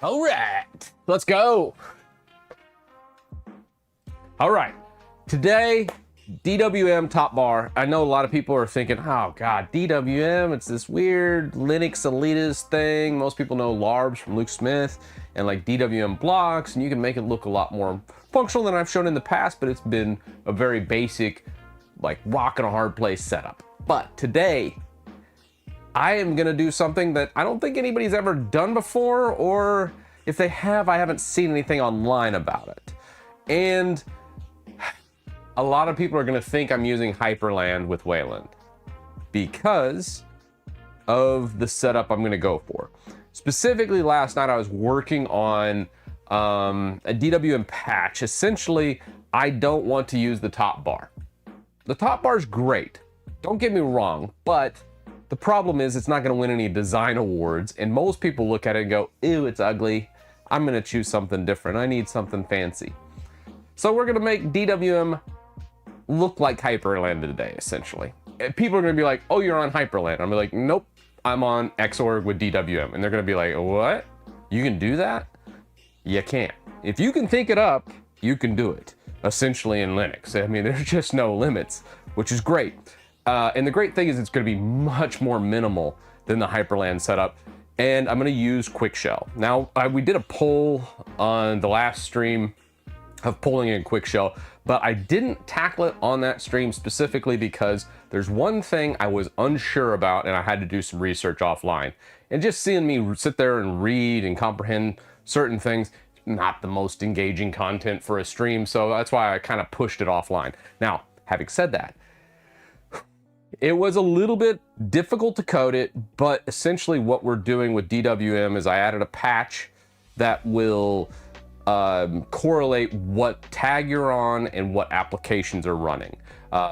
All right, let's go. All right, today, DWM top bar. I know a lot of people are thinking, oh God, DWM, it's this weird Linux elitist thing. Most people know LARBs from Luke Smith and like DWM blocks, and you can make it look a lot more functional than I've shown in the past, but it's been a very basic, like rock and a hard place setup. But today, I am gonna do something that I don't think anybody's ever done before, or if they have, I haven't seen anything online about it. And a lot of people are gonna think I'm using Hyperland with Wayland because of the setup I'm gonna go for. Specifically, last night I was working on a DWM patch. Essentially, I don't want to use the top bar. The top bar is great, don't get me wrong, but the problem is it's not gonna win any design awards, and most people look at it and go, ew, it's ugly. I'm gonna choose something different. I need something fancy. So we're gonna make DWM look like Hyperland today, essentially. And people are gonna be like, oh, you're on Hyperland. I'm gonna be like, nope, I'm on Xorg with DWM. And they're gonna be like, what? You can do that? You can't. If you can think it up, you can do it, essentially in Linux. I mean, there's just no limits, which is great. And the great thing is it's gonna be much more minimal than the Hyperland setup. And I'm gonna use Quick Shell. Now, we did a poll on the last stream of pulling in Quick Shell, but I didn't tackle it on that stream specifically because there's one thing I was unsure about and I had to do some research offline. And just seeing me sit there and read and comprehend certain things, not the most engaging content for a stream, so that's why I kind of pushed it offline. Now, having said that, it was a little bit difficult to code it, but essentially what we're doing with DWM is I added a patch that will correlate what tag you're on and what applications are running.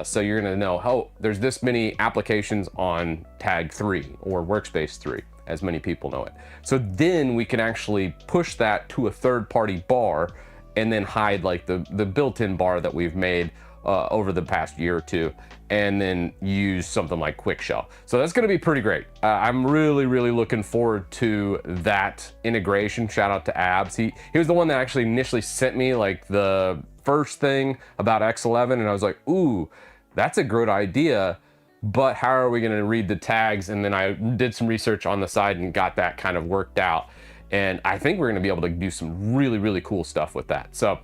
So you're gonna know, oh, there's this many applications on tag 3 or workspace 3, as many people know it. So then we can actually push that to a third-party bar and then hide like the built-in bar that we've made over the past year or two, and then use something like Quick Shell. So that's gonna be pretty great. I'm really looking forward to that integration. Shout out to Abs. He was the one that actually initially sent me like the first thing about X11, and I was like, ooh, that's a good idea, but how are we gonna read the tags? And then I did some research on the side and got that kind of worked out. And I think we're gonna be able to do some really cool stuff with that. So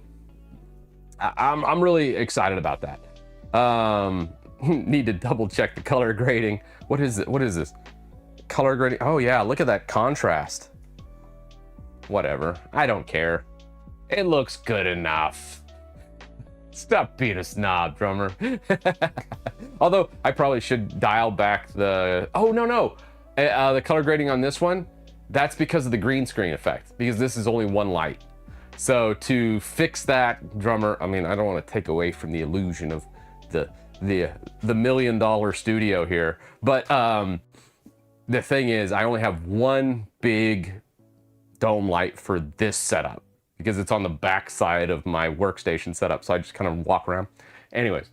I'm really excited about that. Need to double check the color grading. What is it? What is this? Color grading. Oh yeah, look at that contrast. Whatever, I don't care. It looks good enough. Stop being a snob, drummer. Although I probably should dial back the, oh no. The color grading on this one, that's because of the green screen effect, because this is only one light. So to fix that, drummer, I mean, I don't want to take away from the illusion of the $1 million studio here, but the thing is, I only have one big dome light for this setup because it's on the back side of my workstation setup. So I just kind of walk around. Anyways,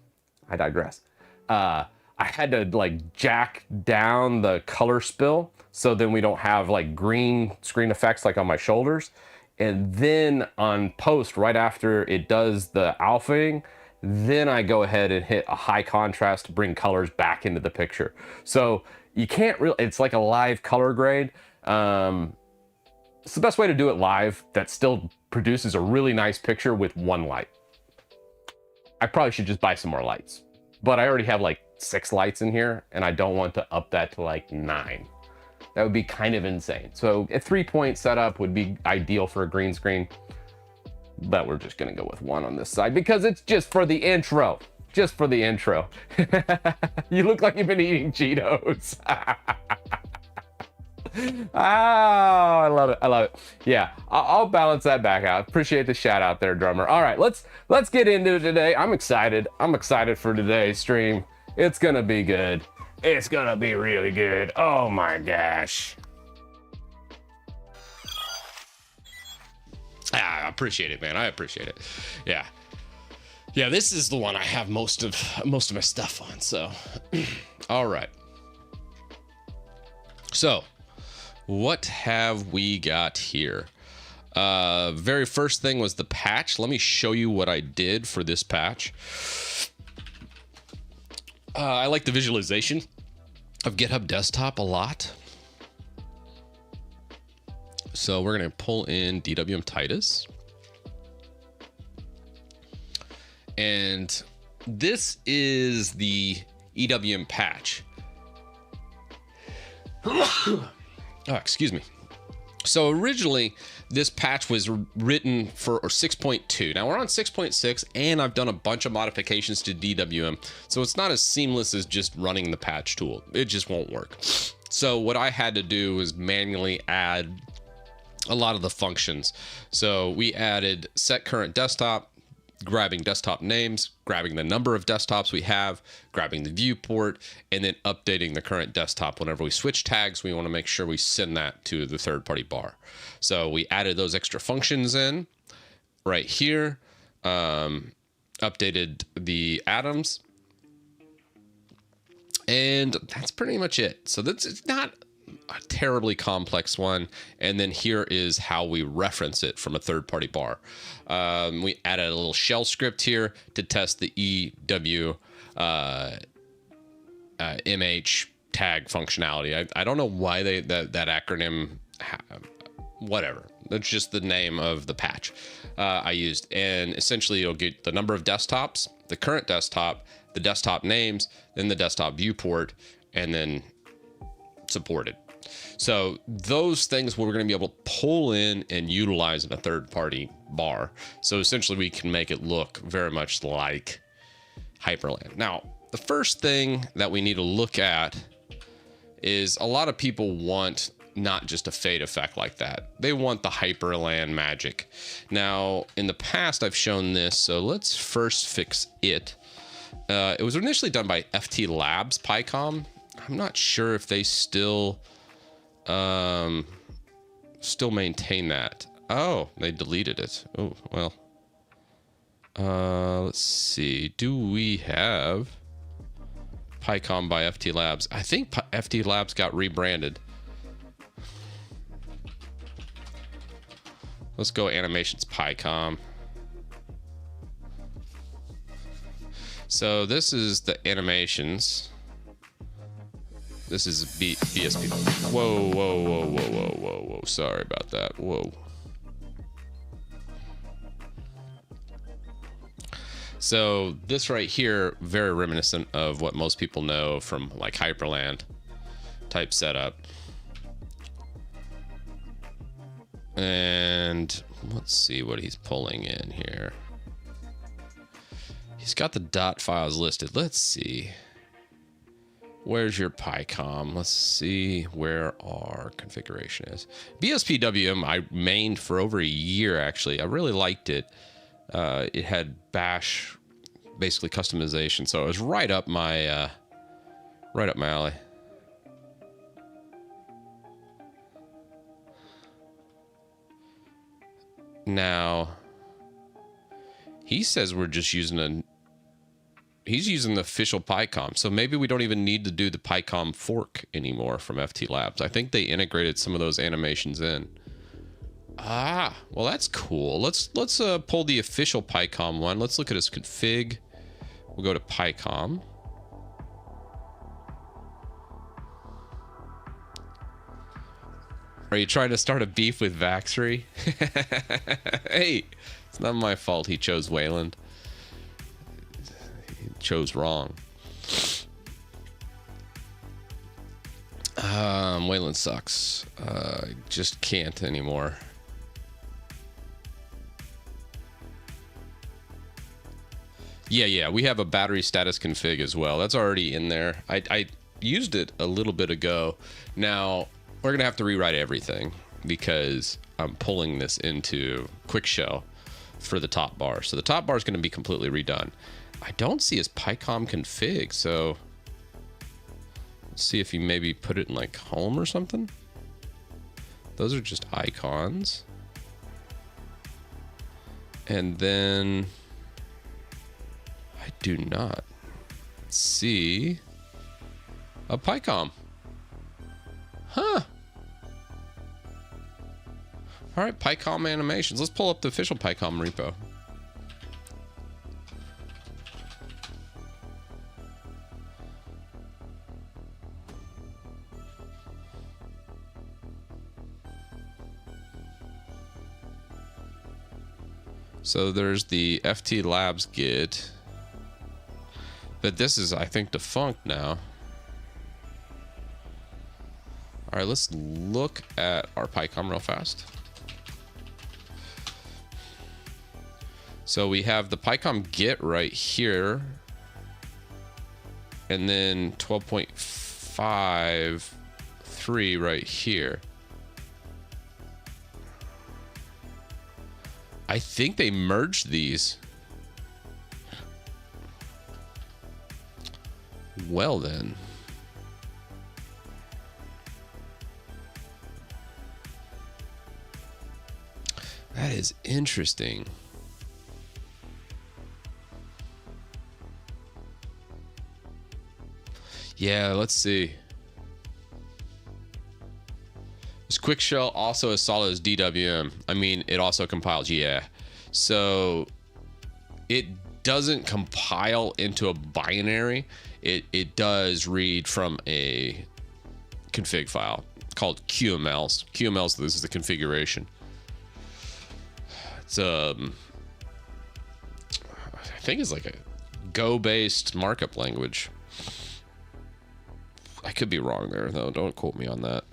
I digress. I had to like jack down the color spill so then we don't have like green screen effects like on my shoulders. And then on post, right after it does the alphaing, then I go ahead and hit a high contrast to bring colors back into the picture. So you can't really, it's like a live color grade. It's the best way to do it live that still produces a really nice picture with one light. I probably should just buy some more lights, but I already have like 6 lights in here and I don't want to up that to like 9. That would be kind of insane. So a 3-point setup would be ideal for a green screen, but we're just gonna go with 1 on this side because it's just for the intro. Just for the intro. You look like you've been eating Cheetos. Oh, I love it. I love it. Yeah, I'll balance that back out. Appreciate the shout out there, drummer. All right, let's get into it today. I'm excited. I'm excited for today's stream. It's gonna be good. It's gonna be really good. Oh my gosh. I appreciate it, man. I appreciate it. Yeah. Yeah, this is the one I have most of my stuff on, so. All right. So, what have we got here? Very first thing was the patch. Let me show you what I did for this patch. I like the visualization of GitHub Desktop a lot. So we're going to pull in DWM Titus. And this is the EWM patch. Oh, excuse me. So originally, this patch was written for 6.2. Now we're on 6.6, and I've done a bunch of modifications to DWM. So it's not as seamless as just running the patch tool. It just won't work. So what I had to do was manually add a lot of the functions. So we added set current desktop, grabbing desktop names, grabbing the number of desktops we have, grabbing the viewport, and then updating the current desktop. Whenever we switch tags, we want to make sure we send that to the third-party bar. So we added those extra functions in right here, updated the atoms, and that's pretty much it. So it's not a terribly complex one. And then here is how we reference it from a third-party bar. We added a little shell script here to test the EW MH tag functionality. I don't know why that acronym, whatever. That's just the name of the patch I used. And essentially you'll get the number of desktops, the current desktop, the desktop names, then the desktop viewport, and then supported. So those things we're going to be able to pull in and utilize in a third-party bar. So essentially we can make it look very much like Hyperland. Now, the first thing that we need to look at is a lot of people want not just a fade effect like that. They want the Hyperland magic. Now, in the past, I've shown this, so let's first fix it. It was initially done by FT Labs, PyCom. I'm not sure if they still maintain that. Oh, they deleted it. Oh, well. Let's see. Do we have PyCom by FT Labs? I think FT Labs got rebranded. Let's go animations PyCom. So this is the animations. This is BSP. Whoa, whoa, whoa, whoa, whoa, whoa, whoa. Sorry about that. Whoa. So this right here, very reminiscent of what most people know from like Hyperland type setup. And let's see what he's pulling in here. He's got the dot files listed. Let's see. Where's your PyCom? Let's see where our configuration is. BSPWM I mained for over a year, actually. I really liked it. It had bash, basically customization, so it was right up my alley. Now, he says we're just using he's using the official PyCom, so maybe we don't even need to do the PyCom fork anymore from FT Labs. I think they integrated some of those animations in. Ah, well, that's cool. Let's pull the official PyCom one. Let's look at his config. We'll go to PyCom. Are you trying to start a beef with Vaxry? Hey, it's not my fault he chose Wayland. He chose wrong. Wayland sucks. Just can't anymore. Yeah, we have a battery status config as well. That's already in there. I used it a little bit ago. Now, we're going to have to rewrite everything because I'm pulling this into Quick Shell for the top bar. So the top bar is going to be completely redone. I don't see his PyCom config, so let's see if you maybe put it in like home or something. Those are just icons. And then I do not see a PyCom. Huh. All right, PyCom animations. Let's pull up the official PyCom repo. So there's the FT Labs Git, but this is, I think, defunct now. All right, let's look at our PyCom real fast. So we have the PyCom Git right here, and then 12.53 right here. I think they merged these. Well then. That is interesting. Yeah, let's see. Is Quick Shell also as solid as DWM? I mean, it also compiles, yeah. So it doesn't compile into a binary. It does read from a config file called QMLs. QMLs, this is the configuration. It's I think it's like a Go-based markup language. I could be wrong there though. Don't quote me on that.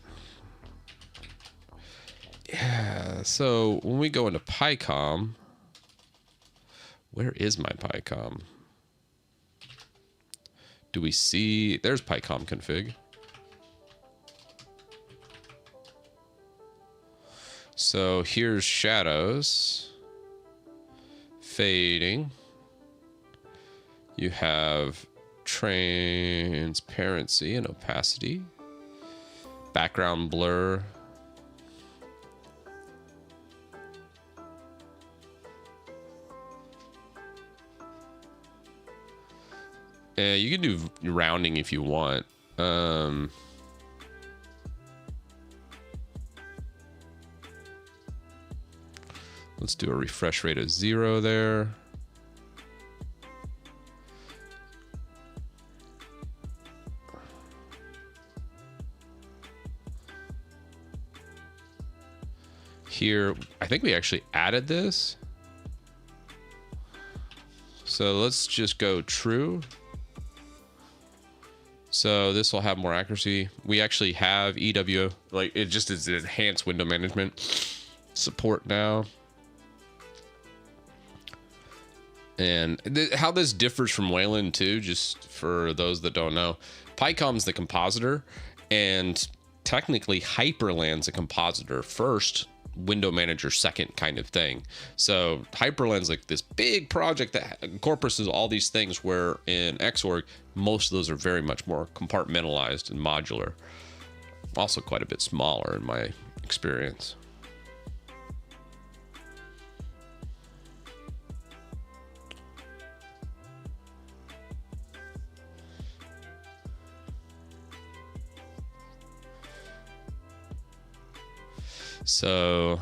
Yeah, so when we go into PyCom, where is my PyCom? Do we see, there's PyCom config. So here's shadows, fading. You have transparency and opacity, background blur. You can do rounding if you want. Let's do a refresh rate of 0 there. Here, I think we actually added this. So let's just go true. So this will have more accuracy. We actually have EW, like it just is enhanced window management support now. And how this differs from Wayland too, just for those that don't know, PyCom's the compositor, and technically Hyperland's a compositor first, window manager second kind of thing. So Hyperland's like this big project that incorporates all these things, where in Xorg, most of those are very much more compartmentalized and modular. Also quite a bit smaller in my experience. So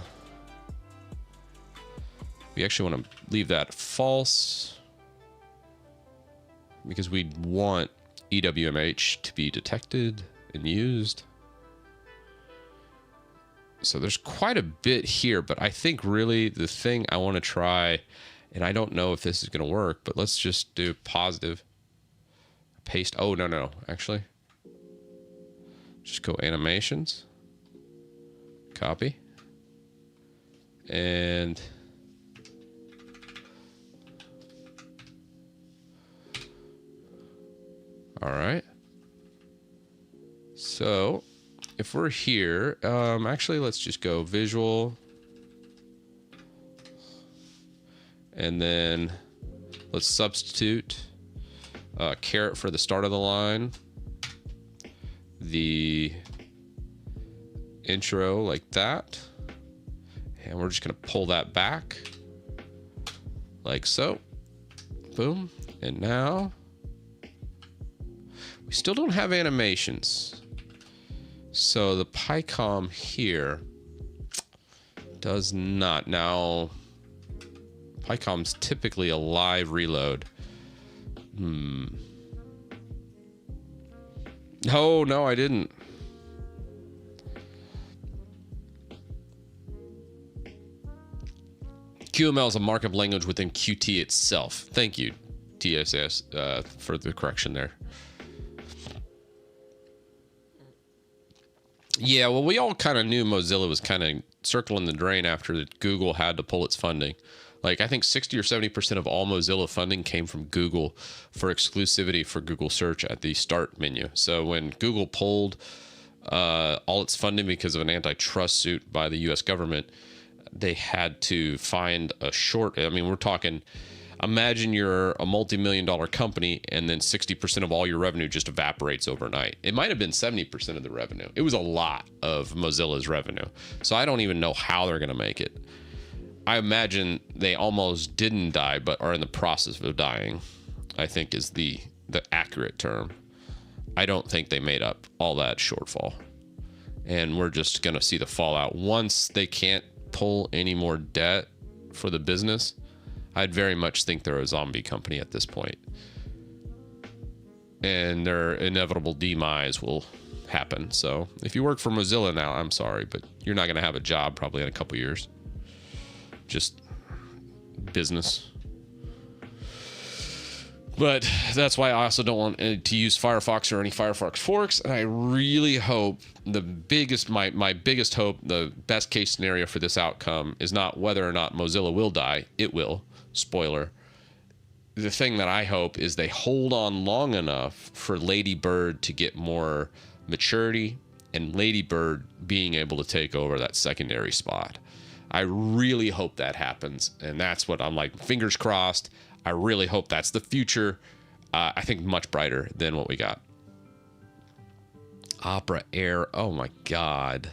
we actually want to leave that false because we want EWMH to be detected and used. So there's quite a bit here, but I think really the thing I want to try, and I don't know if this is going to work, but let's just do positive. Paste. Oh, no, actually. Just go animations. Copy. And all right. So if we're here, actually, let's just go visual. And then let's substitute caret for the start of the line. The intro like that, and we're just going to pull that back like so. Boom. And now we still don't have animations, so the PyCom here Does not. Now, PyCom's typically a live reload. Oh, no, I didn't. QML is a markup language within Qt itself. Thank you, TSS, for the correction there. Yeah, well, we all kind of knew Mozilla was kind of circling the drain after Google had to pull its funding. Like, I think 60 or 70% of all Mozilla funding came from Google for exclusivity for Google search at the start menu. So when Google pulled all its funding because of an antitrust suit by the US government, they had to find a short. I mean, we're talking, imagine you're a multi-million-dollar company and then 60% of all your revenue just evaporates overnight. It might have been 70% of the revenue. It was a lot of Mozilla's revenue. So I don't even know how they're going to make it. I imagine they almost didn't die, but are in the process of dying, I think is the accurate term. I don't think they made up all that shortfall. And we're just going to see the fallout. Once they can't pull any more debt for the business, I'd very much think they're a zombie company at this point. And their inevitable demise will happen. So if you work for Mozilla now, I'm sorry, but you're not going to have a job probably in a couple years. Just business. But that's why I also don't want to use Firefox or any Firefox forks. And I really hope my biggest hope, the best case scenario for this outcome is not whether or not Mozilla will die. It will. Spoiler. The thing that I hope is they hold on long enough for Lady Bird to get more maturity and Lady Bird being able to take over that secondary spot. I really hope that happens. And that's what I'm like, fingers crossed. I really hope that's the future. I think much brighter than what we got. Opera Air. Oh my God.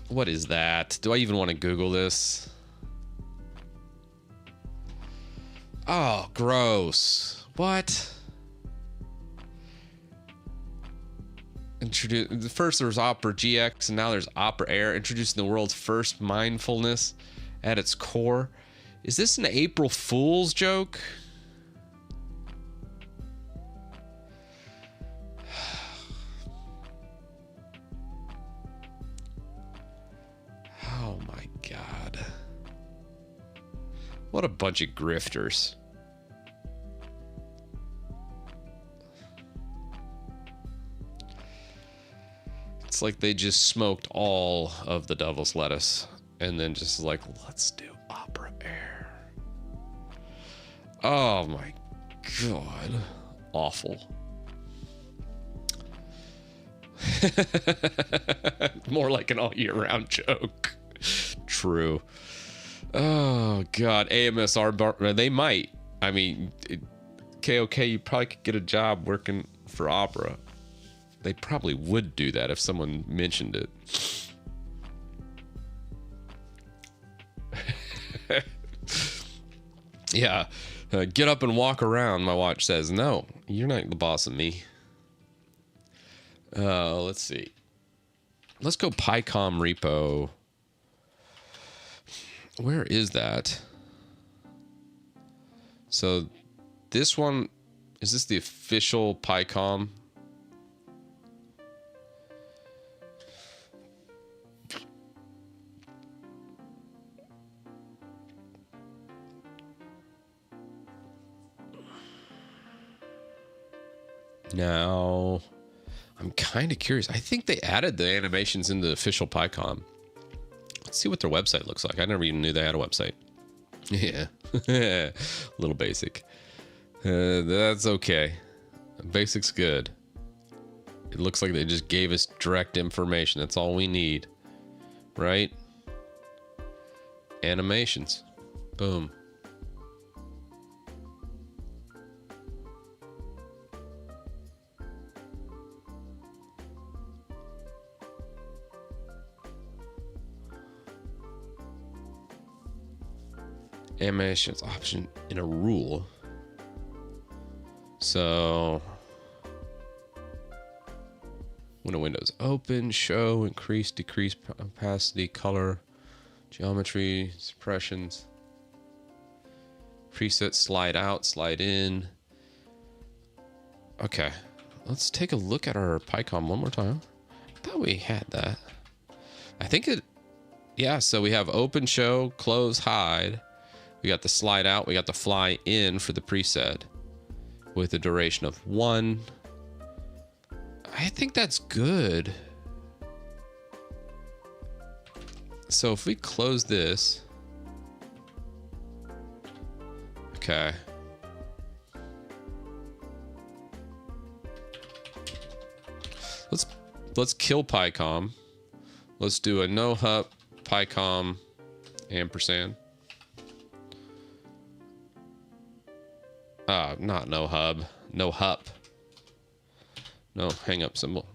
What is that? Do I even want to Google this? Oh, gross. What? First there was Opera GX and now there's Opera Air, introducing the world's first mindfulness at its core. Is this an April Fool's joke? Oh my God. What a bunch of grifters. It's like they just smoked all of the devil's lettuce and then just like, let's do Opera Air. Oh my God. Awful. More like an all year round joke. True. Oh God. AMSR bar, they might. I mean, KOK, you probably could get a job working for Opera. They probably would do that if someone mentioned it. Yeah. Get up and walk around, my watch says. No, you're not the boss of me. Let's see. Let's go PyCom repo. Where is that? So this one, is this the official PyCom? Now, I'm kind of curious. I think they added the animations in the official PyCom. Let's see what their website looks like. I never even knew they had a website. Yeah, a little basic. That's okay. Basic's good. It looks like they just gave us direct information. That's all we need, right? Animations. Boom. Animations option in a rule. So when a window is open, show, increase, decrease opacity, color, Geometry, suppressions. Preset, slide out, slide in. Okay, let's take a look at our PyCom one more time. I thought we had that. I think it, yeah, so we have open show, close, hide. We got the slide out, we got the fly in for the preset with a duration of 1. I think that's good. So if we close this, okay. Let's kill PyCom. Let's do a no hup PyCom ampersand. Not no hub, no hup. No hang up symbol.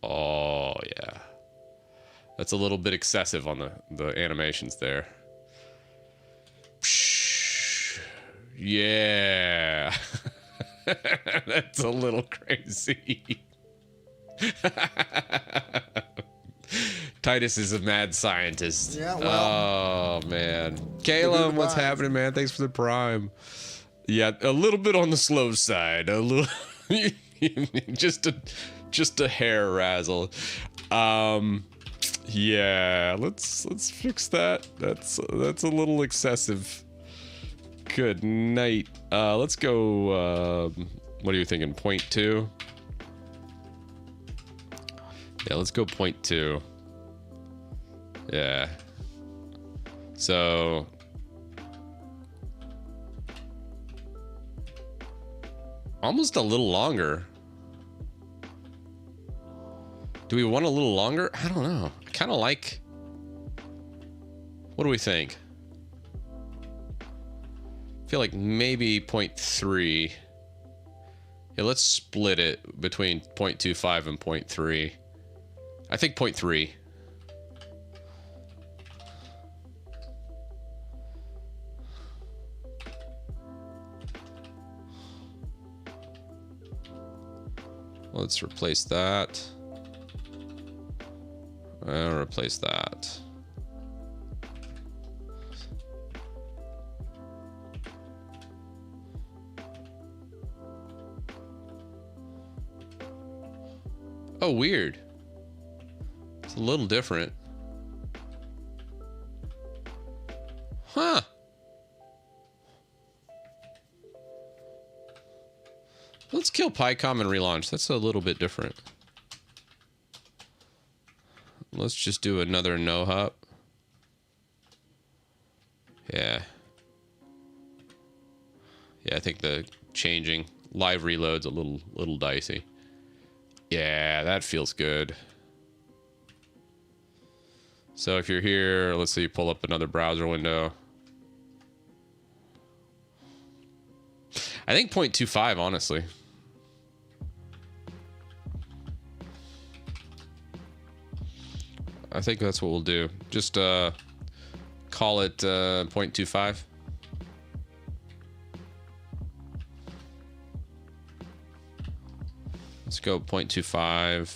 Oh yeah. That's a little bit excessive on the animations there. Yeah. That's a little crazy. Titus is a mad scientist. Yeah, well. Oh, man. Caleb, what's happening, man? Thanks for the prime. Yeah, a little bit on the slow side. A little... just a hair razzle. Yeah, let's fix that. That's a little excessive. Good night. Let's go, what are you thinking, 0.2? Yeah, let's go 0.2. Yeah. So... almost a little longer. Do we want a little longer? I don't know. I kind of like... what do we think? I feel like maybe 0.3. Yeah, let's split it between 0.25 and 0.3. I think 0.3. Let's replace that. I'll replace that. Oh, weird. It's a little different. Huh. Let's kill PyCom and relaunch. That's a little bit different. Let's just do another no hup. Yeah. Yeah, I think the changing live reload's a little dicey. Yeah, that feels good. So if you're here, let's say you pull up another browser window. I think 0.25, honestly. I think that's what we'll do. Just call it 0.25. Let's go 0.25.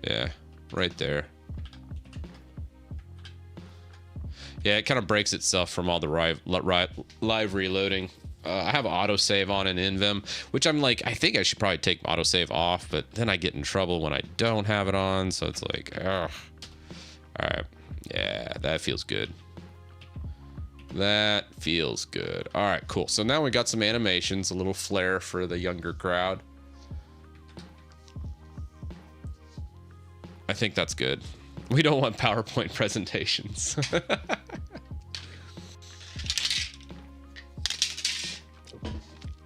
Yeah, right there. Yeah, it kind of breaks itself from all the live reloading. I have autosave on in NVim, which I'm like, I think I should probably take autosave off, but then I get in trouble when I don't have it on, so it's like, ugh. All right, yeah, that feels good. That feels good. All right, cool. So now we got some animations, a little flair for the younger crowd. I think that's good. We don't want PowerPoint presentations.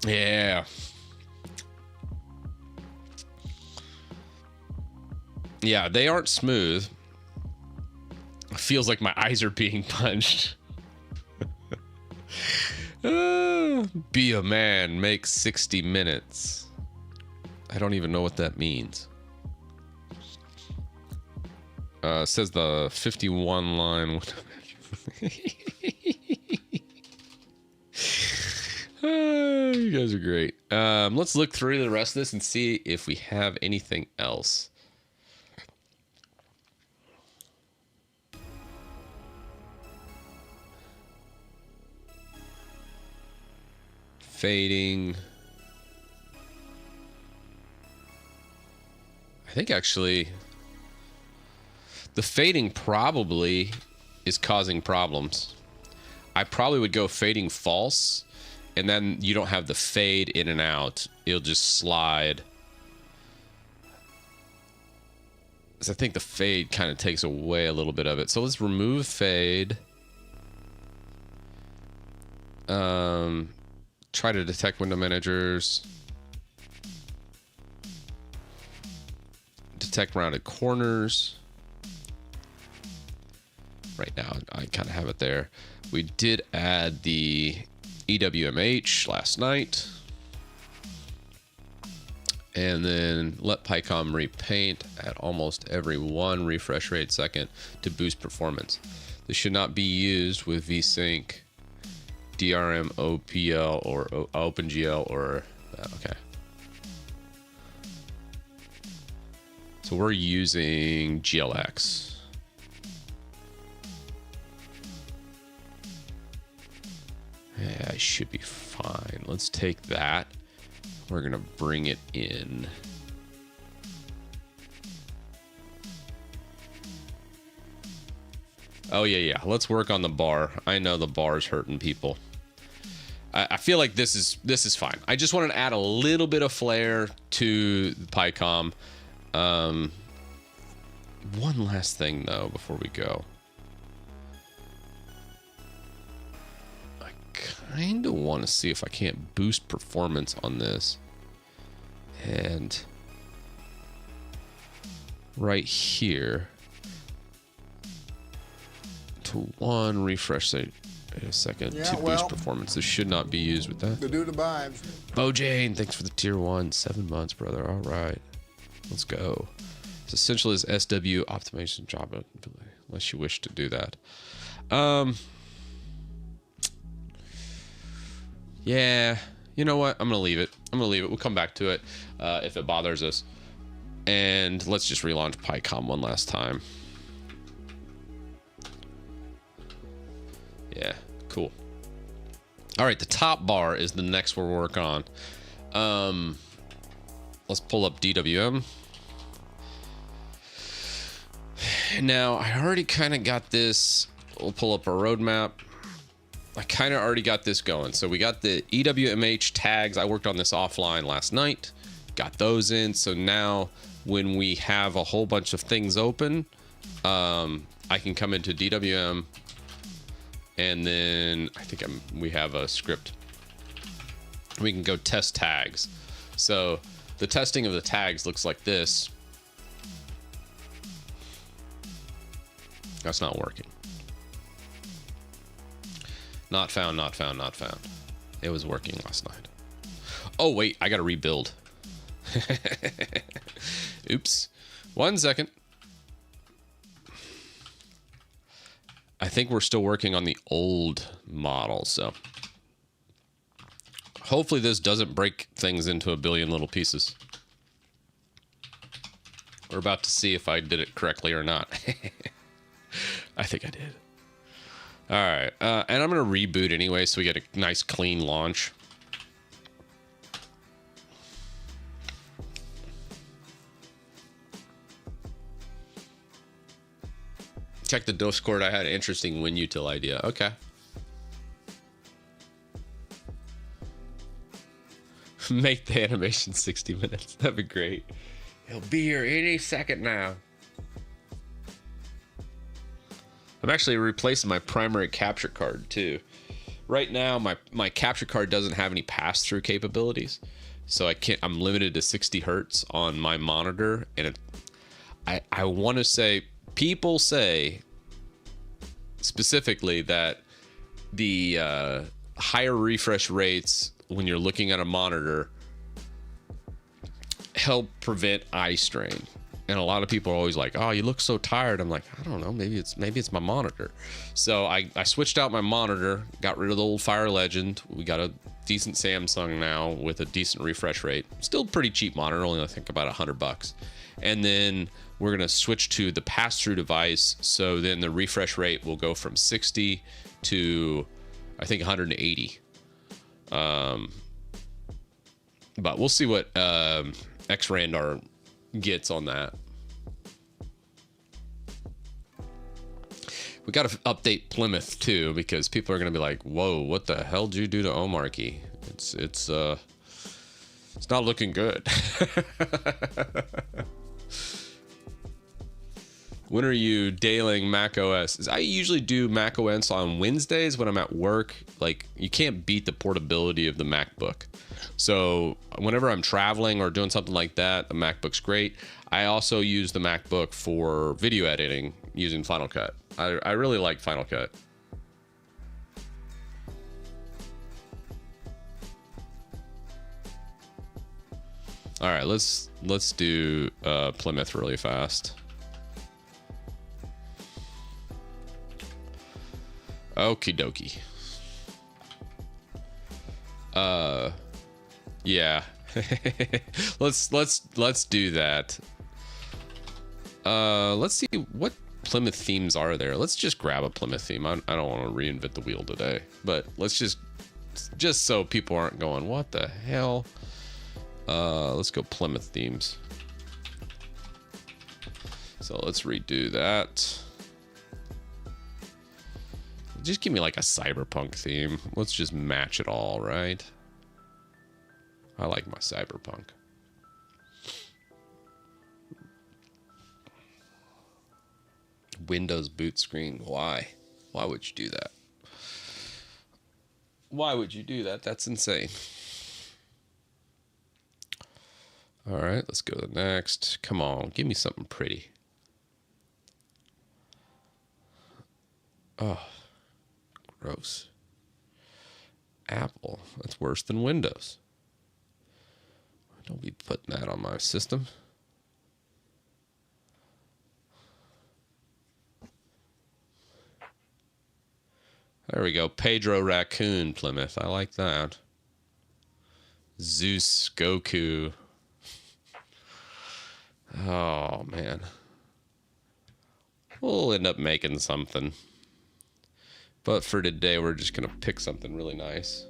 Yeah. Yeah, they aren't smooth. It feels like my eyes are being punched. Be a man, make 60 minutes. I don't even know what that means. Says the 51 line. You guys are great. Let's look through the rest of this and see if we have anything else. Fading. I think actually the fading probably is causing problems. I probably would go fading false, and then you don't have the fade in and out. It'll just slide. So I think the fade kind of takes away a little bit of it. So let's remove fade. Try to detect window managers. Detect rounded corners. Right now, I kind of have it there. We did add the EWMH last night. And then let PyCom repaint at almost every 1 refresh rate second to boost performance. This should not be used with vsync, DRM, OPL, or OpenGL, or that. Okay. So we're using GLX. Yeah, I should be fine. Let's take that. We're gonna bring it in. Oh yeah. Let's work on the bar. I know the bar's hurting people. I feel like this is fine. I just wanted to add a little bit of flair to PyCom. One last thing though before we go. I kind of want to see if I can't boost performance on this. And right here to 1 refresh rate a second to boost performance. This should not be used with that. To do the vibes. Bojane, thanks for the tier 1. 7 months, brother. All right. Let's go. It's essential as SW optimization job, unless you wish to do that. Yeah. You know what? I'm going to leave it. We'll come back to it if it bothers us. And let's just relaunch PyCom one last time. Yeah, cool. All right, the top bar is the next we're working on. Let's pull up DWM. Now, I already kind of got this. We'll pull up our roadmap. I kind of already got this going. So we got the EWMH tags. I worked on this offline last night. Got those in. So now when we have a whole bunch of things open, I can come into DWM. And then I think we have a script. We can go test tags. So the testing of the tags looks like this. That's not working. Not found. It was working last night. Oh, wait, I got to rebuild. Oops. 1 second. I think we're still working on the old model, so hopefully this doesn't break things into a billion little pieces. We're about to see if I did it correctly or not. I think I did. All right, and I'm going to reboot anyway, so we get a nice clean launch. Check the Discord. I had an interesting WinUtil idea. Okay. Make the animation 60 minutes. That'd be great. He'll be here any second now. I'm actually replacing my primary capture card too. Right now, my capture card doesn't have any pass-through capabilities, so I'm limited to 60 hertz on my monitor, and I want to say. People say specifically that the higher refresh rates when you're looking at a monitor help prevent eye strain. And a lot of people are always like, "Oh, you look so tired." I'm like, I don't know, maybe it's my monitor. So I switched out my monitor, got rid of the old Fire Legend. We got a decent Samsung now with a decent refresh rate. Still pretty cheap monitor, only I think about $100. And then we're gonna switch to the pass-through device. So then the refresh rate will go from 60 to I think 180. But we'll see what X-Randar gets on that. We got to update Plymouth too, because people are going to be like, "Whoa, what the hell did you do to Omarchy?" It's not looking good. When are you dailing Mac OS? I usually do Mac OS on Wednesdays when I'm at work. Like, you can't beat the portability of the MacBook. So whenever I'm traveling or doing something like that, the MacBook's great. I also use the MacBook for video editing using Final Cut. I really like Final Cut. All right, let's do Plymouth really fast. Okie dokie. Yeah. let's do that. Let's see what Plymouth themes are there. Let's just grab a Plymouth theme. I don't want to reinvent the wheel today, but let's just so people aren't going, what the hell? Let's go Plymouth themes. So let's redo that. Just give me like a cyberpunk theme. Let's just match it all, right? I like my cyberpunk. Windows boot screen. Why? Why would you do that? Why would you do that? That's insane. All right, let's go to the next. Come on, give me something pretty. Oh. Gross. Apple. That's worse than Windows. Don't be putting that on my system. There we go. Pedro Raccoon Plymouth. I like that. Zeus Goku. Oh, man. We'll end up making something. But for today, we're just going to pick something really nice.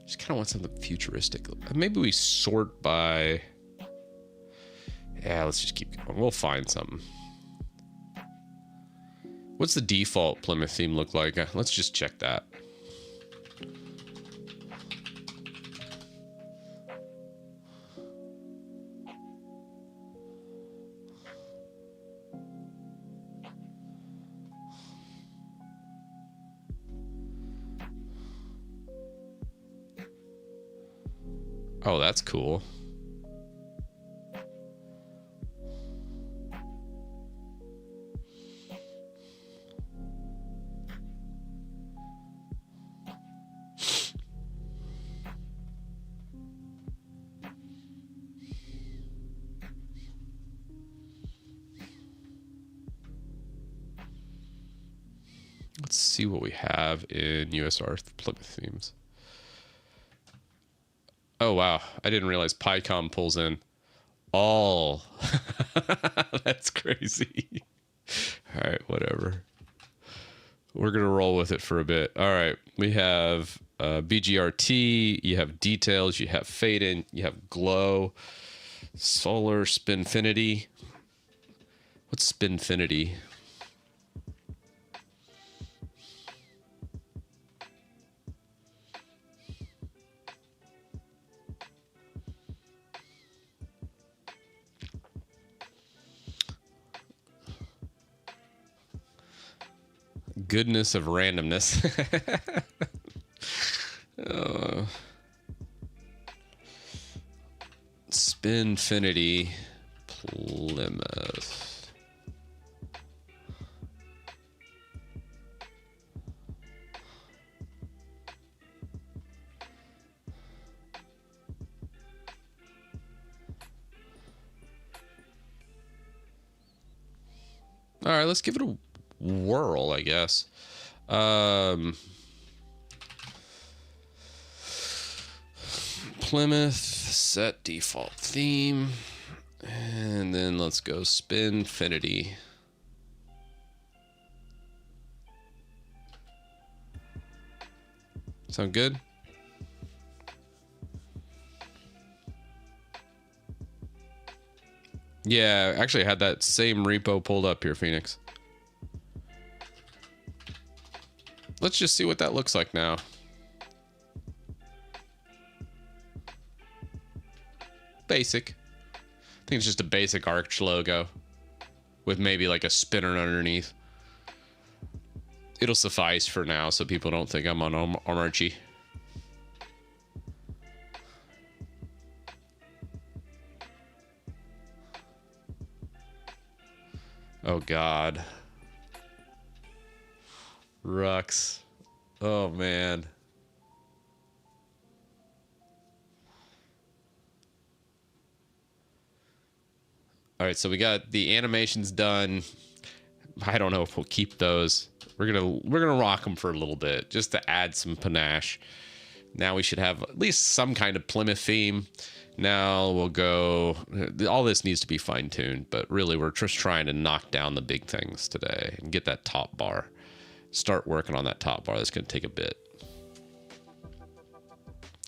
Just kind of want something futuristic. Maybe we sort by... Yeah, let's just keep going. We'll find something. What's the default Plymouth theme look like? Let's just check that. Oh, that's cool. Let's see what we have in USR Plymouth themes. Oh, wow. I didn't realize PyCom pulls in all. That's crazy. All right, whatever. We're going to roll with it for a bit. All right. We have BGRT. You have details. You have fade in. You have glow. Solar Spinfinity. What's Spinfinity? Goodness of randomness. Uh, Spinfinity Plymouth. All right, let's give it a whirl, I guess. Plymouth, set default theme. And then let's go Spinfinity. Sound good? Yeah, actually I had that same repo pulled up here, Phoenix. Let's just see what that looks like now. Basic. I think it's just a basic Arch logo with maybe like a spinner underneath. It'll suffice for now so people don't think I'm on Archie. Oh God. Rux. Oh man. All right, so we got the animations done. I don't know if we'll keep those. We're gonna rock them for a little bit just to add some panache. Now we should have at least some kind of Plymouth theme. Now we'll go. All this needs to be fine tuned, but really we're just trying to knock down the big things today and get that top bar. Start working on that top bar. That's gonna take a bit.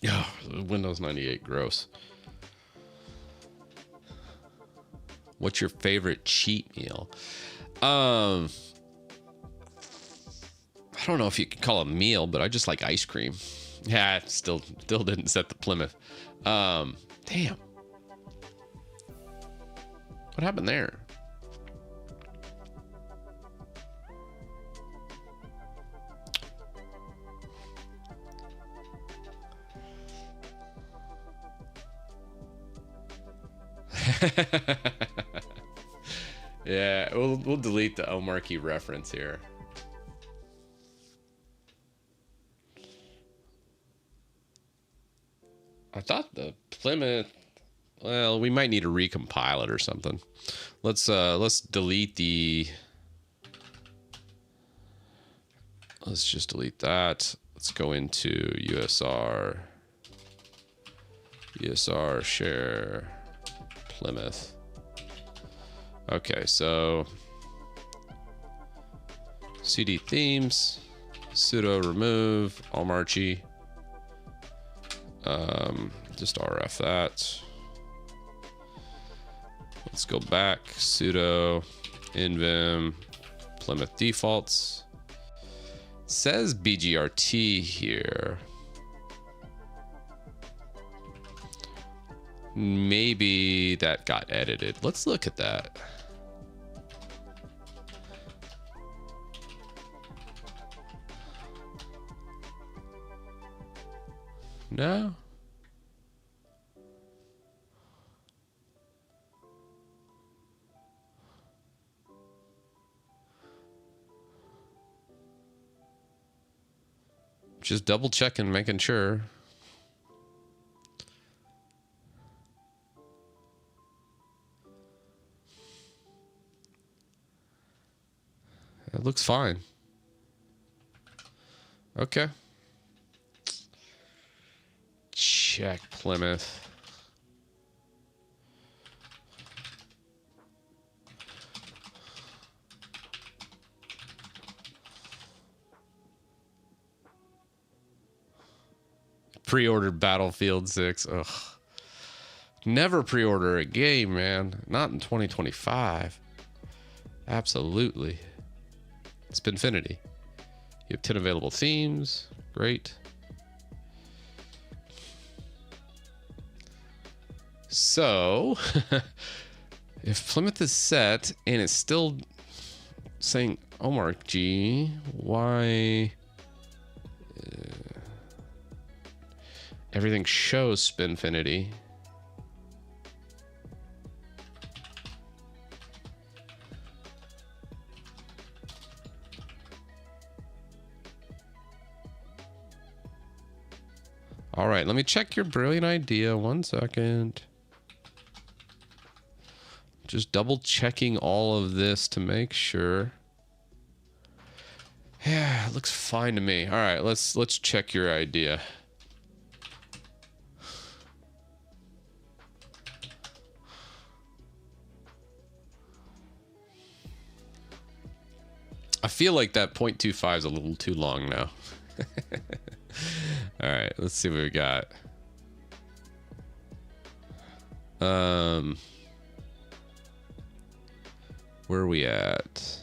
Yeah, Windows 98, gross. What's your favorite cheat meal? I don't know if you could call it a meal, but I just like ice cream. Yeah, still didn't set the Plymouth. Damn. What happened there? Yeah, we'll delete the Omarchy reference here. I thought the Plymouth. Well, we might need to recompile it or something. Let's delete the. Let's just delete that. Let's go into USR share Plymouth. Okay, so CD themes, sudo remove Omarchy. Just RF that. Let's go back, sudo invim Plymouth defaults. It says BGRT here. Maybe that got edited. Let's look at that. No. Just double checking, making sure. It looks fine. Okay. Check Plymouth. Pre-ordered Battlefield 6. Ugh. Never pre-order a game, man. Not in 2025. Absolutely. Spinfinity. You have 10 available themes. Great. So, if Plymouth is set and it's still saying Omarchy, why? everything shows Spinfinity. All right, let me check your brilliant idea. 1 second. Just double checking all of this to make sure. Yeah, it looks fine to me. All right, let's check your idea. I feel like that 0.25 is a little too long now. All right, let's see what we got. Where are we at?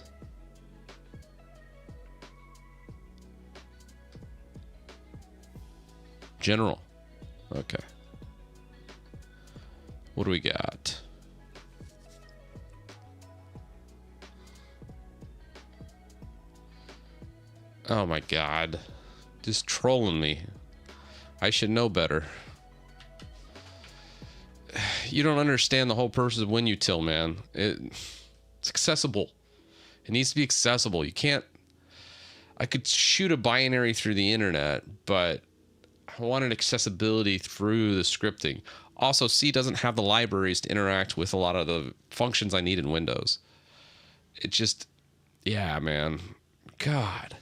General. Okay. What do we got? Oh my God. Just trolling me. I should know better. You don't understand the whole purpose of WinUtil, man. It's accessible. It needs to be accessible. You can't... I could shoot a binary through the internet, but I wanted accessibility through the scripting. Also, C doesn't have the libraries to interact with a lot of the functions I need in Windows. It just... Yeah, man. God.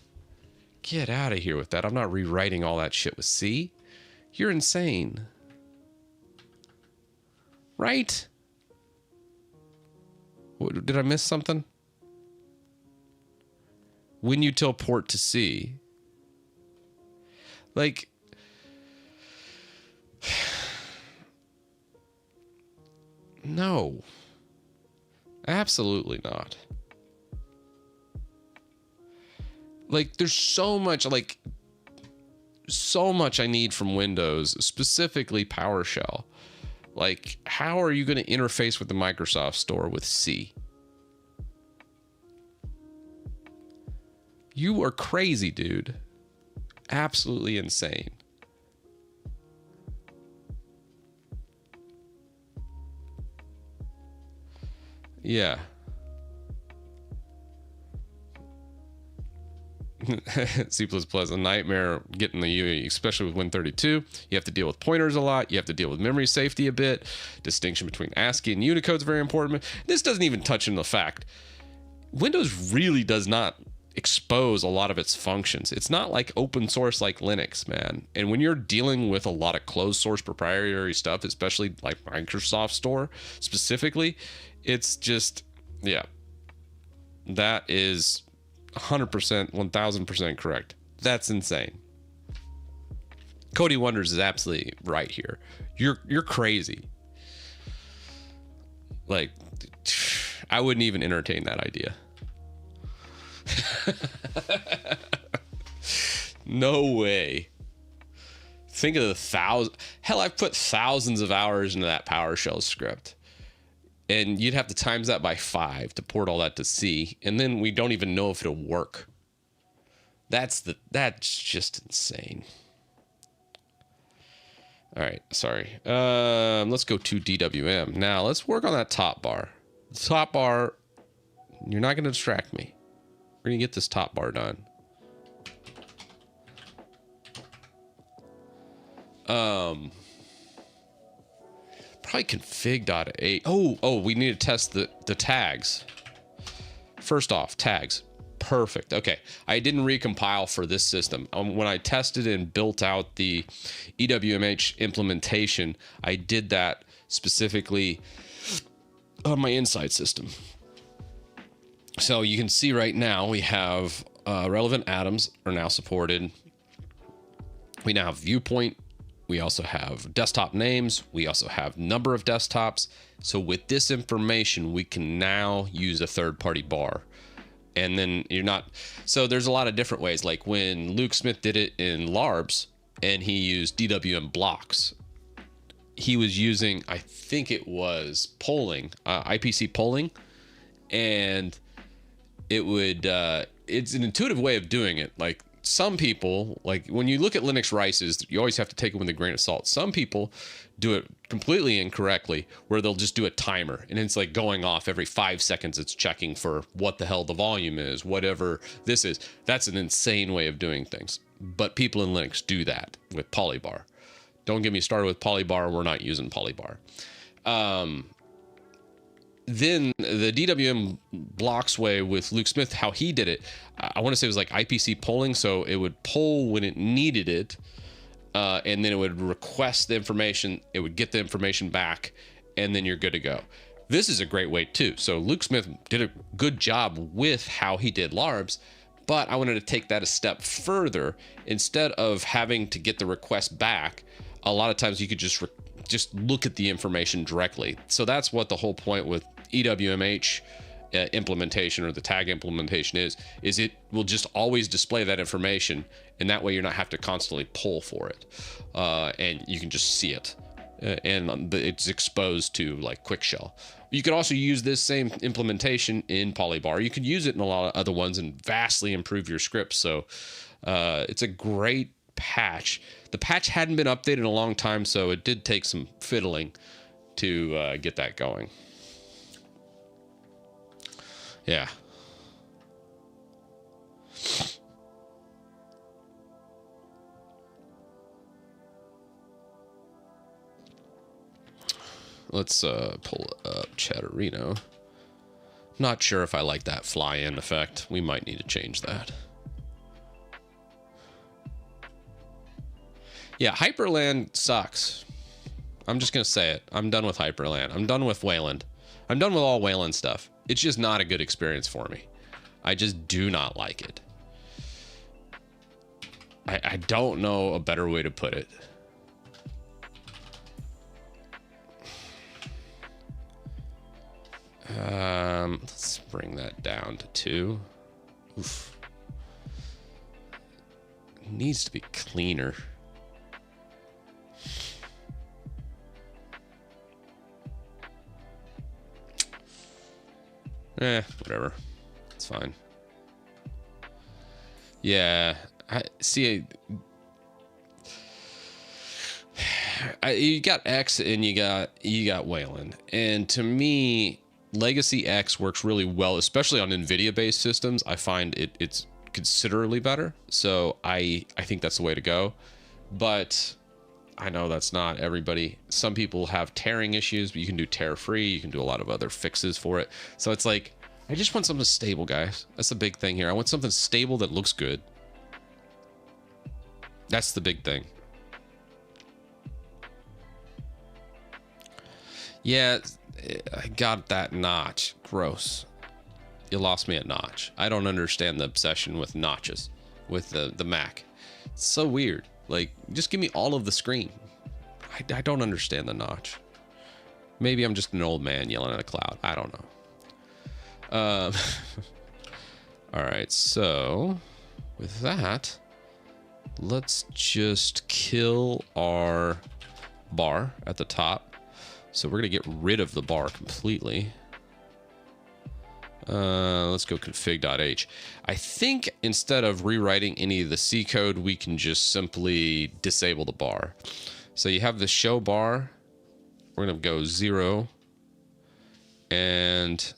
Get out of here with that. I'm not rewriting all that shit with C. You're insane. Right? What, did I miss something? WinUtil port to C. Like... No. Absolutely not. Like, there's so much I need from Windows, specifically PowerShell. Like, how are you going to interface with the Microsoft Store with C? You are crazy, dude. Absolutely insane. Yeah. C++, a nightmare getting the UE, especially with Win32. You have to deal with pointers a lot. You have to deal with memory safety a bit. Distinction between ASCII and Unicode is very important. This doesn't even touch on the fact Windows really does not expose a lot of its functions. It's not like open source like Linux, man. And when you're dealing with a lot of closed source proprietary stuff, especially like Microsoft Store specifically, it's just, yeah, that is 100%, 1000% correct. That's insane. Cody Wonders is absolutely right here. You're crazy. Like, I wouldn't even entertain that idea. No way. Think of the hell, I've put thousands of hours into that PowerShell script. And you'd have to times that by 5 to port all that to C. And then we don't even know if it'll work. That's just insane. All right, sorry. Let's go to DWM. Now let's work on that top bar. The top bar, you're not going to distract me. We're going to get this top bar done. Probably config.8. Oh, we need to test the tags. First off, tags. Perfect. Okay. I didn't recompile for this system. When I tested and built out the EWMH implementation, I did that specifically on my inside system. So you can see right now we have relevant atoms are now supported. We now have viewpoint. We also have desktop names. We also have number of desktops. So with this information, we can now use a third-party bar. And then you're not... So there's a lot of different ways. Like when Luke Smith did it in LARPs, and he used DWM blocks, he was using, I think it was polling, IPC polling. And it would... it's an intuitive way of doing it. Like some people, like when you look at Linux rices, you always have to take it with a grain of salt. Some people do it completely incorrectly, where they'll just do a timer and it's like going off every 5 seconds. It's checking for what the hell the volume is, whatever this is. That's an insane way of doing things. But people in Linux do that with Polybar. Don't get me started with Polybar. We're not using Polybar. Then the DWM blocks way with Luke Smith, how he did it, I want to say it was like IPC polling. So it would poll when it needed it, and then it would request the information. It would get the information back, and then you're good to go. This is a great way too. So Luke Smith did a good job with how he did LARBs, but I wanted to take that a step further. Instead of having to get the request back, a lot of times you could just look at the information directly. So that's what the whole point with EWMH implementation, or the tag implementation, is it will just always display that information, and that way you're not have to constantly pull for it, and you can just see it, and it's exposed to like quick shell. You could also use this same implementation in Polybar. You could use it in a lot of other ones and vastly improve your scripts. So it's a great patch. The patch hadn't been updated in a long time, so it did take some fiddling to get that going. Yeah. Let's pull up Chatterino. Not sure if I like that fly-in effect. We might need to change that. Yeah, Hyperland sucks. I'm just going to say it. I'm done with Hyperland. I'm done with Wayland. I'm done with all Wayland stuff. It's just not a good experience for me. I just do not like it. I don't know a better way to put it. Let's bring that down to 2. Oof. It needs to be cleaner. Whatever. It's fine. Yeah, I see. You got X and you got Wayland, and to me, Legacy X works really well, especially on NVIDIA-based systems. I find it's considerably better. So I think that's the way to go. But I know that's not everybody. Some people have tearing issues, but you can do tear free. You can do a lot of other fixes for it. So it's like, I just want something stable, guys. That's the big thing here. I want something stable that looks good. That's the big thing. Yeah, I got that notch. Gross. You lost me at notch. I don't understand the obsession with notches with the Mac. It's so weird. Like, just give me all of the screen. I don't understand the notch. Maybe I'm just an old man yelling at a cloud. I don't know. All right, so with that, let's just kill our bar at the top. So we're gonna get rid of the bar completely. Let's go config.h. I think instead of rewriting any of the C code, we can just simply disable the bar. So you have the show bar. We're gonna go 0, and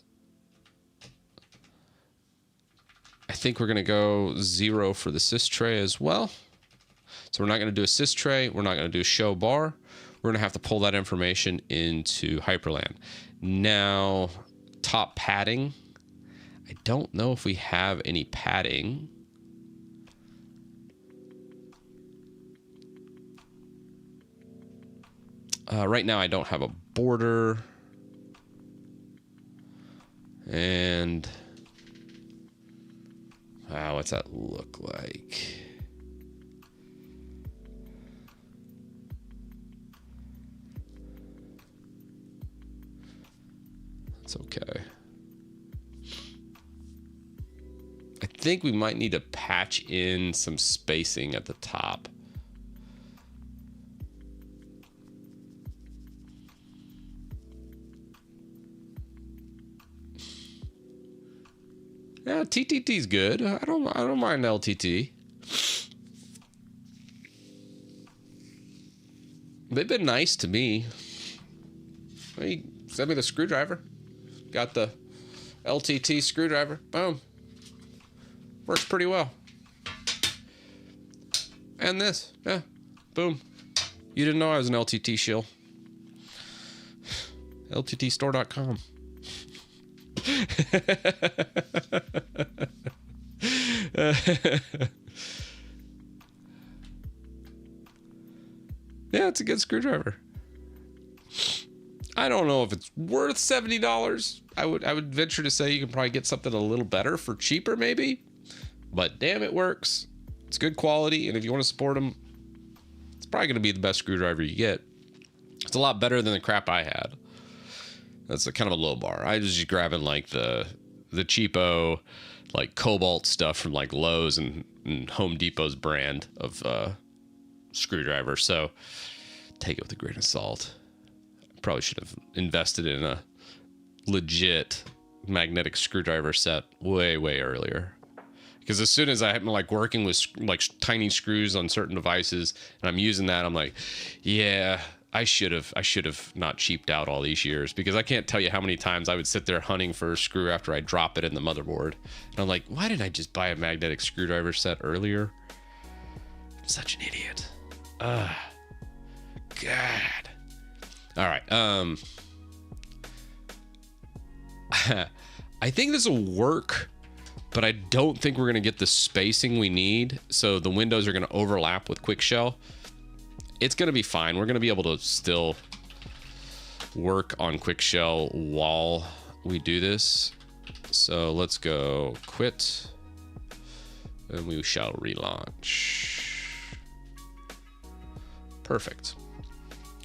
I think we're gonna go 0 for the sys tray as well. So we're not gonna do a sys tray. We're not gonna do a show bar. We're gonna have to pull that information into Hyperland. Now, top padding. I don't know if we have any padding. Right now I don't have a border. And what's that look like? That's okay. I think we might need to patch in some spacing at the top. Yeah, TTT's good. I don't mind LTT. They've been nice to me. Hey, send me the screwdriver. Got the LTT screwdriver. Boom. Works pretty well. And this. Yeah. Boom. You didn't know I was an LTT shill. LTTstore.com. Yeah, it's a good screwdriver. I don't know if it's worth $70. I would venture to say you can probably get something a little better for cheaper, maybe. But damn, it works. It's good quality, and if you want to support them, it's probably going to be the best screwdriver you get. It's a lot better than the crap I had. That's a kind of a low bar. I was just grabbing like the cheapo, like cobalt stuff from like Lowe's and Home Depot's brand of screwdriver. So take it with a grain of salt. Probably should have invested in a legit magnetic screwdriver set way earlier, because as soon as I'm like working with like tiny screws on certain devices and I'm using that, I'm like, yeah, I should have not cheaped out all these years, because I can't tell you how many times I would sit there hunting for a screw after I drop it in the motherboard, and I'm like, why didn't I just buy a magnetic screwdriver set earlier? I'm such an idiot. God. All right. I think this will work, but I don't think we're going to get the spacing we need. So the windows are going to overlap with Quick Shell. It's going to be fine. We're going to be able to still work on Quick Shell while we do this. So let's go quit, and we shall relaunch. Perfect.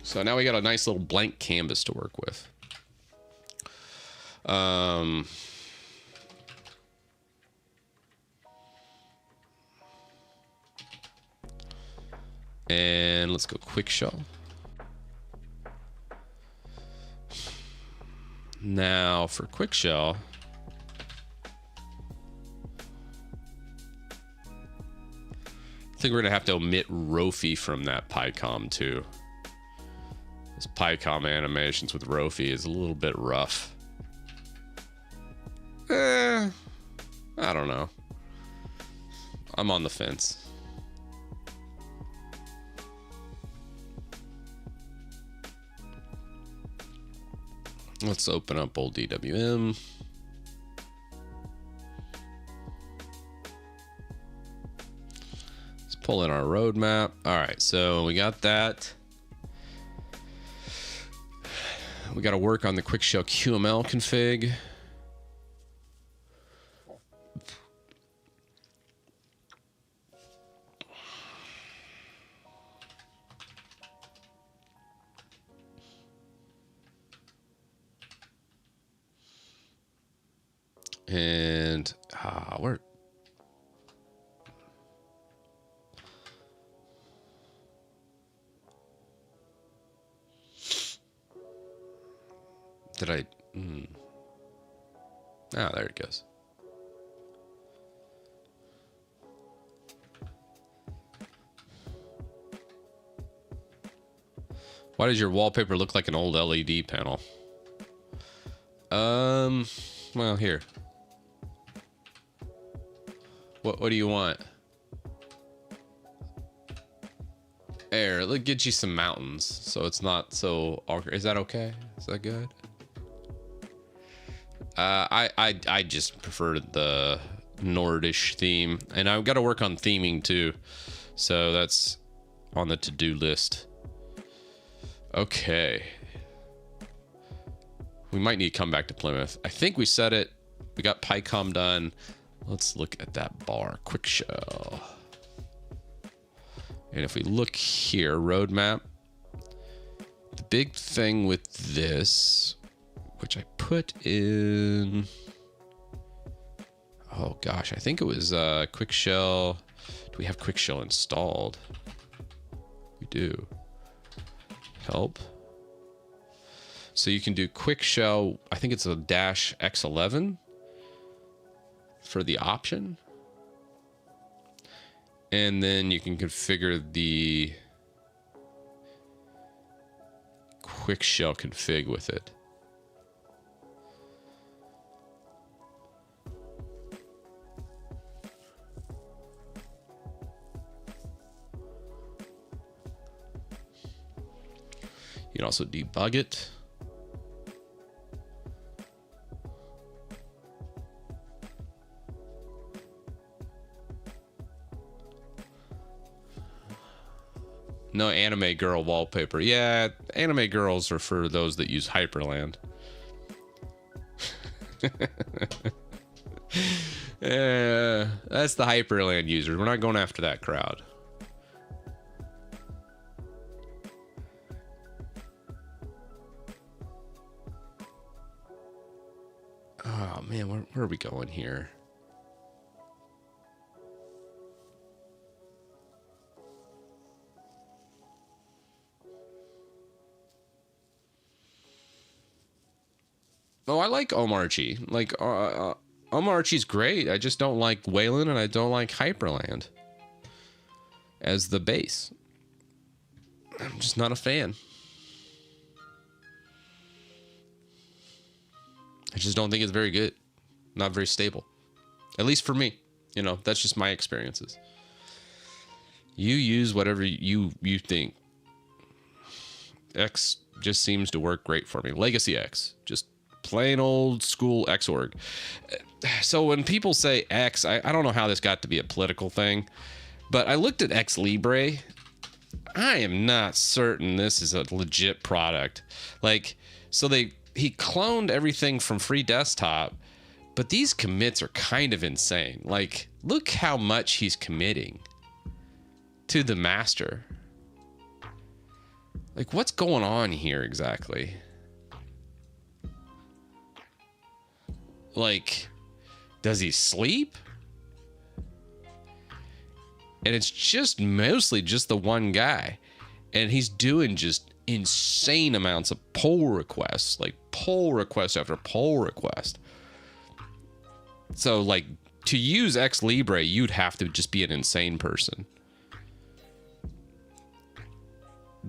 So now we got a nice little blank canvas to work with. And let's go Quick Shell. Now for Quick Shell, I think we're gonna have to omit Rofi from that PyCom too. This PyCom animations with Rofi is a little bit rough. I don't know. I'm on the fence. Let's open up old DWM. Let's pull in our roadmap. All right, so we got that. We got to work on the Quick Shell QML config. And where? Did I? Ah, there it goes. Why does your wallpaper look like an old LED panel? Well, here. What do you want? There, let's get you some mountains, so it's not so awkward. Is that okay? Is that good? I just prefer the Nordish theme, and I've got to work on theming too, so that's on the to-do list. Okay, we might need to come back to Plymouth. I think we set it. We got PyCom done. Let's look at that bar, Quick Shell. And if we look here, roadmap, the big thing with this, which I put in, oh gosh, I think it was Quick Shell. Do we have Quick Shell installed? We do. Help. So you can do Quick Shell, I think it's a -X11 for the option. And then you can configure the quick shell config with it. You can also debug it. No anime girl wallpaper. Yeah, anime girls are for those that use Hyperland. Yeah, that's the Hyperland users. We're not going after that crowd. Oh man, where are we going here? Oh, I like Omarchi. Like, Omarchi's great. I just don't like Wayland and I don't like Hyperland as the base. I'm just not a fan. I just don't think it's very good. Not very stable. At least for me. You know, that's just my experiences. You use whatever you think. X just seems to work great for me. Legacy X. Just plain old school Xorg. So when people say X, I don't know how this got to be a political thing, but I looked at X Libre. I am not certain this is a legit product. Like, so he cloned everything from Free Desktop, but these commits are kind of insane. Like, look how much he's committing to the master. Like, what's going on here exactly? Like, does he sleep? And it's just mostly just the one guy. And he's doing just insane amounts of pull requests, like pull request after pull request. So, like, to use X Libre, you'd have to just be an insane person.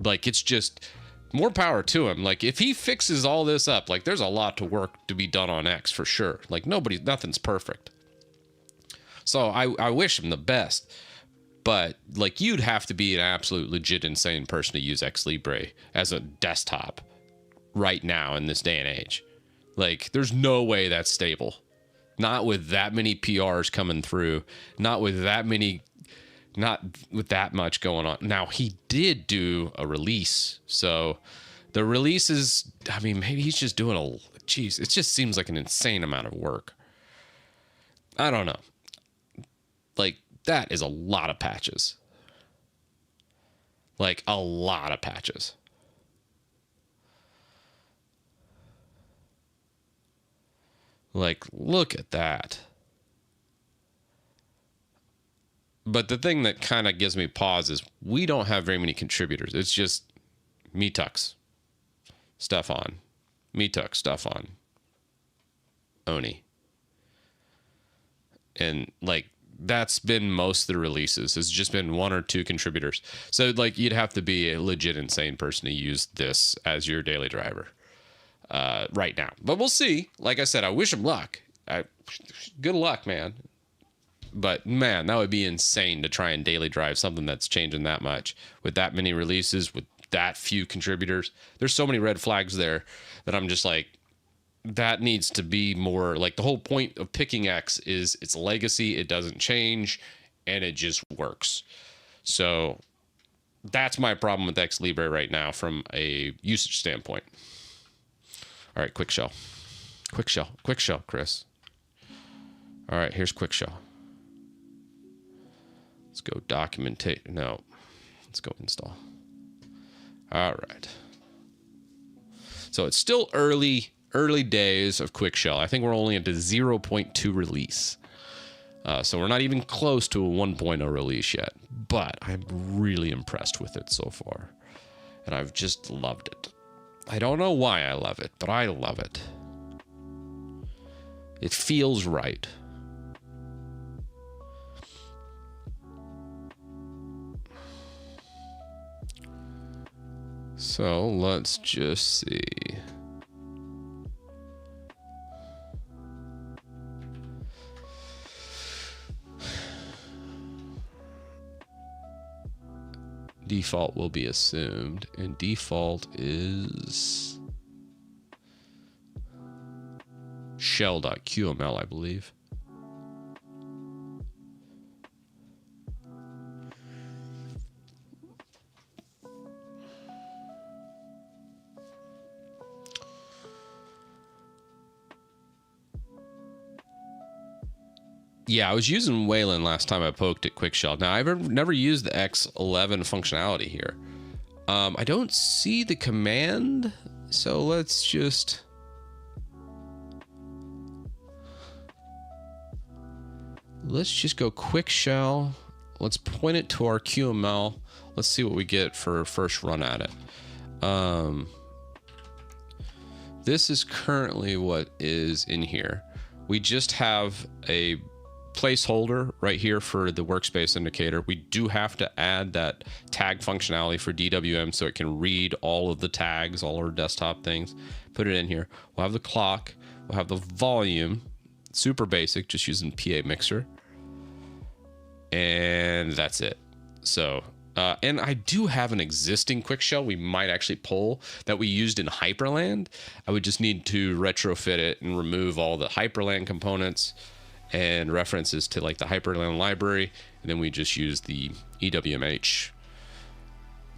Like, it's just more power to him. Like, if he fixes all this up, like, there's a lot to work to be done on X for sure. Like, nothing's perfect. So I wish him the best, but like, you'd have to be an absolute legit insane person to use X Libre as a desktop right now in this day and age. Like, there's no way that's stable. Not with that many PRs coming through, not with that much going on. Now, he did do a release. So the release is, I mean, maybe he's just doing it just seems like an insane amount of work. I don't know. Like, that is a lot of patches. Like, a lot of patches. Like, look at that. But the thing that kind of gives me pause is we don't have very many contributors. It's just Metux, Stefan, Metux, Stefan, Oni. And, like, that's been most of the releases. It's just been one or two contributors. So, like, you'd have to be a legit insane person to use this as your daily driver right now. But we'll see. Like I said, I wish him luck. Good luck, man. But, man, that would be insane to try and daily drive something that's changing that much with that many releases, with that few contributors. There's so many red flags there that I'm just like, that needs to be more. Like, the whole point of picking X is it's legacy, it doesn't change, and it just works. So that's my problem with X Libre right now from a usage standpoint. All right, quick shell, Chris. All right, here's quick shell. Let's go documentate. No, let's go install. All right. So it's still early days of quick shell. I think we're only at the 0.2 release. So we're not even close to a 1.0 release yet, but I'm really impressed with it so far. And I've just loved it. I don't know why I love it, but I love it. It feels right. So let's just see. Default will be assumed, and default is shell.qml, I believe. Yeah, I was using Wayland last time I poked at Quick Shell. Now, I've never used the X11 functionality here. I don't see the command, so let's just... go Quick Shell. Let's point it to our QML. Let's see what we get for first run at it. This is currently what is in here. We just have a placeholder right here for the workspace indicator. We do have to add that tag functionality for DWM so it can read all of the tags, all our desktop things. Put it in here. We'll have the clock. We'll have the volume. Super basic, just using PA Mixer. And that's it. So, and I do have an existing quick shell we might actually pull that we used in Hyperland. I would just need to retrofit it and remove all the Hyperland components and references to like the Hyperland library. And then we just use the EWMH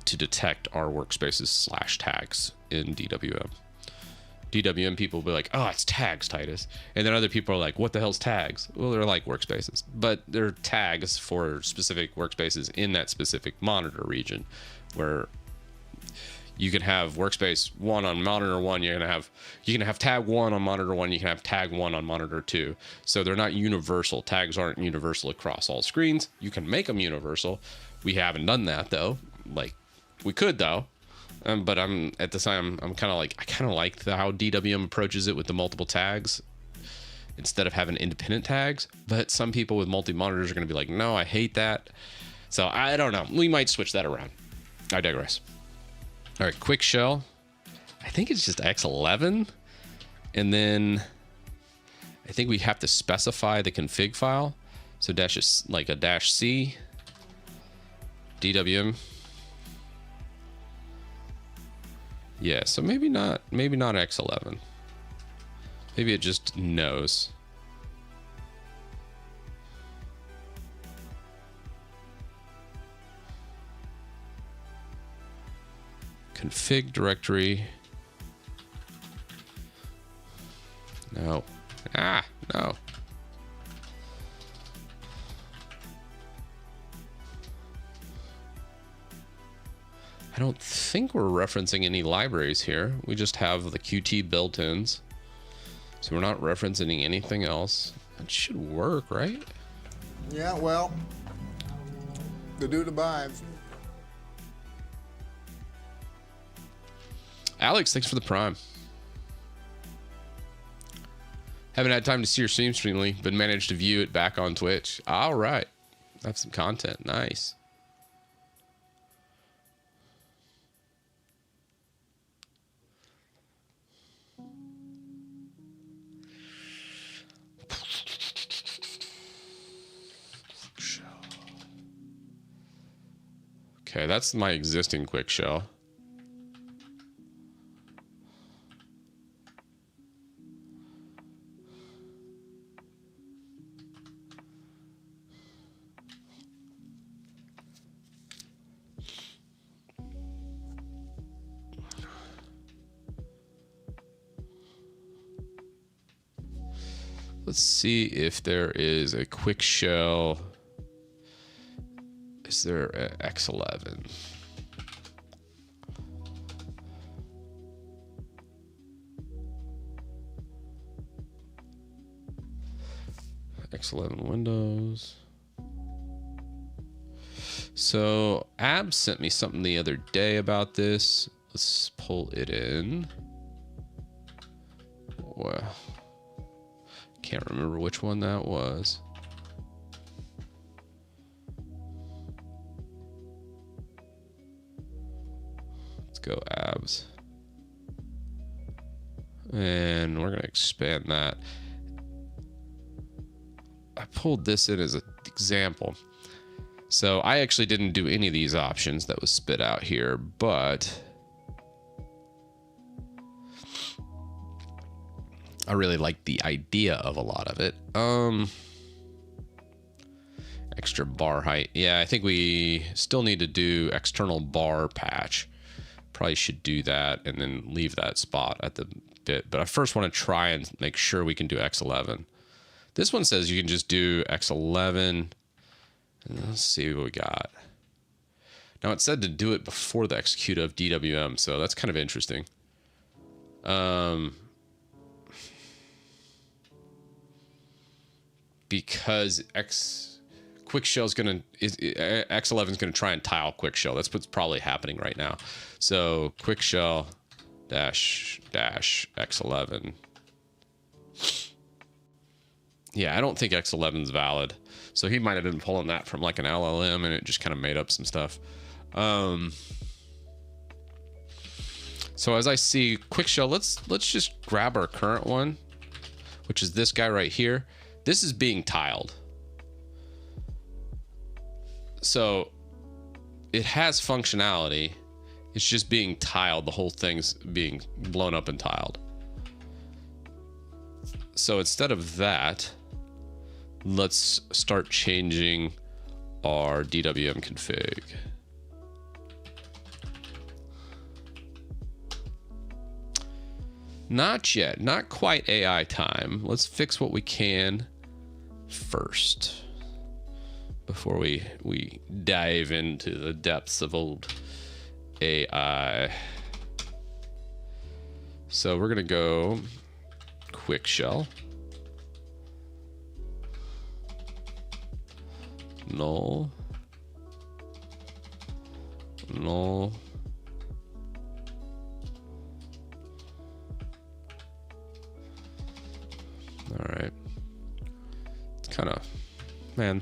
to detect our workspaces / tags in DWM. DWM people will be like, oh, it's tags, Titus. And then other people are like, what the hell's tags? Well, they're like workspaces, but they're tags for specific workspaces in that specific monitor region, where you can have workspace 1 on monitor 1. You can have tag 1 on monitor 1. You can have tag 1 on monitor 2. So they're not universal. Tags aren't universal across all screens. You can make them universal. We haven't done that though. Like we could though. But I'm at the time, I'm kind of like, I kind of like how DWM approaches it with the multiple tags instead of having independent tags. But some people with multi-monitors are going to be like, no, I hate that. So I don't know. We might switch that around. I digress. All right, quick shell. I think it's just X11. And then I think we have to specify the config file. So dash is like a -C, DWM. Yeah, so maybe not X11. Maybe it just knows. Config directory. No. No. I don't think we're referencing any libraries here. We just have the Qt built-ins. So we're not referencing anything else. That should work, right? Yeah, well, the dude abides. Alex, thanks for the prime. Haven't had time to see your stream recently, but managed to view it back on Twitch. All right. That's some content. Nice. Okay, that's my existing quick shell. Let's see if there is a quick shell. Is there an X11? X11 Windows. So Ab sent me something the other day about this. Let's pull it in. Well, can't remember which one that was. go abs. And we're going to expand that. I pulled this in as an example. So I actually didn't do any of these options that was spit out here, but I really like the idea of a lot of it. Extra bar height. Yeah, I think we still need to do external bar patch. Probably should do that and then leave that spot at the bit. But I first want to try and make sure we can do X11. This one says you can just do X11. And let's see what we got. Now it said to do it before the execute of DWM, so that's kind of interesting. Because Quick X11 is gonna try and tile Quick Shell. That's what's probably happening right now. So Quick Shell dash X11. Yeah, I don't think X11 is valid. So he might have been pulling that from like an LLM and it just kind of made up some stuff. So as I see Quick Shell, let's just grab our current one, which is this guy right here. This is being tiled. So it has functionality. It's just being tiled. The whole thing's being blown up and tiled. So instead of that, let's start changing our DWM config. Not yet, not quite AI time. Let's fix what we can first before we dive into the depths of old AI. So we're gonna go Quick Shell. Null. Null. All right. It's kind of, man.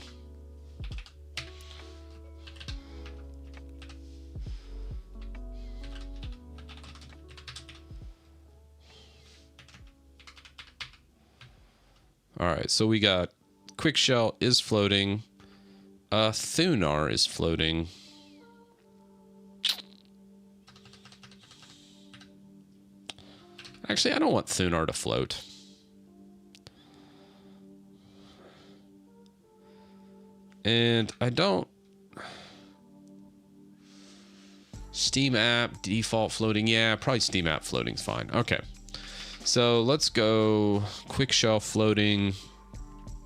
All right, so we got Quick Shell is floating. Thunar is floating. Actually, I don't want Thunar to float. And I don't. Steam app, default floating. Yeah, probably Steam app floating's fine. Okay. So let's go Quick Shell floating.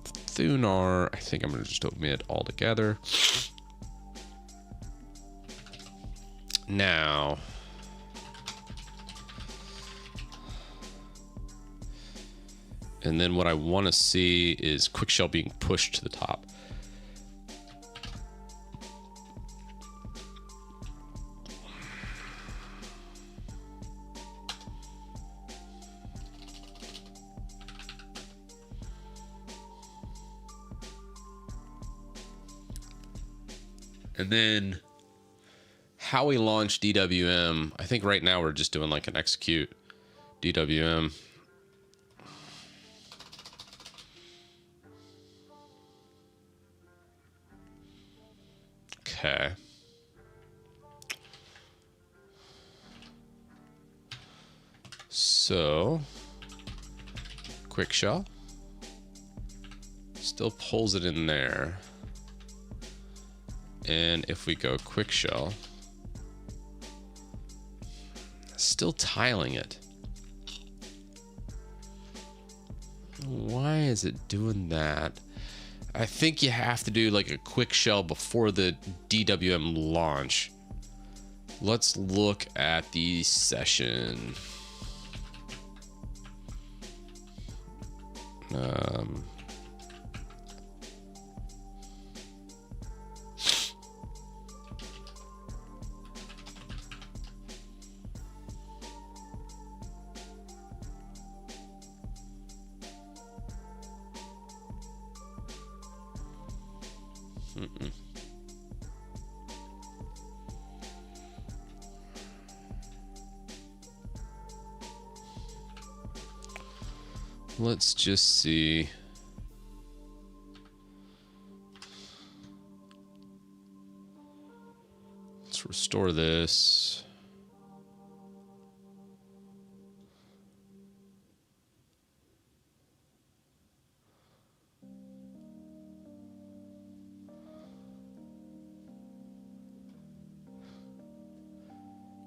Thunar. I think I'm going to just omit all together. Now. And then what I want to see is Quick Shell being pushed to the top. And then how we launch DWM, I think right now we're just doing like an execute DWM. Okay. So, Quick Shell still pulls it in there. And if we go Quick Shell, still tiling it. Why is it doing that? I think you have to do like a Quick Shell before the DWM launch. Let's look at the session. let's just see. Let's restore this.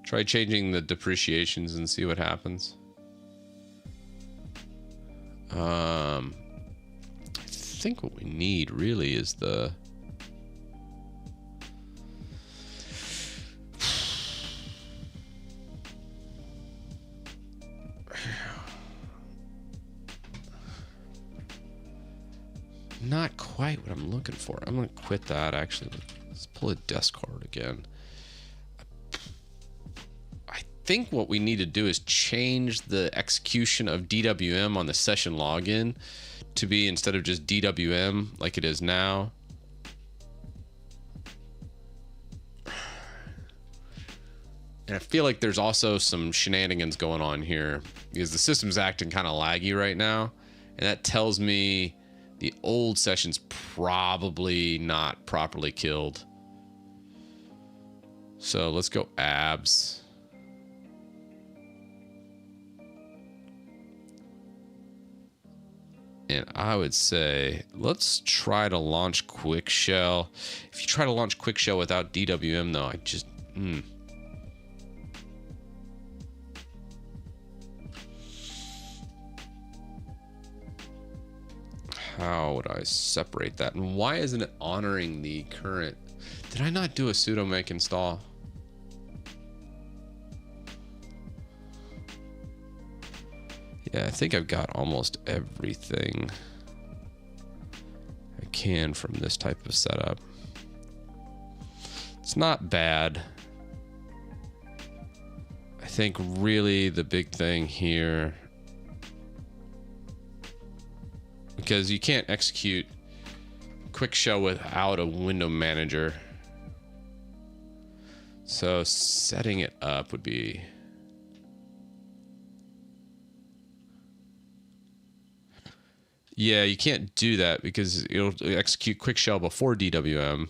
Try changing the depreciations and see what happens. I think what we need really is the... Not quite what I'm looking for. I'm going to quit that, actually. Let's pull a desk card again. I think what we need to do is change the execution of DWM on the session login to be, instead of just DWM like it is now, and I feel like there's also some shenanigans going on here because the system's acting kind of laggy right now, and that tells me the old session's probably not properly killed. So let's go abs. And I would say, let's try to launch Quick Shell. If you try to launch Quick Shell without DWM, though, I just... How would I separate that? And why isn't it honoring the current? Did I not do a sudo make install? Yeah, I think I've got almost everything I can from this type of setup. It's not bad. I think really the big thing here, because you can't execute Quick Shell without a window manager. So setting it up would be... Yeah, you can't do that because it'll execute Quick Shell before DWM,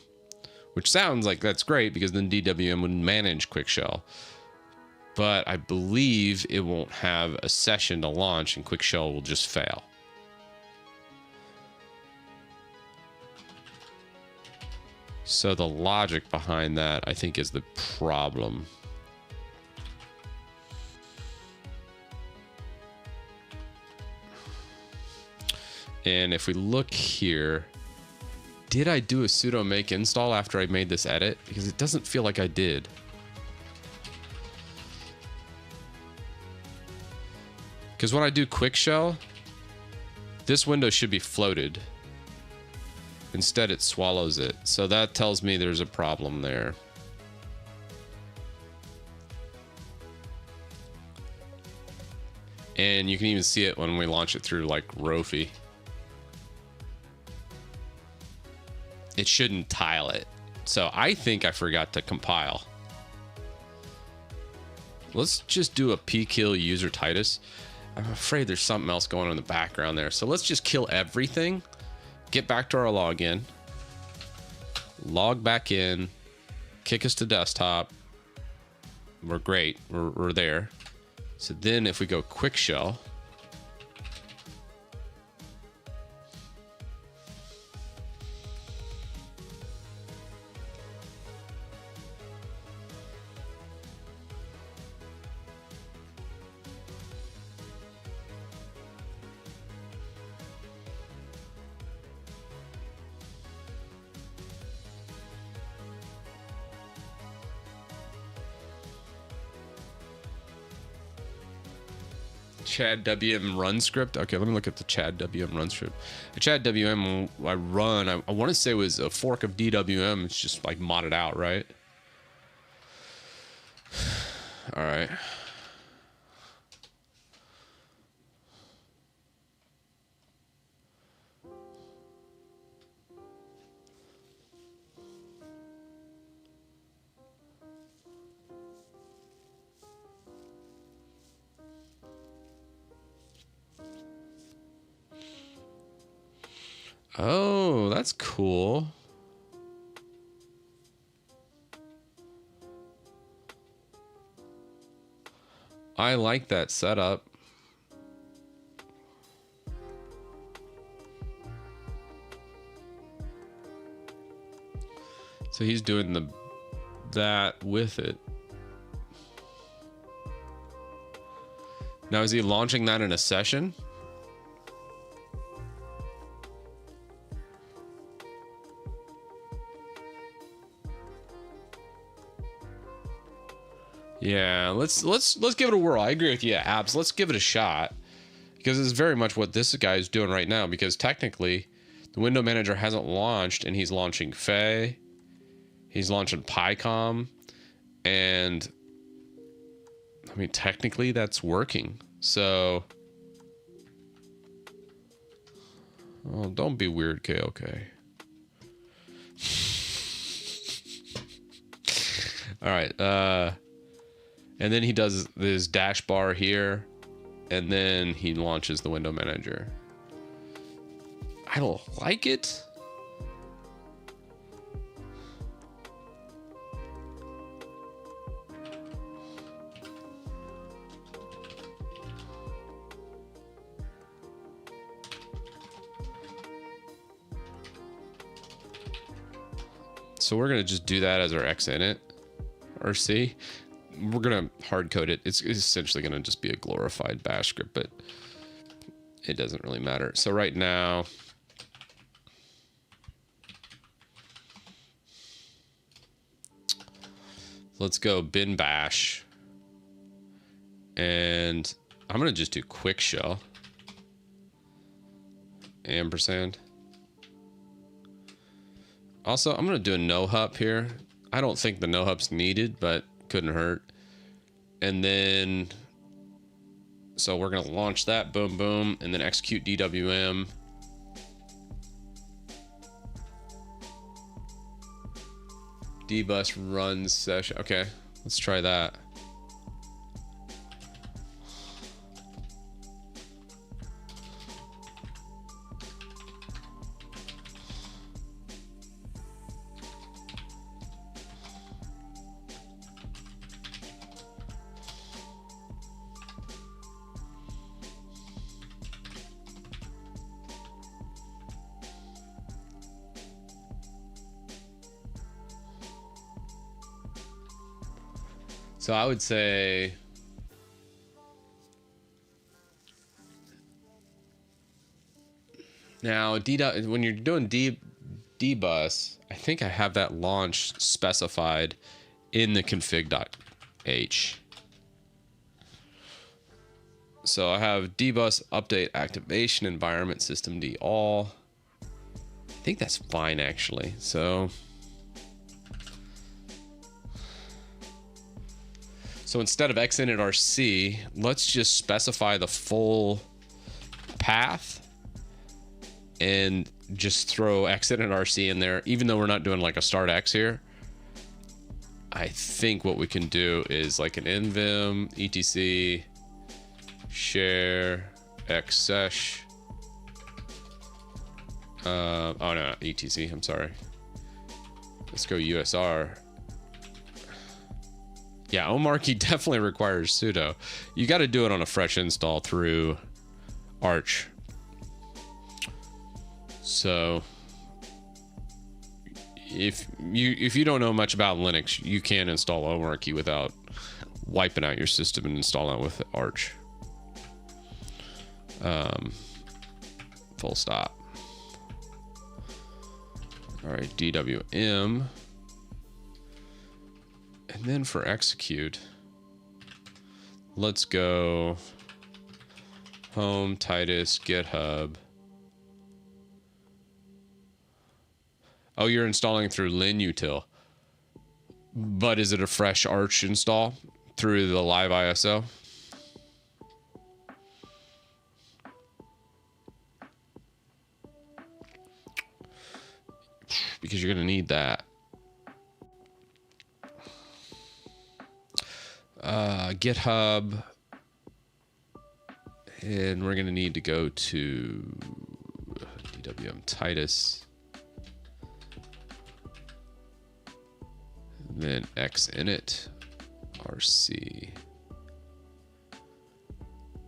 which sounds like that's great because then DWM would manage Quick Shell. But I believe it won't have a session to launch and Quick Shell will just fail. So the logic behind that, I think, is the problem. And if we look here, did I do a sudo make install after I made this edit? Because it doesn't feel like I did. Because when I do Quick Shell, this window should be floated. Instead, it swallows it. So that tells me there's a problem there. And you can even see it when we launch it through like Rofi. It shouldn't tile it. So I think I forgot to compile. Let's just do a p-kill user Titus. I'm afraid there's something else going on in the background there. So let's just kill everything. Get back to our login. Log back in. Kick us to desktop. We're great. We're there. So then if we go Quick Shell, Chad WM run script. Okay, let me look at the Chad WM run script. The Chad WM I run, I want to say was a fork of DWM. It's just like modded out, right? All right. Oh, that's cool. I like that setup. So he's doing that with it. Now, is he launching that in a session? Yeah, let's give it a whirl. I agree with you, Abs. Let's give it a shot, because it's very much what this guy is doing right now. Because technically, the window manager hasn't launched, and he's launching Fey, he's launching PyCom, and I mean technically that's working. So, oh, don't be weird, KOK. All right. And then he does this dash bar here, and then he launches the window manager. I don't like it. So we're going to just do that as our X in it, or C. We're going to hard code it. It's essentially going to just be a glorified bash script, but it doesn't really matter. So right now, let's go bin bash, and I'm going to just do quick shell ampersand. Also, I'm going to do a no hup here. I don't think the no hup's needed, but couldn't hurt. And then, so we're going to launch that, boom, boom, and then execute DWM. Dbus runs session. Okay, let's try that. So I would say now when you're doing dbus, I think I have that launch specified in the config.h. So I have dbus update activation environment system d all. I think that's fine actually. So instead of xinit.rc, let's just specify the full path and just throw xinit.rc in there, even though we're not doing like a start x here. I think what we can do is like an nvim etc share xsesh. Oh no, etc, I'm sorry. Let's go usr. Yeah, omarchy definitely requires sudo. You got to do it on a fresh install through Arch. So if you don't know much about Linux, you can install omarchy without wiping out your system and installing it with Arch. Full stop. All right, DWM. And then for execute, let's go home, Titus, GitHub. Oh, you're installing through linutil. But is it a fresh Arch install through the live ISO? Because you're going to need that. GitHub, and we're going to need to go to DWM Titus. And then X init RC.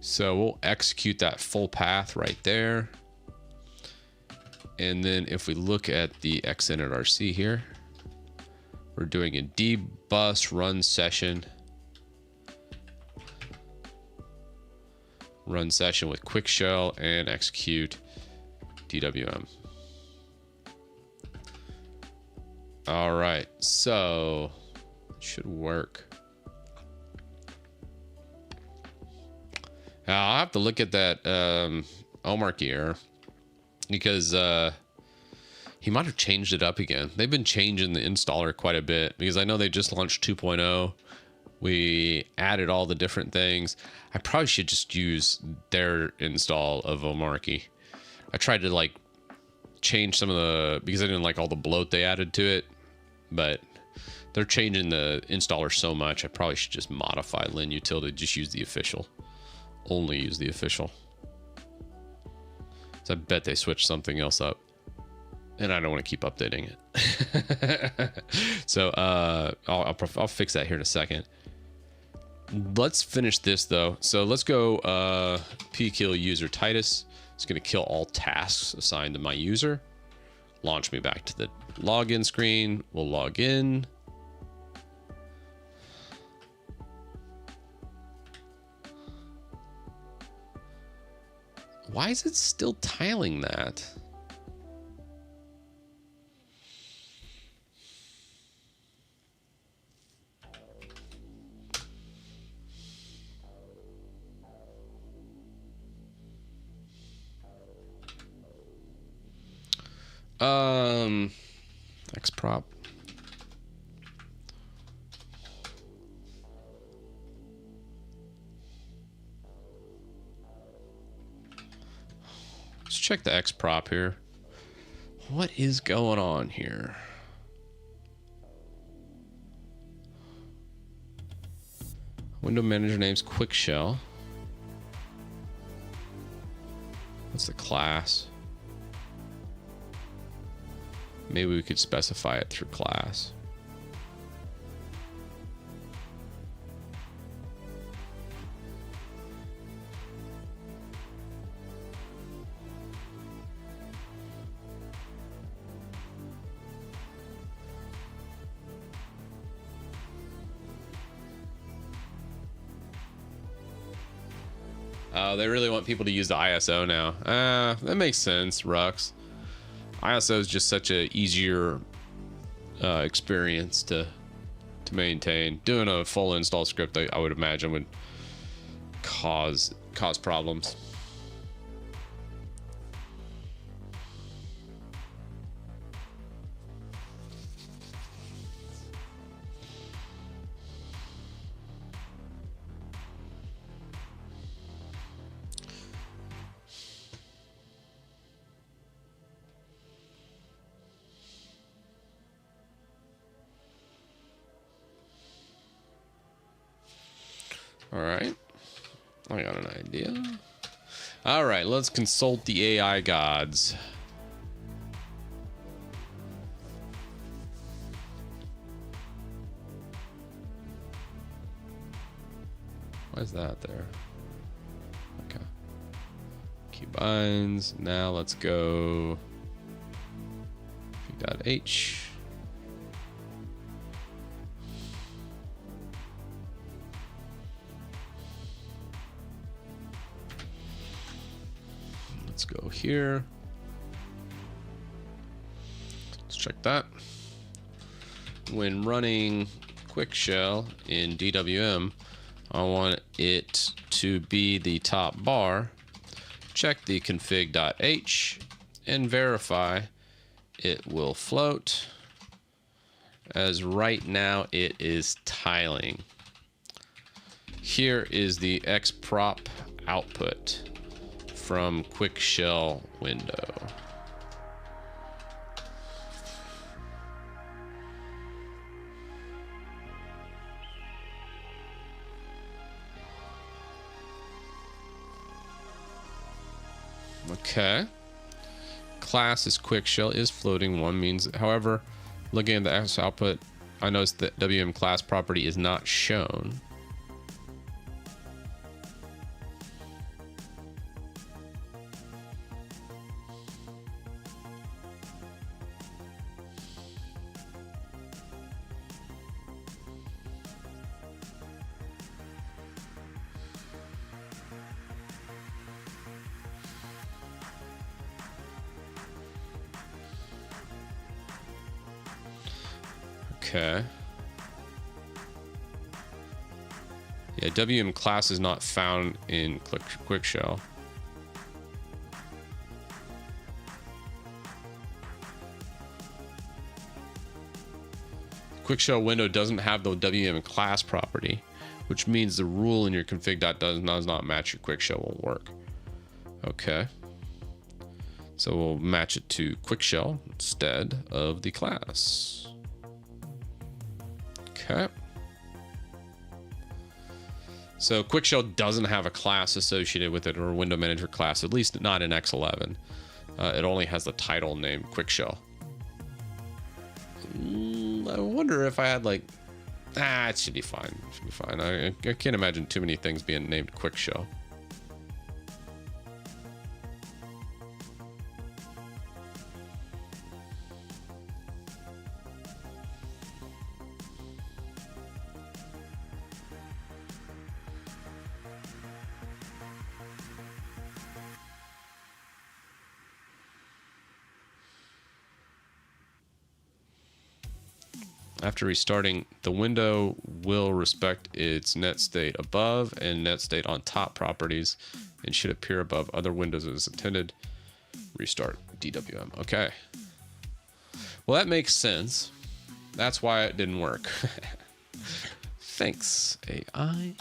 So we'll execute that full path right there. And then if we look at the X init RC here, we're doing a dbus run session. Run session with quick shell and execute DWM. All right, so it should work. Now I'll have to look at that Omark error because he might have changed it up again. They've been changing the installer quite a bit because I know they just launched 2.0. We added all the different things. I probably should just use their install of Omarky. I tried to like change some of the, because I didn't like all the bloat they added to it, but they're changing the installer so much. I probably should just modify linutil to just use the official. Only use the official. So I bet they switched something else up. And I don't want to keep updating it. So I'll fix that here in a second. Let's finish this though. So let's go pkill user Titus. It's going to kill all tasks assigned to my user. Launch me back to the login screen. We'll log in. Why is it still tiling that? X prop. Let's check the X prop here. What is going on here? Window manager name's quick shell. What's the class? Maybe we could specify it through class. Oh, they really want people to use the ISO now. That makes sense, Rux. ISO is just such a easier experience to maintain. Doing a full install script, I would imagine, would cause problems. All right, I got an idea. All right, let's consult the AI gods. Why is that there? Okay. Keybinds. Now let's go. H. Let's go here. Let's check that. When running quick shell in DWM, I want it to be the top bar. Check the config.h and verify it will float, as right now it is tiling. Here is the xprop output from quick shell window. Okay. class is quick shell is floating one means, however, looking at the X output, I noticed that WM class property is not shown. Okay. Yeah, WM class is not found in quick shell. Quick shell window doesn't have the WM class property, which means the rule in your config does not match your quick shell won't work. Okay. So we'll match it to quick shell instead of the class. Okay. So quick shell doesn't have a class associated with it, or a window manager class, at least not in X11. It only has the title named quick shell. I wonder if I had like, it should be fine. It should be fine. I can't imagine too many things being named quick shell. After restarting, the window will respect its net state above and net state on top properties and should appear above other windows as intended. Restart DWM. Okay. Well, that makes sense. That's why it didn't work. Thanks, AI.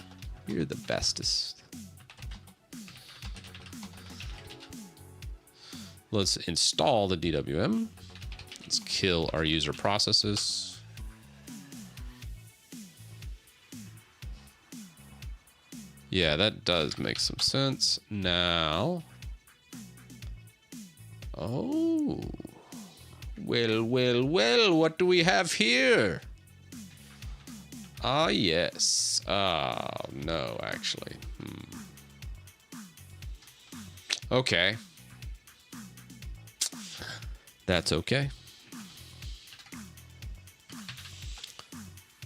You're the bestest. Let's install the DWM. Let's kill our user processes. Yeah, that does make some sense. Now, oh, well, what do we have here? Ah, yes. No, actually. Okay. That's okay.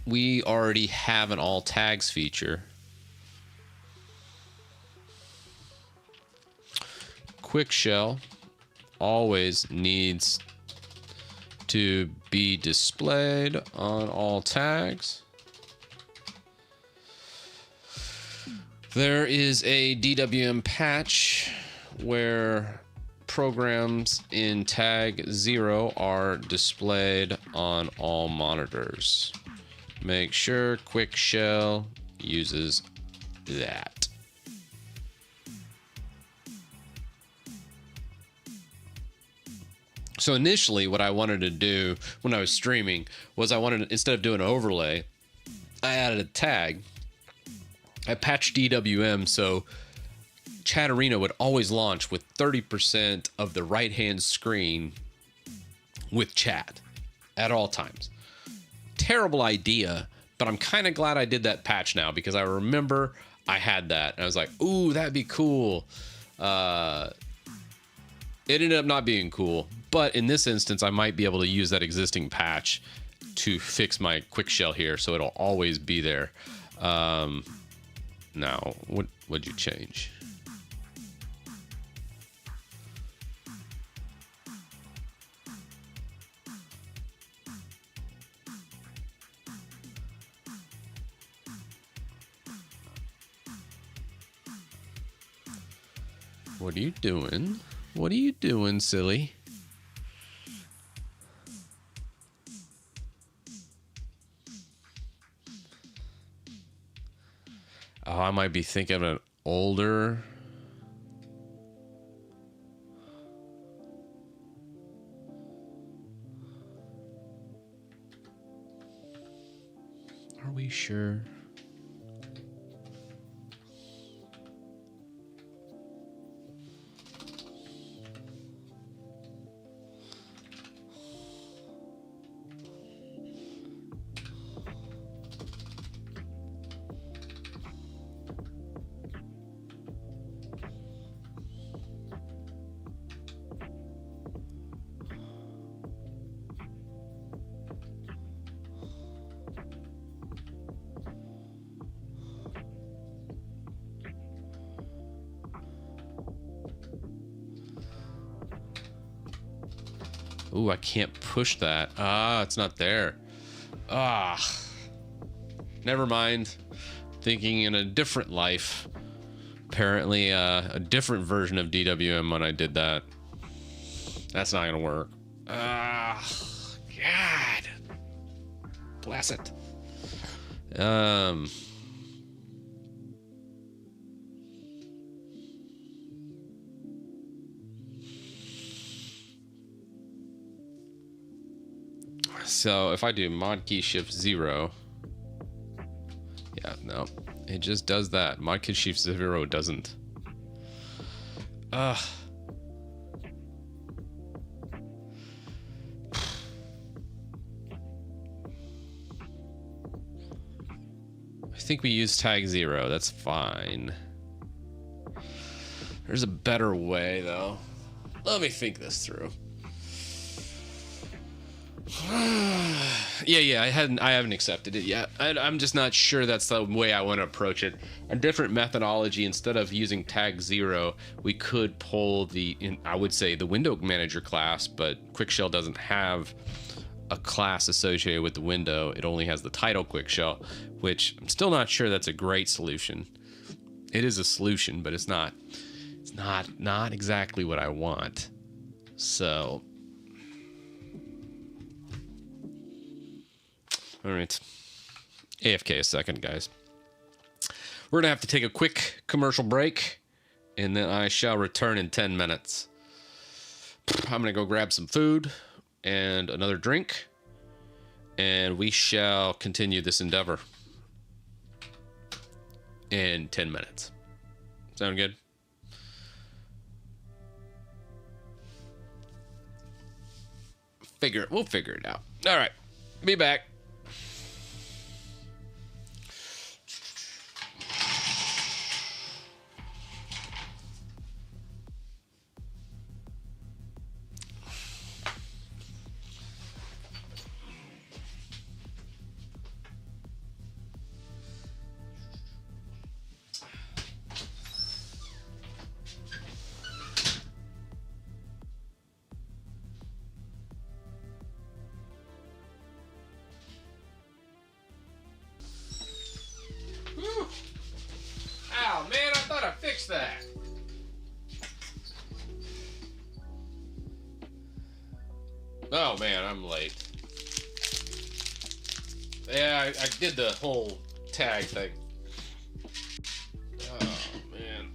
We already have an all tags feature. Quick shell always needs to be displayed on all tags. There is a DWM patch where programs in tag 0 are displayed on all monitors. Make sure quick shell uses that. So initially what I wanted to do when I was streaming was instead of doing an overlay, I added a tag. I patched DWM so Chat Arena would always launch with 30% of the right-hand screen with chat at all times. Terrible idea, but I'm kind of glad I did that patch now because I remember I had that. And I was like, ooh, that'd be cool. It ended up not being cool, but in this instance, I might be able to use that existing patch to fix my quick shell here, so it'll always be there. Now, what'd you change? What are you doing? What are you doing, silly? Oh, I might be thinking of an older. Are we sure? Ooh, I can't push that. Ah, it's not there. Ah. Never mind. Thinking in a different life. Apparently, a different version of DWM when I did that. That's not gonna work. Ah, God. Bless it. So if I do mod key shift 0, yeah, no, it just does that. Mod key shift 0 doesn't. I think we use tag 0. That's fine. There's a better way though. Let me think this through. Yeah, I haven't accepted it yet. I'm just not sure that's the way I want to approach it. A different methodology, instead of using tag 0, we could pull I would say the window manager class, but QuickShell doesn't have a class associated with the window. It only has the title QuickShell, which I'm still not sure that's a great solution. It is a solution, but it's not exactly what I want. So all right, AFK a second, guys. We're gonna have to take a quick commercial break, and then I shall return in 10 minutes. I'm gonna go grab some food and another drink, and we shall continue this endeavor in 10 minutes. Sound good? We'll figure it out. All right, be back. Ow, man, I thought I fixed that. Oh, man, I'm late. Yeah, I did the whole tag thing. Oh, man.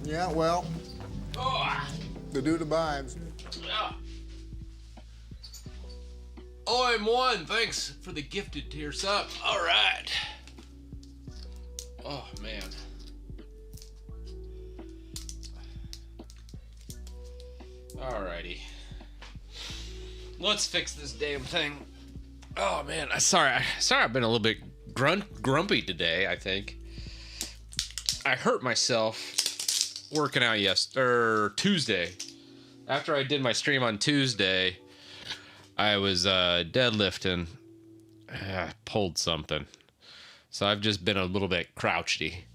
Yeah, well, Oh, the dude abides. ah. OM1, thanks for the gifted tier sub. All right. Oh, man. Alrighty. Let's fix this damn thing. Oh, man. Sorry I've been a little bit grumpy today, I think. I hurt myself working out Tuesday. After I did my stream on Tuesday, I was deadlifting. I pulled something. So I've just been a little bit crouchy.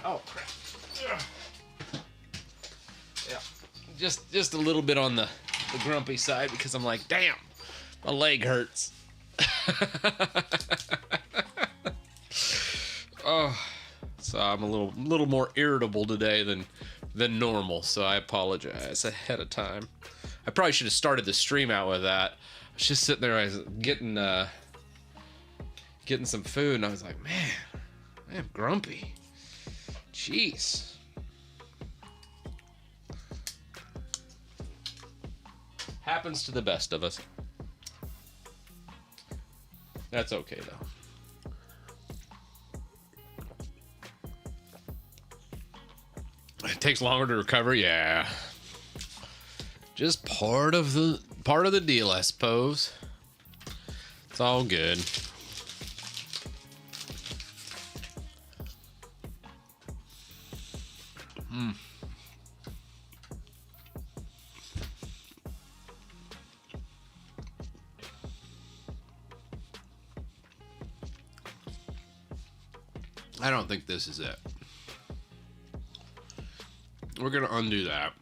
Oh crap. Yeah, just a little bit on the grumpy side, because I'm like, damn, my leg hurts. Oh, so I'm a little more irritable today than normal. So I apologize ahead of time. I probably should have started the stream out with that. I was just sitting there, I was getting some food, and I was like, man, I am grumpy. Jeez. Happens to the best of us. That's okay, though. It takes longer to recover, yeah. Just part of the deal, I suppose. It's all good. I don't think this is it. We're gonna undo that.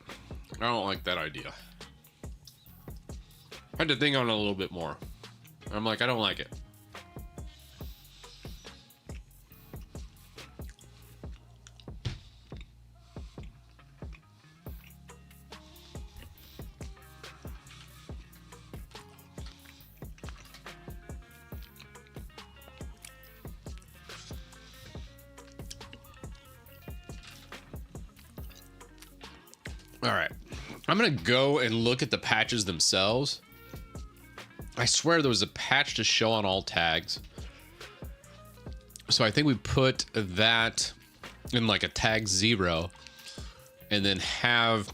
I don't like that idea. I had to think on it a little bit more. I'm like, I don't like it. All right, I'm gonna go and look at the patches themselves. I swear there was a patch to show on all tags. So I think we put that in like a tag 0 and then have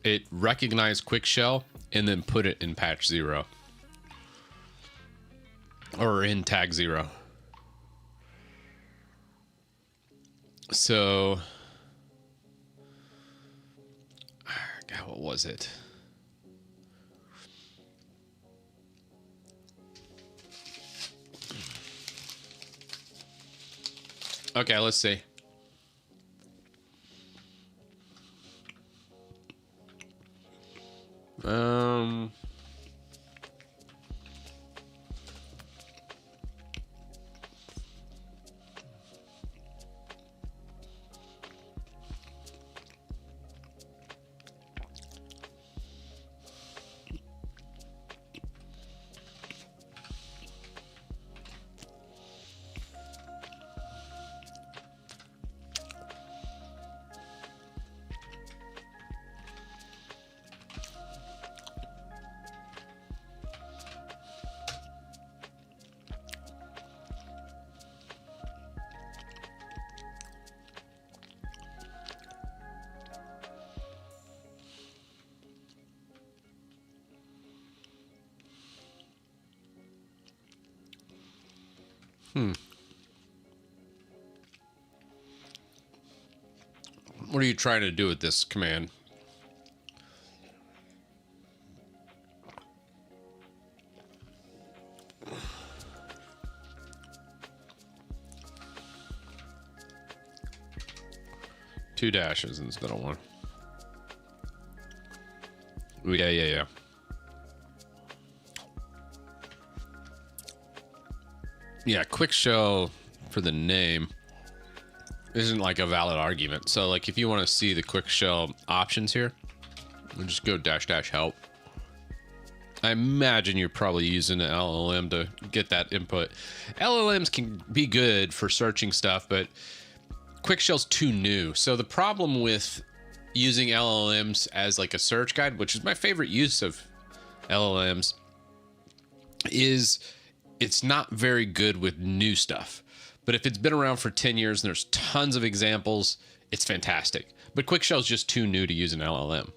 it recognize quick shell and then put it in patch 0 or in tag 0. So God, what was it? Okay, let's see. What are you trying to do with this command? Two dashes instead of one. Yeah. Yeah, quick shell for the name isn't like a valid argument. So like if you want to see the quick shell options here, we'll just go -- help. I imagine you're probably using an LLM to get that input. LLMs can be good for searching stuff, but quick shell's too new. So the problem with using LLMs as like a search guide, which is my favorite use of LLMs, is it's not very good with new stuff. But if it's been around for 10 years and there's tons of examples, it's fantastic. But quick shell is just too new to use an LLM.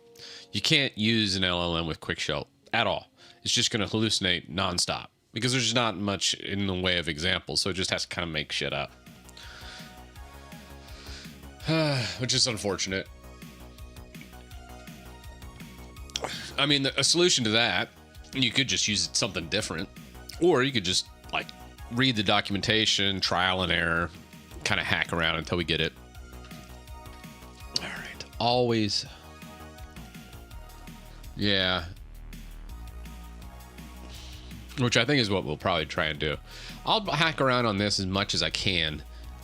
You can't use an LLM with quick shell at all. It's just going to hallucinate nonstop because there's not much in the way of examples. So it just has to kind of make shit up, which is unfortunate. I mean, a solution to that, you could just use something different, or you could just like read the documentation, trial and error, kind of hack around until we get it. All right. Always. Yeah. Which I think is what we'll probably try and do. I'll hack around on this as much as I can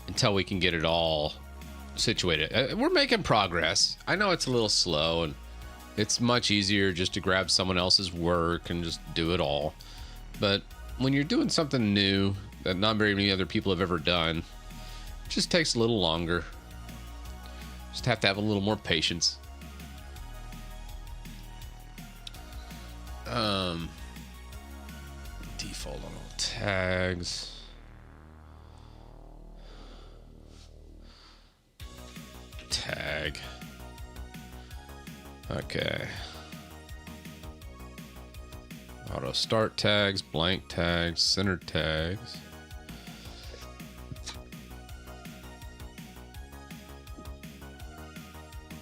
until we can get it all situated. We're making progress. I know it's a little slow and it's much easier just to grab someone else's work and just do it all. But when you're doing something new that not very many other people have ever done, it just takes a little longer. Just have to have a little more patience. Default on all tags. Tag. Okay. Auto start tags, blank tags, center tags.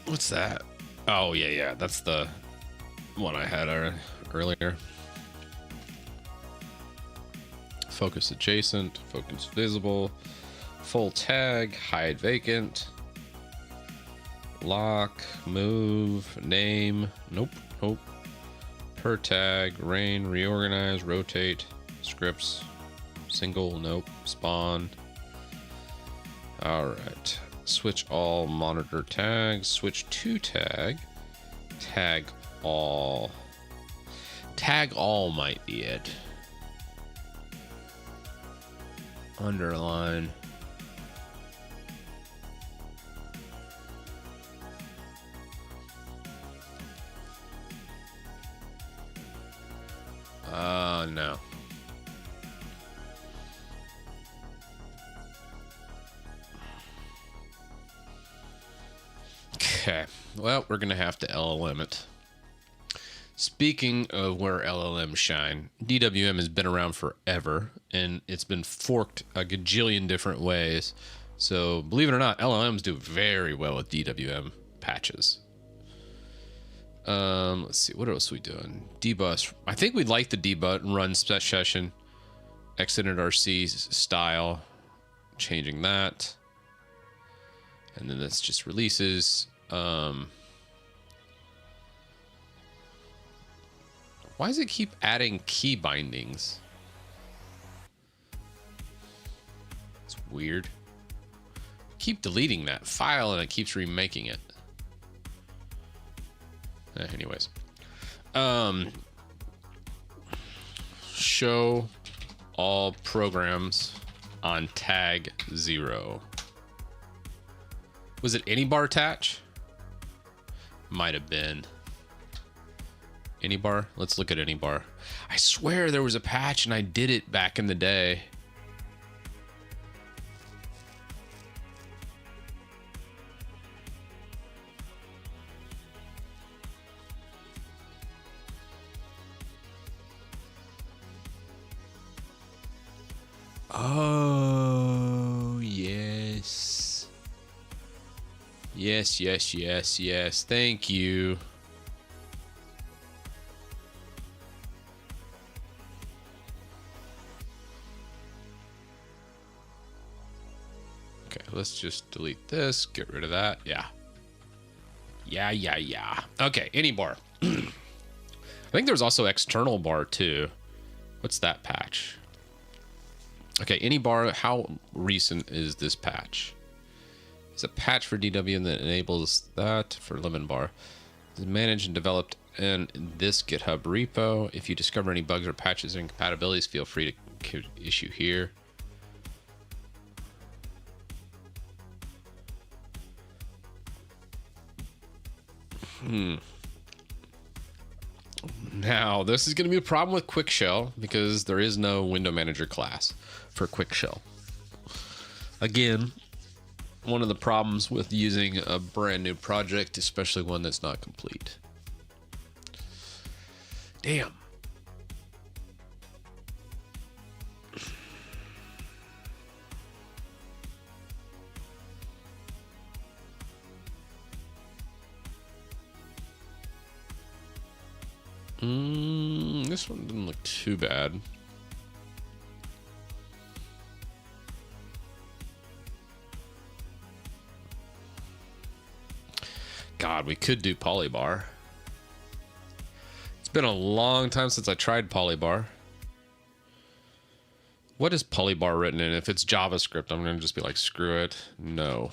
What's that? Oh, yeah. That's the one I had earlier. Focus adjacent, focus visible, full tag, hide vacant. Lock, move, name. Nope. Nope. Per tag, rain, reorganize, rotate, scripts, single, nope, spawn. All right. Switch all monitor tags, switch to tag, tag all. Tag all might be it. Underline. No. Okay. Well, we're gonna have to LLM it. Speaking of where LLMs shine, DWM has been around forever, and it's been forked a gajillion different ways. So, believe it or not, LLMs do very well with DWM patches. Let's see, what else are we doing? Dbus. I think we'd like the debut run session. Exited RC style. Changing that. And then that's just releases. Why does it keep adding key bindings? It's weird. Keep deleting that file and it keeps remaking it. Anyways. Show all programs on tag 0. Was it any bar attach? Might have been. Any bar? Let's look at any bar. I swear there was a patch and I did it back in the day. Oh, yes. Yes, yes, yes, yes. Thank you. Okay, let's just delete this, get rid of that. Yeah. Yeah. Okay, any bar. I think there's also external bar too. What's that patch? Okay, any bar, how recent is this patch? It's a patch for DW that enables that for lemon bar. It's managed and developed in this GitHub repo. If you discover any bugs or patches or incompatibilities, feel free to issue here. Now, this is going to be a problem with Quick Shell because there is no window manager class for Quick Shell. Again, one of the problems with using a brand new project, especially one that's not complete. Damn. This one didn't look too bad. God, we could do polybar. It's been a long time since I tried polybar. What is polybar written in? If it's JavaScript, I'm going to just be like, screw it. No.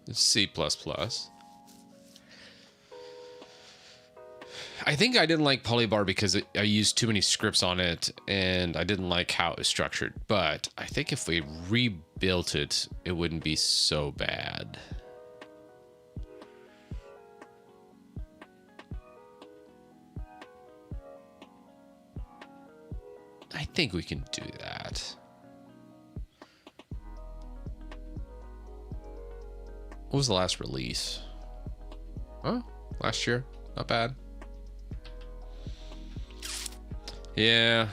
It's C++. I think I didn't like polybar because I used too many scripts on it and I didn't like how it was structured. But I think if we rebuilt it, it wouldn't be so bad. I think we can do that. What was the last release? Oh, last year. Not bad. Yeah.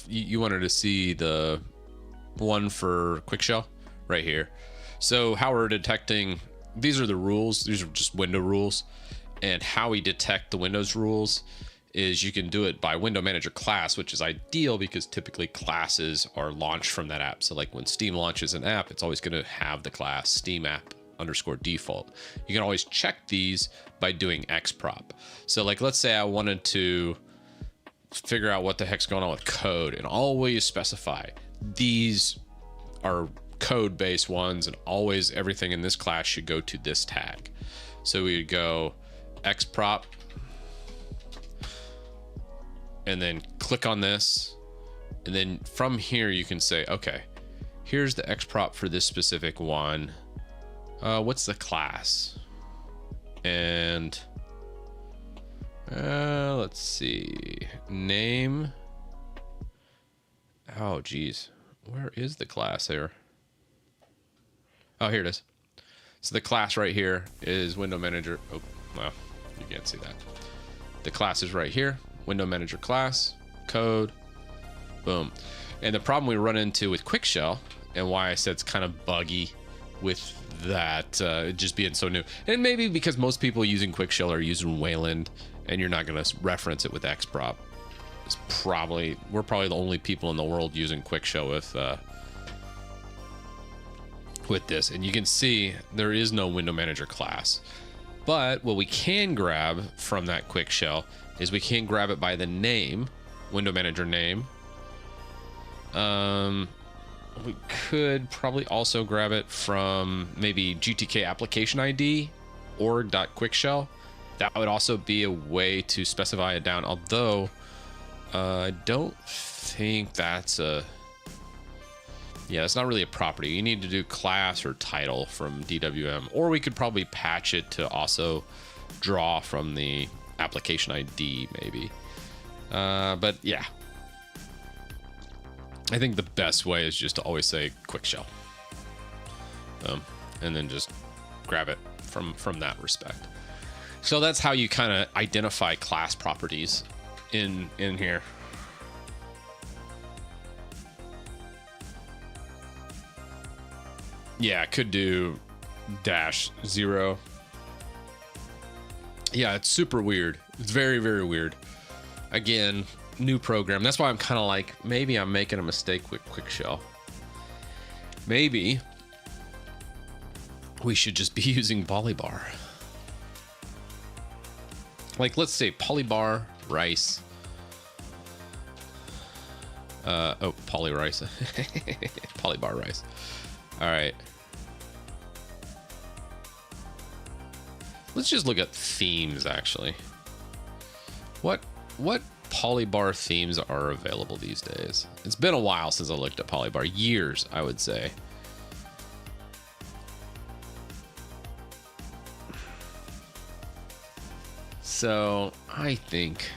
You wanted to see the one for Quick Shell right here. So how we're detecting, these are the rules. These are just window rules. And how we detect the Windows rules is you can do it by window manager class, which is ideal because typically classes are launched from that app. So like when Steam launches an app, it's always going to have the class Steam app _ default. You can always check these by doing xprop. So like, let's say I wanted to figure out what the heck's going on with code, and always specify these are code based ones, and always everything in this class should go to this tag. So we would go xprop and then click on this, and then from here you can say, okay, here's the xprop for this specific one. What's the class? And let's see, name. Oh geez, where is the class here? Oh, here it is. So the class right here is window manager. Oh, well, you can't see that. The class is right here, window manager class, code, boom. And the problem we run into with Quick Shell, and why I said it's kind of buggy with that just being so new, and maybe because most people using Quick Shell are using Wayland, and you're not going to reference it with xprop. We're probably the only people in the world using Quick Shell with this, and you can see there is no window manager class. But what we can grab from that Quick Shell is we can grab it by the name, window manager name. We could probably also grab it from maybe GTK application ID or .quickshell. That would also be a way to specify it down, although I don't think that's it's not really a property. You need to do class or title from DWM, or we could probably patch it to also draw from the application ID maybe. But yeah, I think the best way is just to always say Quick Shell, and then just grab it from that respect. So that's how you kind of identify class properties in here. Yeah, I could do -0. Yeah, it's super weird. It's very, very weird. Again, new program. That's why I'm kind of like, maybe I'm making a mistake with Quick Shell. Maybe we should just be using Polybar. Like, let's say Polybar rice. Poly rice. Polybar rice. All right. Let's just look at themes, actually. What Polybar themes are available these days? It's been a while since I looked at Polybar. Years, I would say. So I think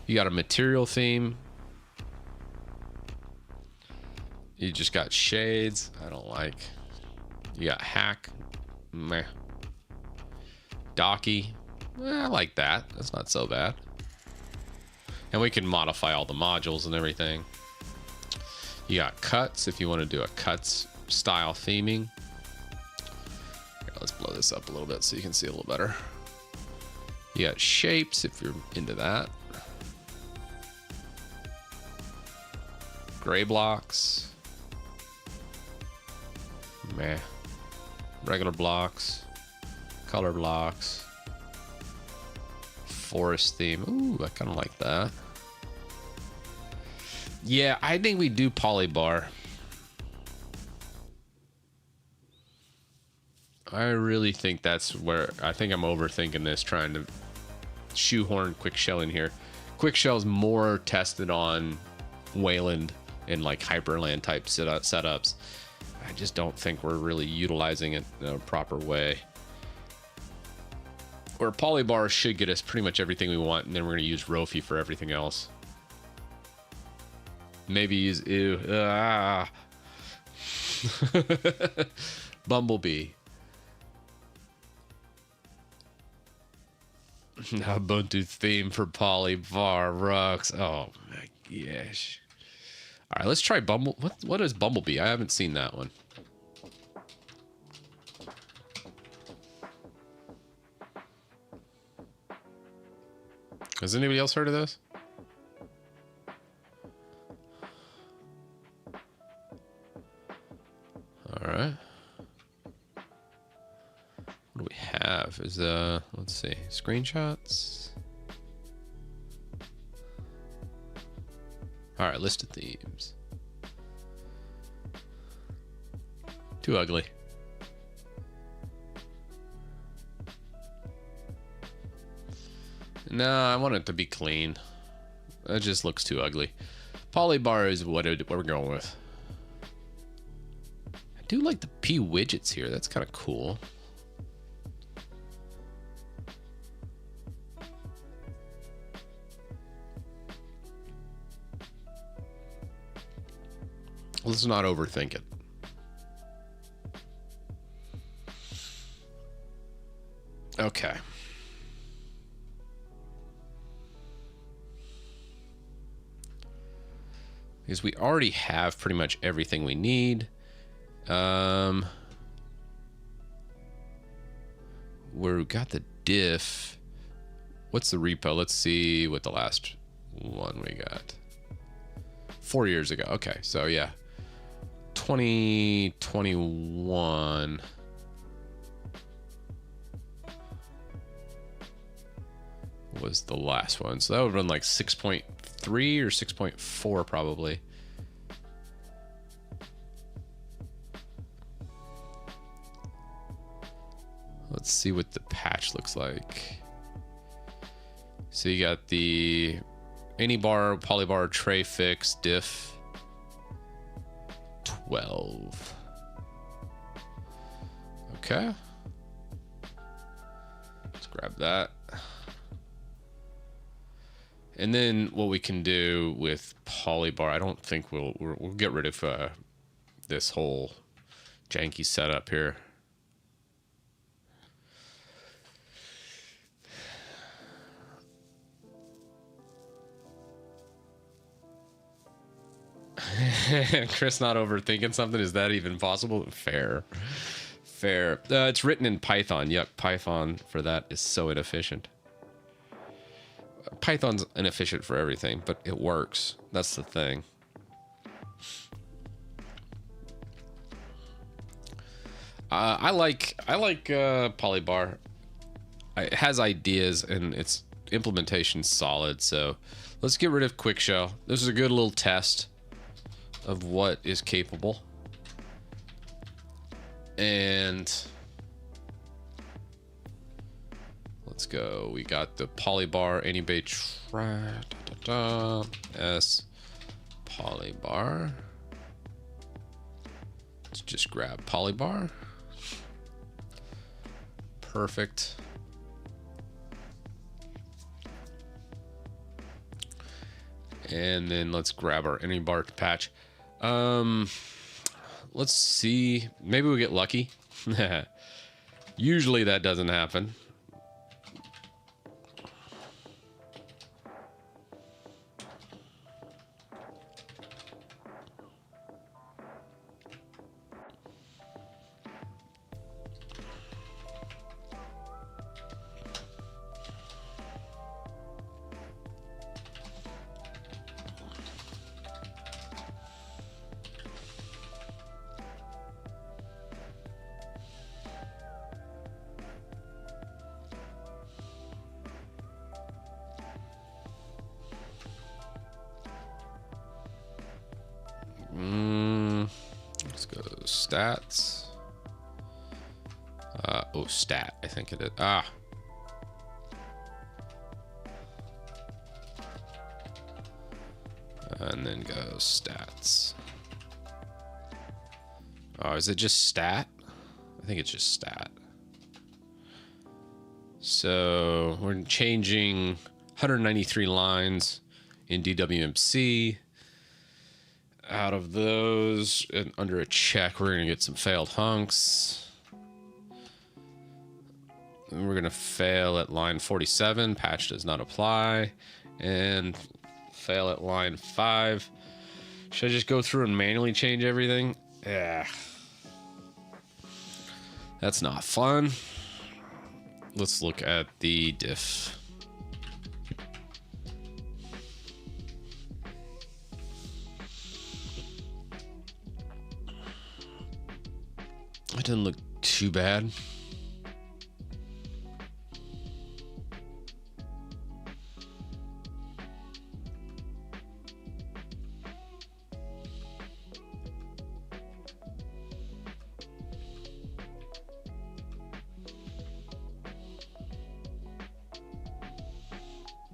you got a material theme. You just got shades. I don't like. You got hack. Meh. Docky. I like that. That's not so bad. And we can modify all the modules and everything. You got cuts if you want to do a cuts style theming. Here, let's blow this up a little bit so you can see a little better. You got shapes if you're into that. Gray blocks. Meh. Regular blocks. Color blocks. Forest theme. Ooh, I kind of like that. Yeah, I think we do Polybar. I really think that's where I think I'm overthinking this, trying to shoehorn Quick Shell in here. Quick Shell's more tested on Wayland and like Hyperland type setups. I just don't think we're really utilizing it in a proper way. Where Polybar should get us pretty much everything we want, and then we're going to use Rofi for everything else. Maybe use Bumblebee. Ubuntu theme for Polybar rocks. Oh my gosh. All right, let's try Bumble. What is Bumblebee? I haven't seen that one. Has anybody else heard of this? All right. What do we have? Is let's see, screenshots. All right, listed themes. Too ugly. No, I want it to be clean. That just looks too ugly. Polybar is what we're going with. I do like the P widgets here. That's kind of cool. Let's not overthink it. Okay. Because we already have pretty much everything we need. Where we got the diff. What's the repo? Let's see what the last one we got. 4 years ago. Okay, so yeah. 2021. Was the last one. So that would run like 6.3 or 6.4 probably. Let's see what the patch looks like. So you got the anybar, polybar, tray fix, diff 12. Okay. Let's grab that. And then what we can do with polybar, I don't think we'll get rid of this whole janky setup here. Chris not overthinking something. Is that even possible? Fair. It's written in Python. Yuck, Python for that is so inefficient. Python's inefficient for everything, but it works. That's the thing. I like Polybar. It has ideas and its implementation's solid. So let's get rid of Quick Show. This is a good little test of what is capable. And let's go. We got the Polybar Anybay S Polybar. Let's just grab Polybar. Perfect. And then let's grab our Anybar to patch. Let's see. Maybe we get lucky. Usually that doesn't happen. Let's go to stats. Oh, stat. I think it is. And then go stats. Oh, is it just stat? I think it's just stat. So we're changing 193 lines in DWMC. Out of those, and under a check, we're gonna get some failed hunks. And we're gonna fail at line 47. Patch does not apply. And fail at line 5. Should I just go through and manually change everything? Yeah. That's not fun. Let's look at the diff. doesn't look too bad.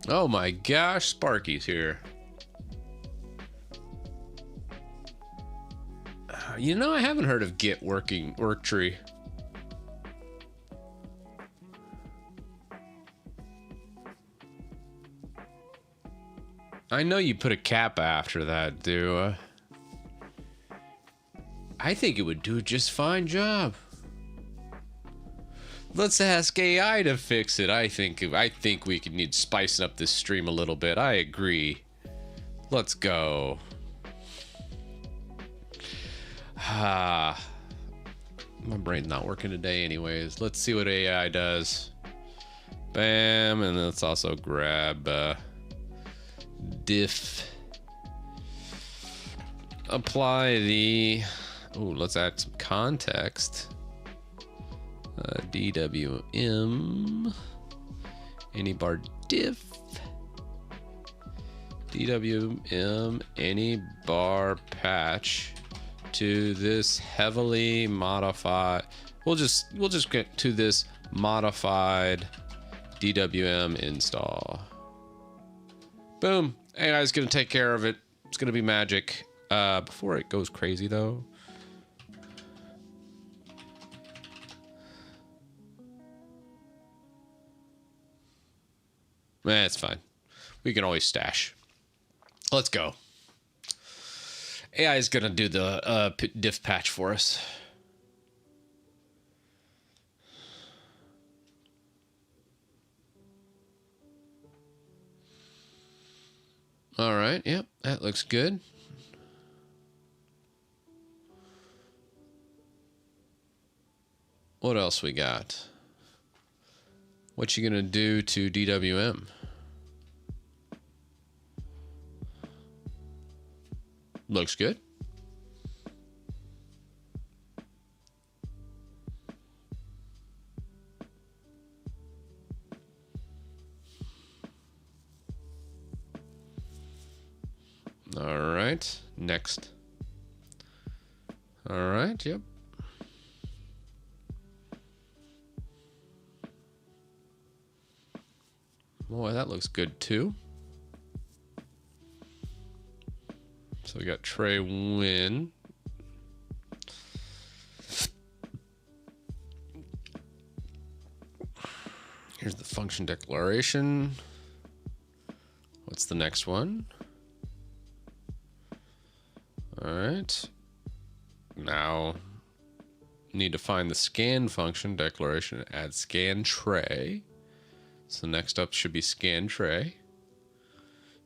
Oh my gosh, Sparky's here. You know, I haven't heard of Git work tree. I know you put a kappa after that, do I think it would do a just fine job. Let's ask AI to fix it. I think we could need spicing up this stream a little bit. I agree. Let's go. My brain's not working today anyways. Let's see what AI does. Bam, and let's also grab diff. Apply the... Ooh, let's add some context. DWM any bar diff DWM any bar patch to this heavily modified, we'll just get to this modified DWM install. Boom. AI is gonna take care of it. It's gonna be magic. Before it goes crazy though, it's fine. We can always stash. Let's go. AI is going to do the diff patch for us. All right. Yep. That looks good. What else we got? What you gonna do to DWM? Looks good. All right, next. All right, yep. Boy, that looks good too. So we got Trey win. Here's the function declaration. What's the next one? All right. Now need to find the scan function declaration and add scan tray. So next up should be scan tray.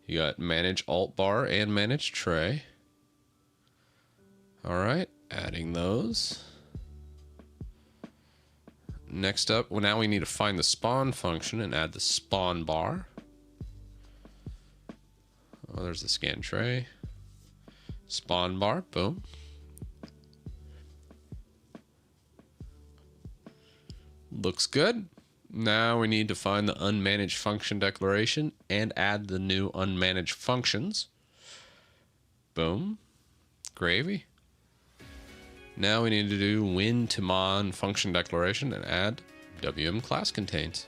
You got manage alt bar and manage tray. All right, adding those. Next up, well, now we need to find the spawn function and add the spawn bar. Oh, there's the scan tray. Spawn bar, boom. Looks good. Now we need to find the unmanaged function declaration and add the new unmanaged functions. Boom. Gravy. Now we need to do win to mon function declaration and add WM class contains.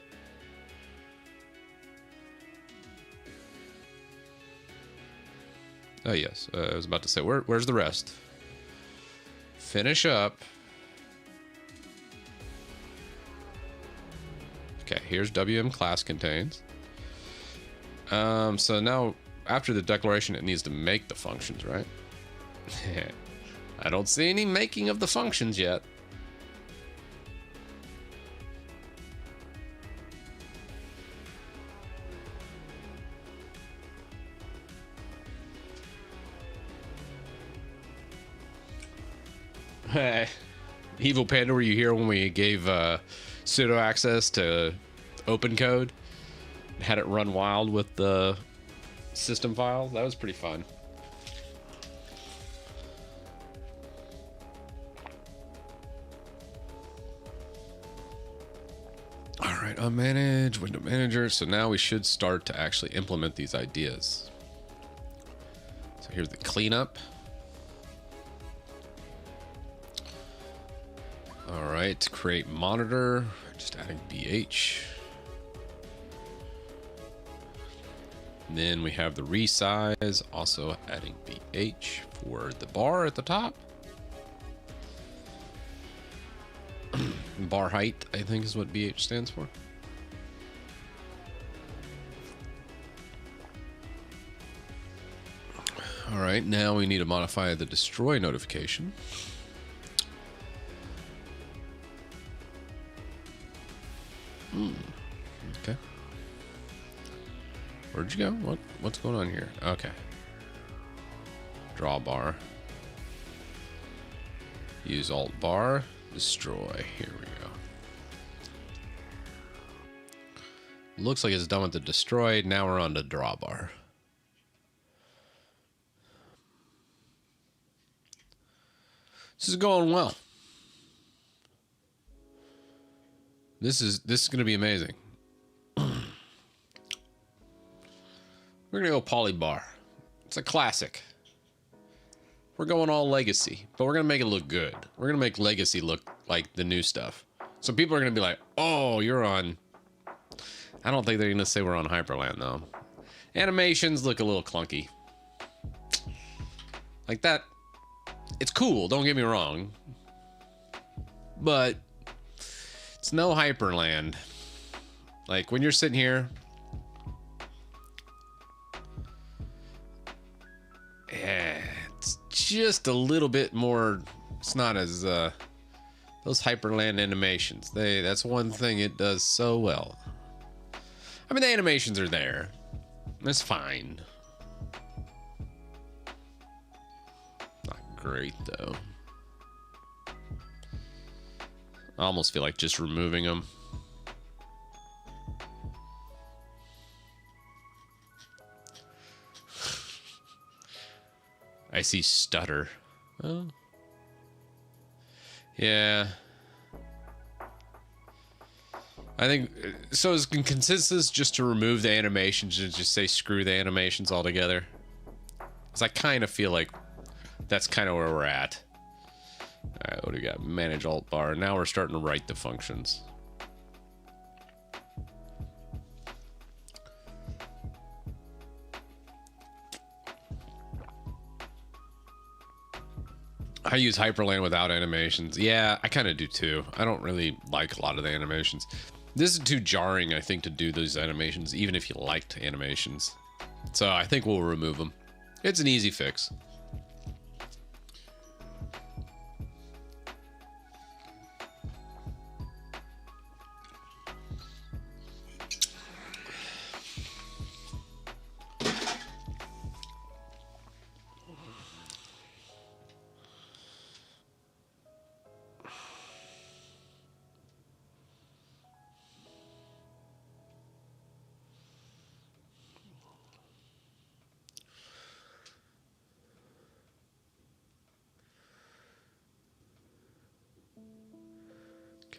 Oh yes, I was about to say, where's the rest? Finish up. Okay, here's WM class contains. So now after the declaration, it needs to make the functions, right? I don't see any making of the functions yet. Hey, Evil Panda, were you here when we gave sudo access to open code? Had it run wild with the system files? That was pretty fun. right, unmanage, window manager. So now we should start to actually implement these ideas. So here's the cleanup. All right, create monitor, just adding BH. And then we have the resize, also adding BH for the bar at the top. Bar height, I think, is what BH stands for. All right, now we need to modify the destroy notification. Okay. Where'd you go? What's going on here? Okay. Draw bar. Use alt bar. Destroy. Here we go. Looks like it's done with the destroy. Now we're on the draw bar. This is going well. This is going to be amazing. We're going to go polybar. It's a classic. We're going all legacy, but we're going to make it look good. We're going to make legacy look like the new stuff. So people are going to be like, oh, you're on... I don't think they're going to say we're on Hyperland, though. Animations look a little clunky. Like that. It's cool, don't get me wrong. But it's no Hyperland. Like when you're sitting here... Yeah, it's just a little bit more. It's not as those Hyperland animations. That's one thing it does so well. I mean, the animations are there. It's fine. Not great though. I almost feel like just removing them. I see stutter. Oh. Yeah. I think so. Is consensus just to remove the animations and just say screw the animations altogether? Because I kind of feel like that's kind of where we're at. All right, what do we got? Manage alt bar. Now we're starting to write the functions. I use Hyperland without animations. Yeah, I kind of do too. I don't really like a lot of the animations. This is too jarring, I think, to do those animations, even if you liked animations. So I think we'll remove them. It's an easy fix.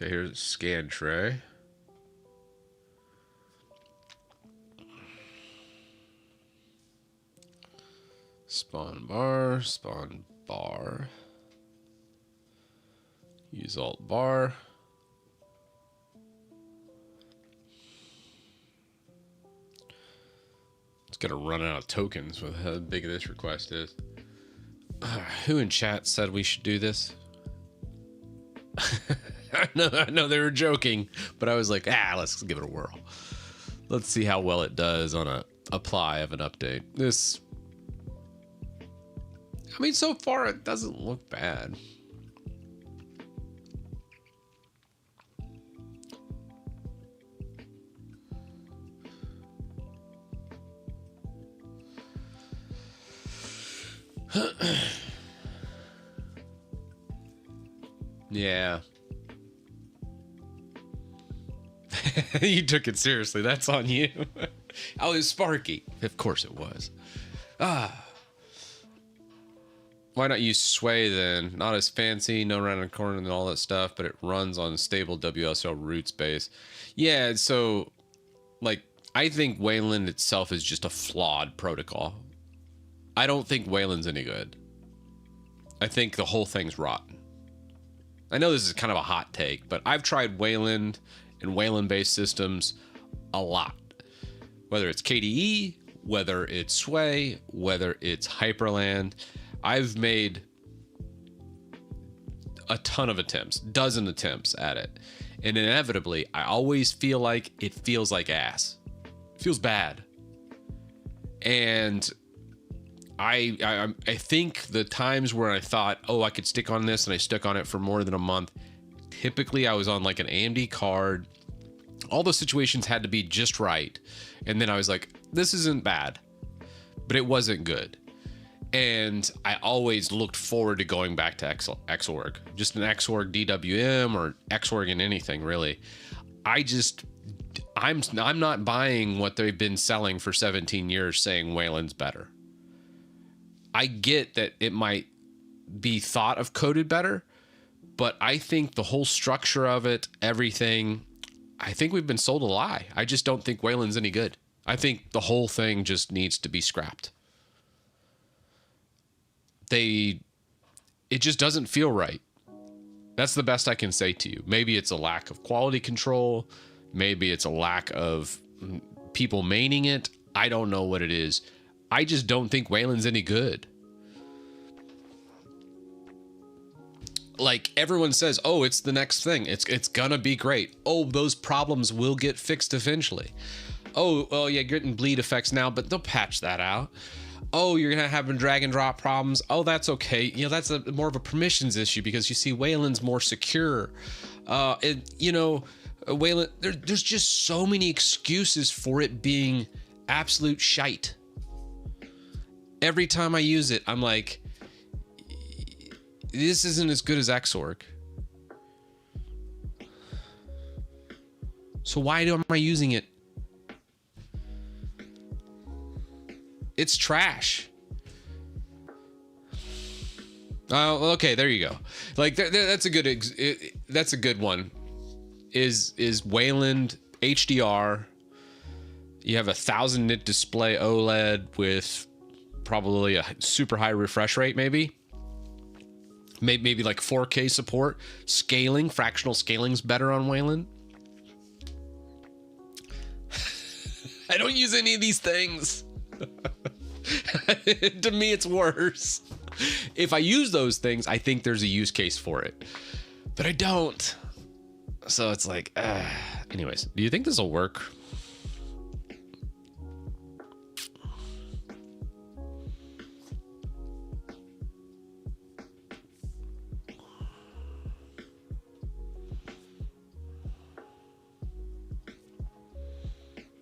Okay, here's a scan tray. Spawn bar, spawn bar. Use alt bar. It's gonna run out of tokens with how big this request is. Who in chat said we should do this? I know they were joking, but I was like, let's give it a whirl. Let's see how well it does on a apply of an update. This, I mean, so far it doesn't look bad. Yeah. You took it seriously. That's on you. Oh, it was Sparky. Of course it was. Why not use Sway then? Not as fancy, no rounded corner and all that stuff, but it runs on stable WSL root space. Yeah, so like I think Wayland itself is just a flawed protocol. I don't think Wayland's any good. I think the whole thing's rotten. I know this is kind of a hot take, but I've tried Wayland and Wayland-based systems a lot. Whether it's KDE, whether it's Sway, whether it's Hyperland, I've made a ton of attempts, dozen attempts at it. And inevitably, I always feel like it feels like ass. It feels bad. And I think the times where I thought, oh, I could stick on this, and I stuck on it for more than a month, typically I was on like an AMD card. All those situations had to be just right. And then I was like, this isn't bad, but it wasn't good. And I always looked forward to going back to Xorg, just an Xorg DWM or Xorg in anything really. I'm not buying what they've been selling for 17 years saying Wayland's better. I get that it might be thought of coded better, but I think the whole structure of it, everything, I think we've been sold a lie. I just don't think Wayland's any good. I think the whole thing just needs to be scrapped. It just doesn't feel right. That's the best I can say to you. Maybe it's a lack of quality control. Maybe it's a lack of people maining it. I don't know what it is. I just don't think Wayland's any good. Like everyone says, oh, it's the next thing. It's gonna be great. Oh, those problems will get fixed eventually. Oh, well, yeah, getting bleed effects now, but they'll patch that out. Oh, you're gonna have drag and drop problems. Oh, that's okay. You know, that's more of a permissions issue because you see Wayland's more secure. Wayland, there's just so many excuses for it being absolute shite. Every time I use it, I'm like, this isn't as good as Xorg. So why am I using it? It's trash. Oh, okay, there you go. Like that's a good one. Is Wayland HDR? You have 1000 nit display OLED with probably a super high refresh rate, maybe like 4K support. Scaling, fractional scaling's better on Wayland. I don't use any of these things. To me, it's worse. If I use those things, I think there's a use case for it, but I don't. So it's like, anyways, do you think this will work?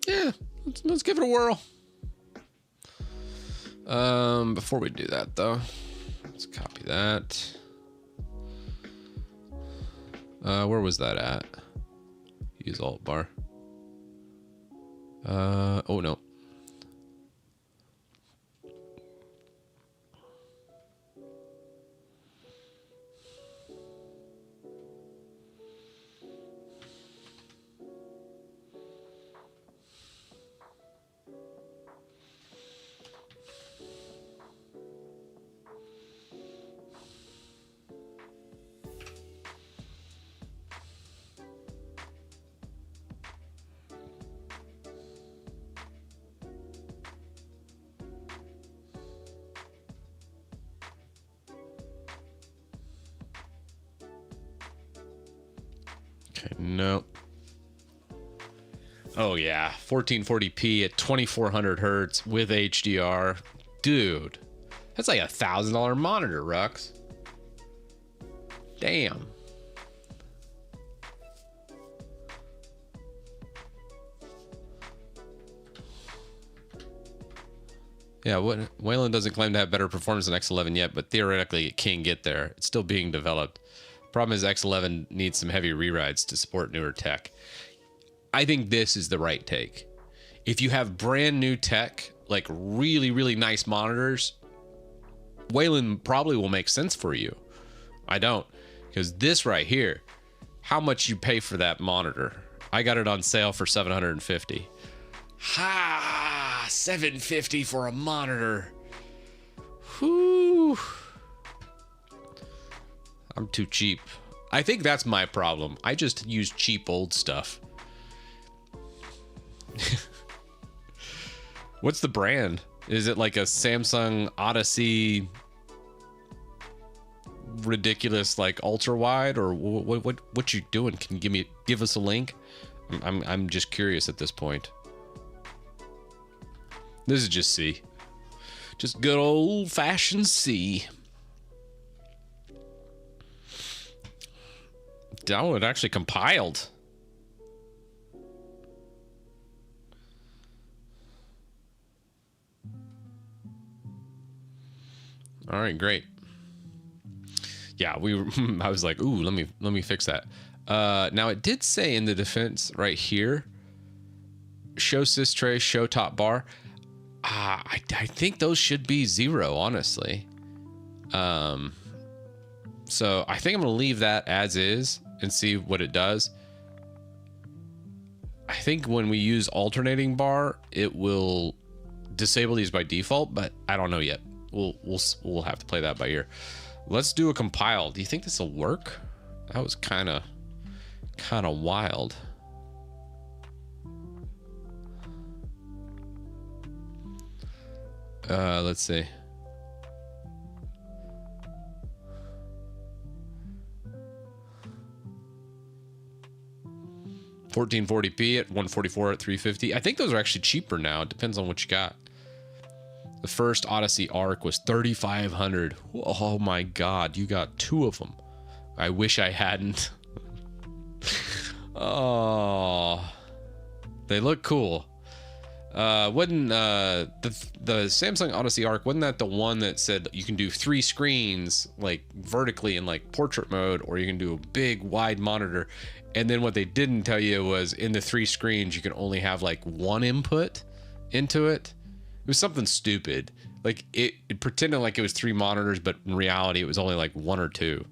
Yeah, let's give it a whirl. Before we do that though, let's copy that. Where was that at? Use alt bar. Oh no. Okay, no. Oh yeah, 1440p at 2400 hertz with HDR. Dude, that's like $1,000 monitor, Rux. Damn. Yeah, Wayland doesn't claim to have better performance than X11 yet, but theoretically it can get there. It's still being developed. Problem is X11 needs some heavy rewrites to support newer tech. I think this is the right take. If you have brand new tech, like really, really nice monitors, Wayland probably will make sense for you. I don't, because this right here, how much you pay for that monitor? I got it on sale for $750. Ha! $750 for a monitor. Whew. I'm too cheap. I think that's my problem. I just use cheap old stuff. What's the brand? Is it like a Samsung Odyssey ridiculous like ultra wide, or what you doing? Can you give us a link? I'm just curious at this point. This is just C. Just good old fashioned C. Oh, it actually compiled. All right, great. Yeah, I was like, ooh, let me fix that. Now it did say in the defense right here, show sys tray, show top bar. I think those should be 0, honestly. So I think I'm gonna leave that as is and see what it does. I think when we use alternating bar, it will disable these by default, but I don't know yet. We'll have to play that by ear. Let's do a compile. Do you think this will work? That was kind of wild. Let's see. $1440p at 144 at 350. I think those are actually cheaper now. It depends on what you got. The first Odyssey Arc was $3,500. Oh my God, you got 2 of them. I wish I hadn't. Oh, they look cool. Wasn't the Samsung Odyssey Arc, wasn't that the one that said you can do 3 screens like vertically in like portrait mode, or you can do a big wide monitor? And then what they didn't tell you was in the 3 screens you can only have like 1 input into it. It was something stupid. Like it pretended like it was 3 monitors, but in reality it was only like 1 or 2.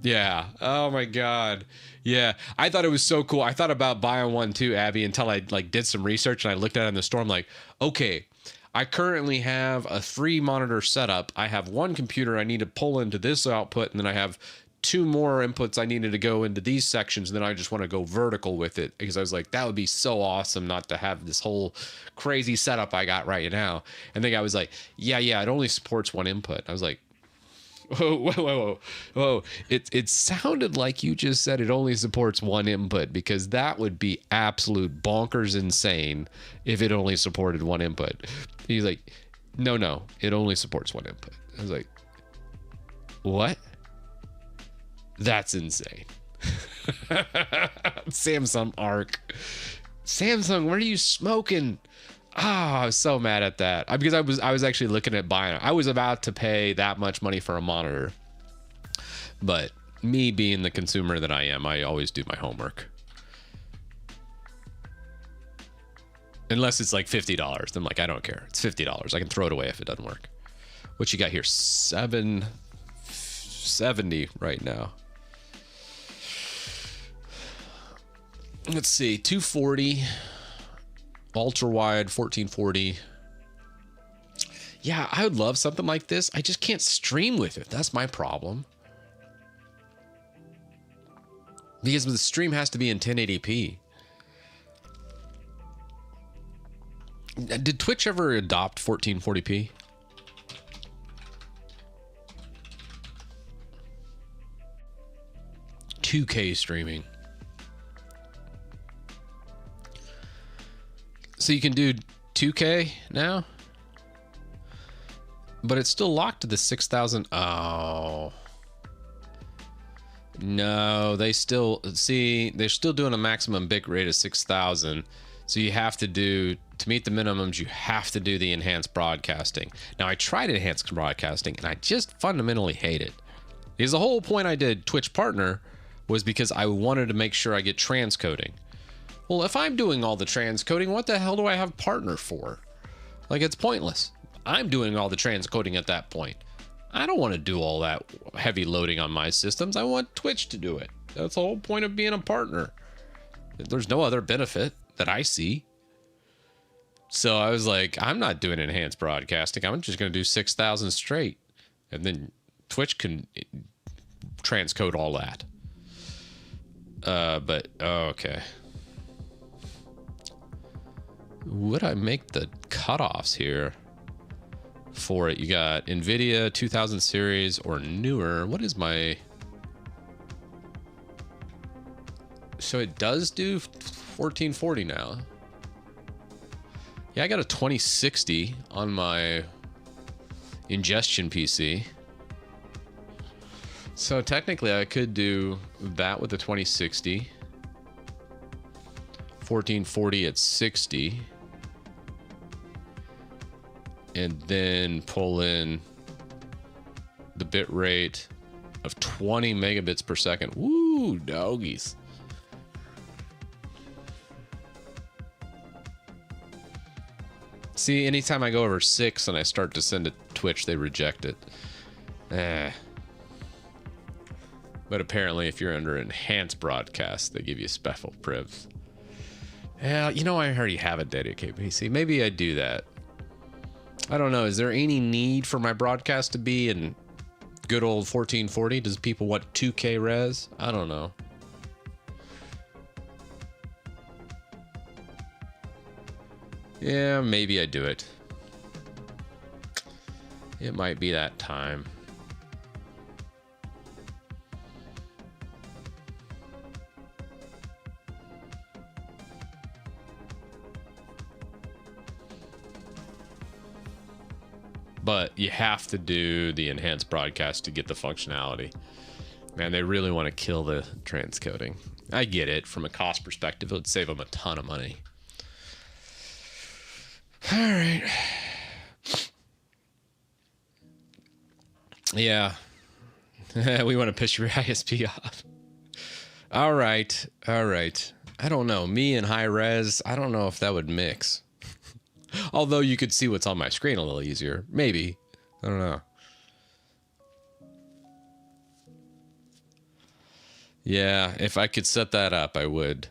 Yeah. Oh my God. Yeah. I thought it was so cool. I thought about buying one too, Abby, until I like did some research and I looked at it in the store. I'm like, okay, I currently have a 3 monitor setup. I have 1 computer I need to pull into this output, and then I have 2 more inputs I needed to go into these sections, and then I just want to go vertical with it, because I was like, that would be so awesome not to have this whole crazy setup I got right now. And then I was like, yeah, it only supports 1 input. I was like, whoa. It sounded like you just said it only supports 1 input, because that would be absolute bonkers insane if it only supported 1 input. He's like, no, it only supports 1 input. I was like, what? That's insane. Samsung Arc. Samsung, what are you smoking? I was so mad at that. Because I was actually looking at buying it. I was about to pay that much money for a monitor. But me being the consumer that I am, I always do my homework. Unless it's like $50. Then like, I don't care. It's $50. I can throw it away if it doesn't work. What you got here? $770 right now. Let's see, 240, ultra wide, 1440. Yeah, I would love something like this. I just can't stream with it. That's my problem. Because the stream has to be in 1080p. Did Twitch ever adopt 1440p? $2K streaming. So you can do 2K now, but it's still locked to the 6,000. Oh no, they're still doing a maximum bit rate of 6,000. So you have to do, to meet the minimums, you have to do the enhanced broadcasting. Now I tried enhanced broadcasting and I just fundamentally hate it. Because the whole point I did Twitch Partner was because I wanted to make sure I get transcoding. Well, if I'm doing all the transcoding, what the hell do I have Partner for? Like, it's pointless. I'm doing all the transcoding at that point. I don't want to do all that heavy loading on my systems. I want Twitch to do it. That's the whole point of being a partner. There's no other benefit that I see. So I was like, I'm not doing enhanced broadcasting. I'm just going to do 6,000 straight. And then Twitch can transcode all that. Okay. Would I make the cutoffs here for it? You got NVIDIA 2000 series or newer. What is my... So it does do 1440 now. Yeah, I got a 2060 on my ingestion PC. So technically I could do that with the 2060. 1440 at 60. And then pull in the bit rate of 20 megabits per second. Woo, doggies. See, anytime I go over 6 and I start to send to Twitch, they reject it. But apparently, if you're under enhanced broadcast, they give you special privs. Yeah, you know, I already have a dedicated PC. Maybe I do that. I don't know. Is there any need for my broadcast to be in good old 1440? Does people want 2K res? I don't know. Yeah, maybe I do it. It might be that time. But you have to do the enhanced broadcast to get the functionality. Man, they really want to kill the transcoding. I get it. From a cost perspective, it would save them a ton of money. All right. Yeah. We want to piss your ISP off. All right. All right. I don't know. Me and high res, I don't know if that would mix. Although you could see what's on my screen a little easier. Maybe. I don't know. Yeah, if I could set that up, I would.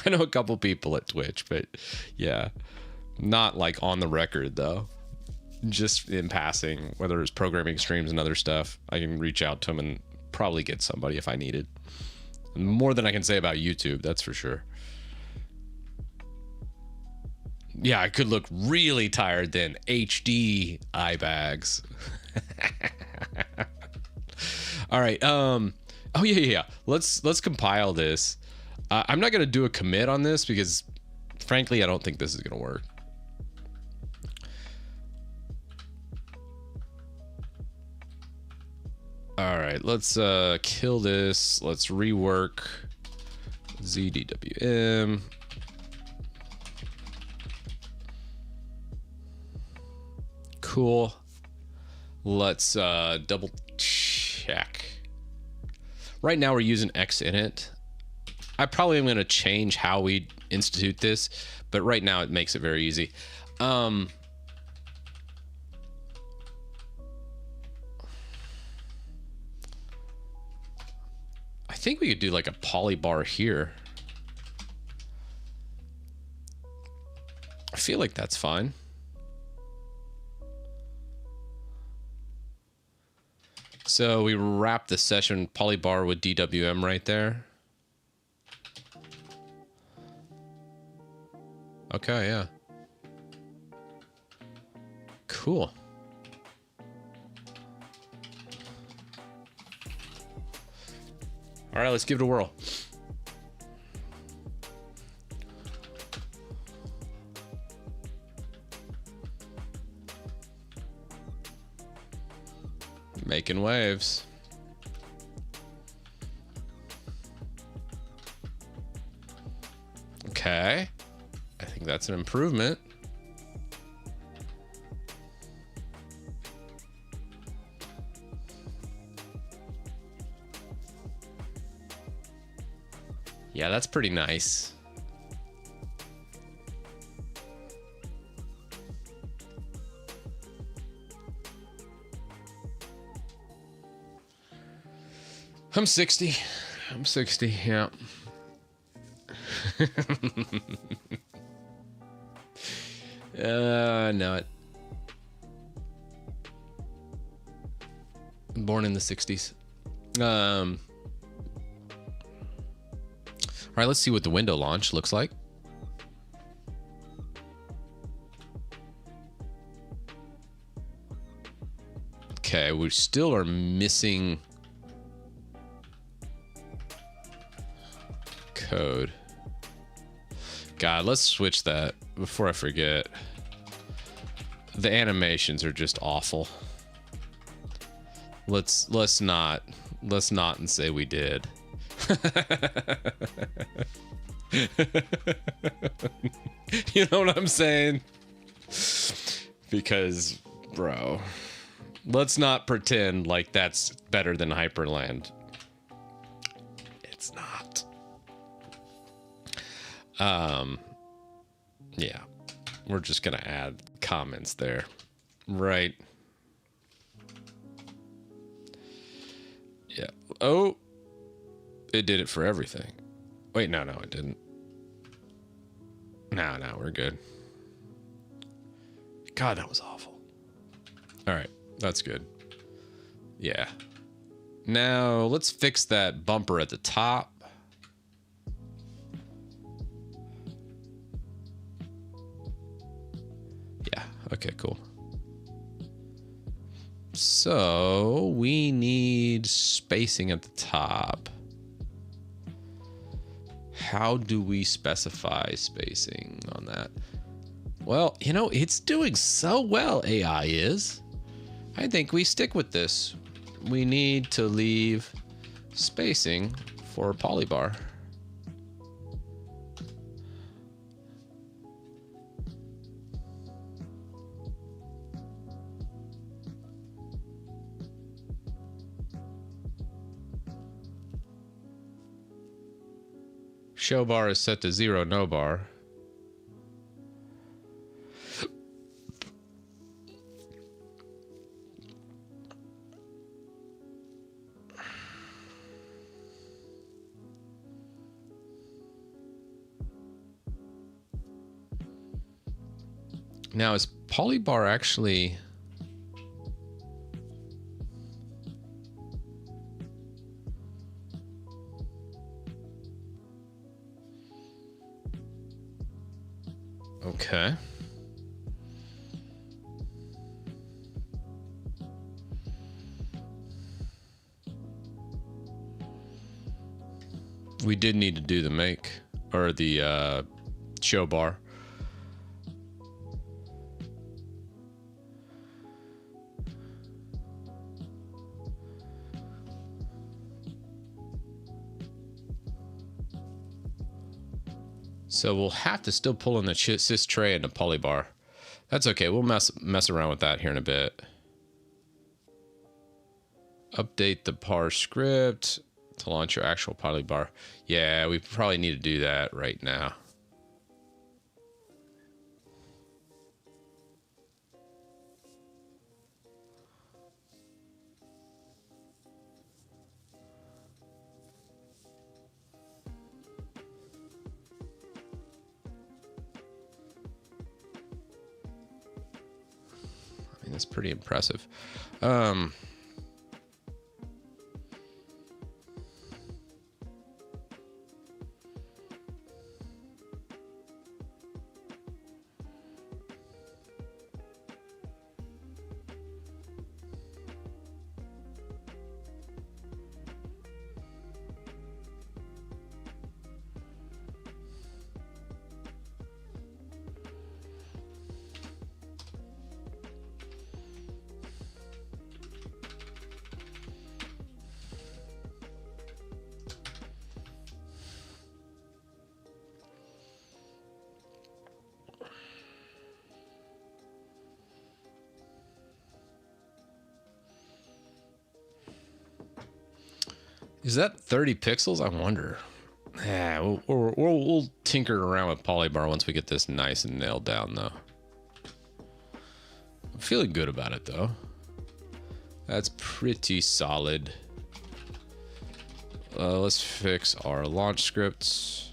I know a couple people at Twitch, but yeah. Not like on the record, though. Just in passing, whether it's programming streams and other stuff, I can reach out to them and probably get somebody if I needed. More than I can say about YouTube, that's for sure. Yeah, I could look really tired then. HD eye bags. All right. Oh yeah. Let's compile this. I'm not gonna do a commit on this because, frankly, I don't think this is gonna work. All right. Let's kill this. Let's rework ZDWM. Cool. Let's double check. Right now we're using Xinit. I probably am going to change how we institute this, but right now it makes it very easy. I think we could do like a polybar here. I feel like that's fine. So we wrap the session polybar with DWM right there. Okay, yeah. Cool. All right, let's give it a whirl. Making waves. Okay. I think that's an improvement. Yeah, that's pretty nice. I'm 60. I'm 60, yeah. I know it. Born in the 60s. All right, let's see what the window launch looks like. Okay, we still are missing code. God, let's switch that before I forget. The animations are just awful. Let's not and say we did. You know what I'm saying? Because, bro, let's not pretend like that's better than Hyperland. It's not. Yeah, we're just gonna add comments there, right? Yeah. Oh, it did it for everything. Wait, no, it didn't. No, we're good. God, that was awful. All right, that's good. Yeah. Now let's fix that bumper at the top. Yeah, okay, cool. So we need spacing at the top. How do we specify spacing on that? Well, you know, it's doing so well, AI is. I think we stick with this. We need to leave spacing for polybar. Show bar is set to 0, no bar. Now, is polybar actually... Okay. We did need to do the make, or the show bar. So we'll have to still pull in the sys tray into polybar. That's okay. We'll mess around with that here in a bit. Update the parse script to launch your actual polybar. Yeah, we probably need to do that right now. That's pretty impressive. Is that 30 pixels? I wonder. Yeah, we'll tinker around with polybar once we get this nice and nailed down, though. I'm feeling good about it, though. That's pretty solid. let's fix our launch scripts.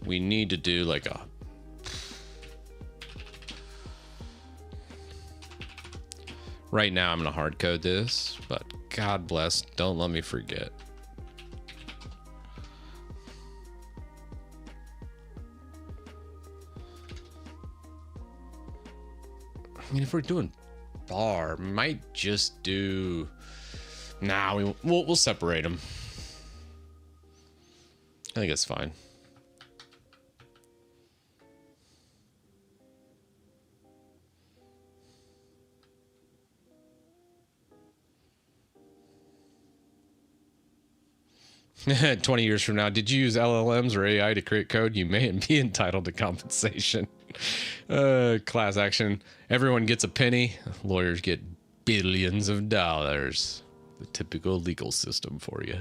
We need to do like a right now. I'm gonna hard code this, but God bless, don't let me forget. I mean, if we're doing bar, might just do. Nah, we'll separate them. I think it's fine. "20 years from now, did you use LLMs or AI to create code? You may be entitled to compensation." Class action. Everyone gets a penny. Lawyers get billions of dollars. The typical legal system for you.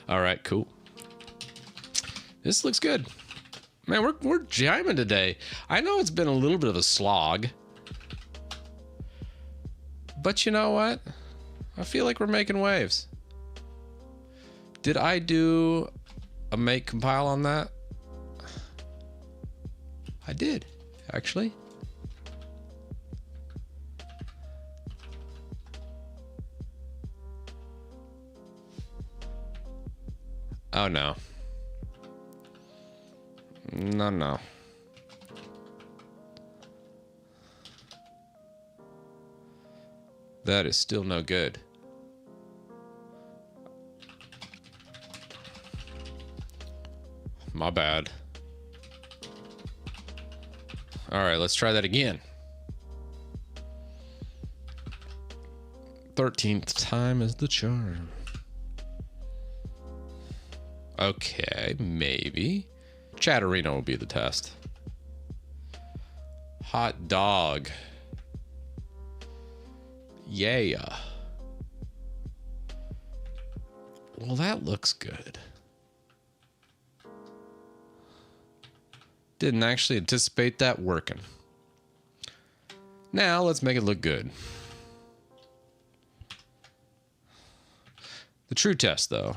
All right, cool. This looks good. Man, we're jamming today. I know it's been a little bit of a slog, but you know what? I feel like we're making waves. Did I do a make compile on that? I did, actually. Oh no. No. That is still no good. My bad. All right, let's try that again. 13th time is the charm. Okay, maybe. Chatterino will be the test. Hot dog. Yeah. Well, that looks good. Didn't actually anticipate that working. Now let's make it look good. The true test, though.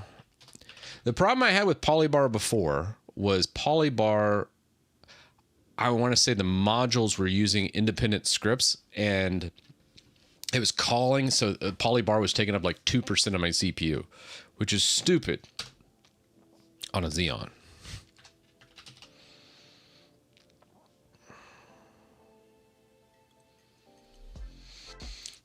The problem I had with Polybar before was Polybar, I want to say the modules were using independent scripts and it was calling, so Polybar was taking up like 2% of my CPU, which is stupid on a Xeon.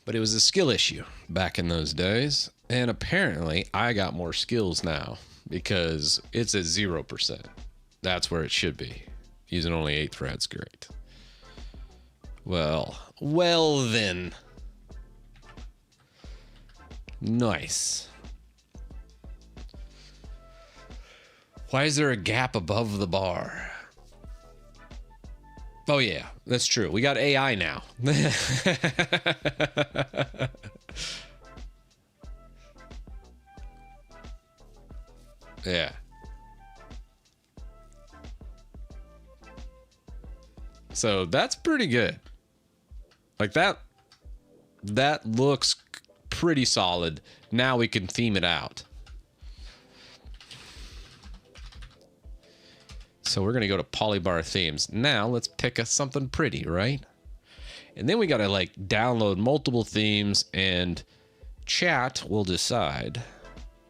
But it was a skill issue back in those days. And apparently I got more skills now because it's at 0%. That's where it should be. Using only 8 threads, great. Well then. Nice. Why is there a gap above the bar? Oh yeah, that's true. We got AI now. Yeah. So that's pretty good. Like that looks pretty solid. Now we can theme it out. So we're going to go to Polybar themes. Now let's pick something pretty, right? And then we got to like download multiple themes and chat will decide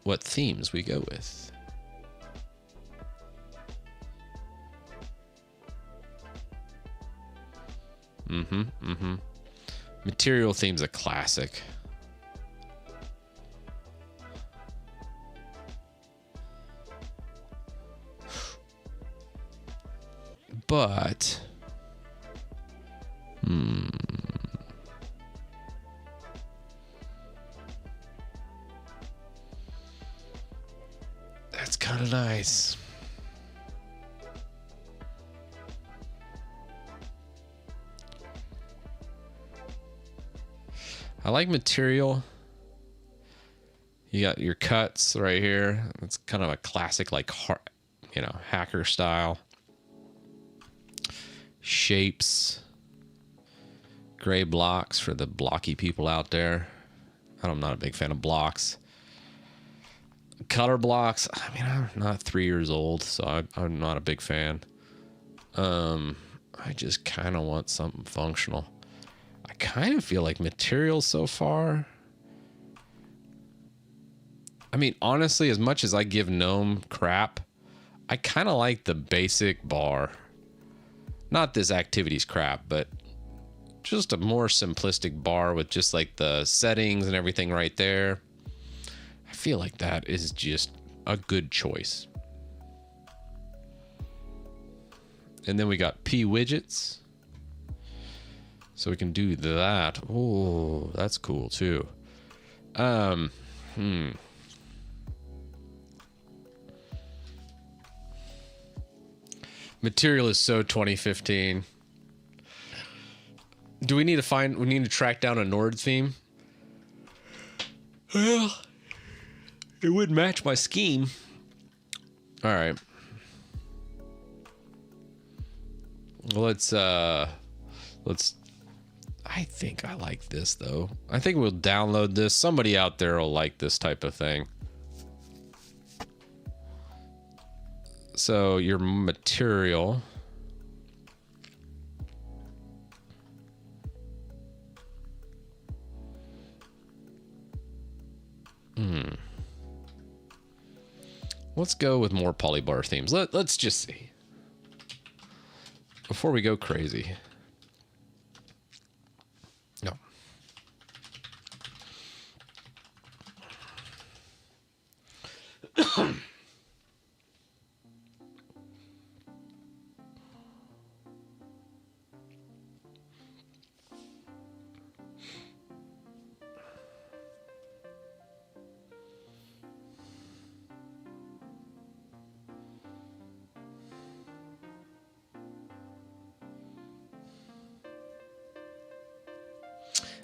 what themes we go with. Material theme's a classic. But that's kind of nice. I like material. You got your cuts right here. It's kind of a classic, like, hacker style. Shapes. Gray blocks for the blocky people out there. I'm not a big fan of blocks. Color blocks. I mean, I'm not 3 years old, so I'm not a big fan. I just kind of want something functional. I kind of feel like materials so far. I mean, honestly, as much as I give Gnome crap, I kind of like the basic bar. Not this activities crap, but just a more simplistic bar with just like the settings and everything right there. I feel like that is just a good choice. And then we got P widgets. So we can do that. Oh, that's cool too. Material is so 2015. Do we need to track down a Nord theme? Well, it would match my scheme. All right. Well, let's I think I like this though. I think we'll download this. Somebody out there will like this type of thing. So your material. Let's go with more polybar themes. Let's just see. Before we go crazy. No.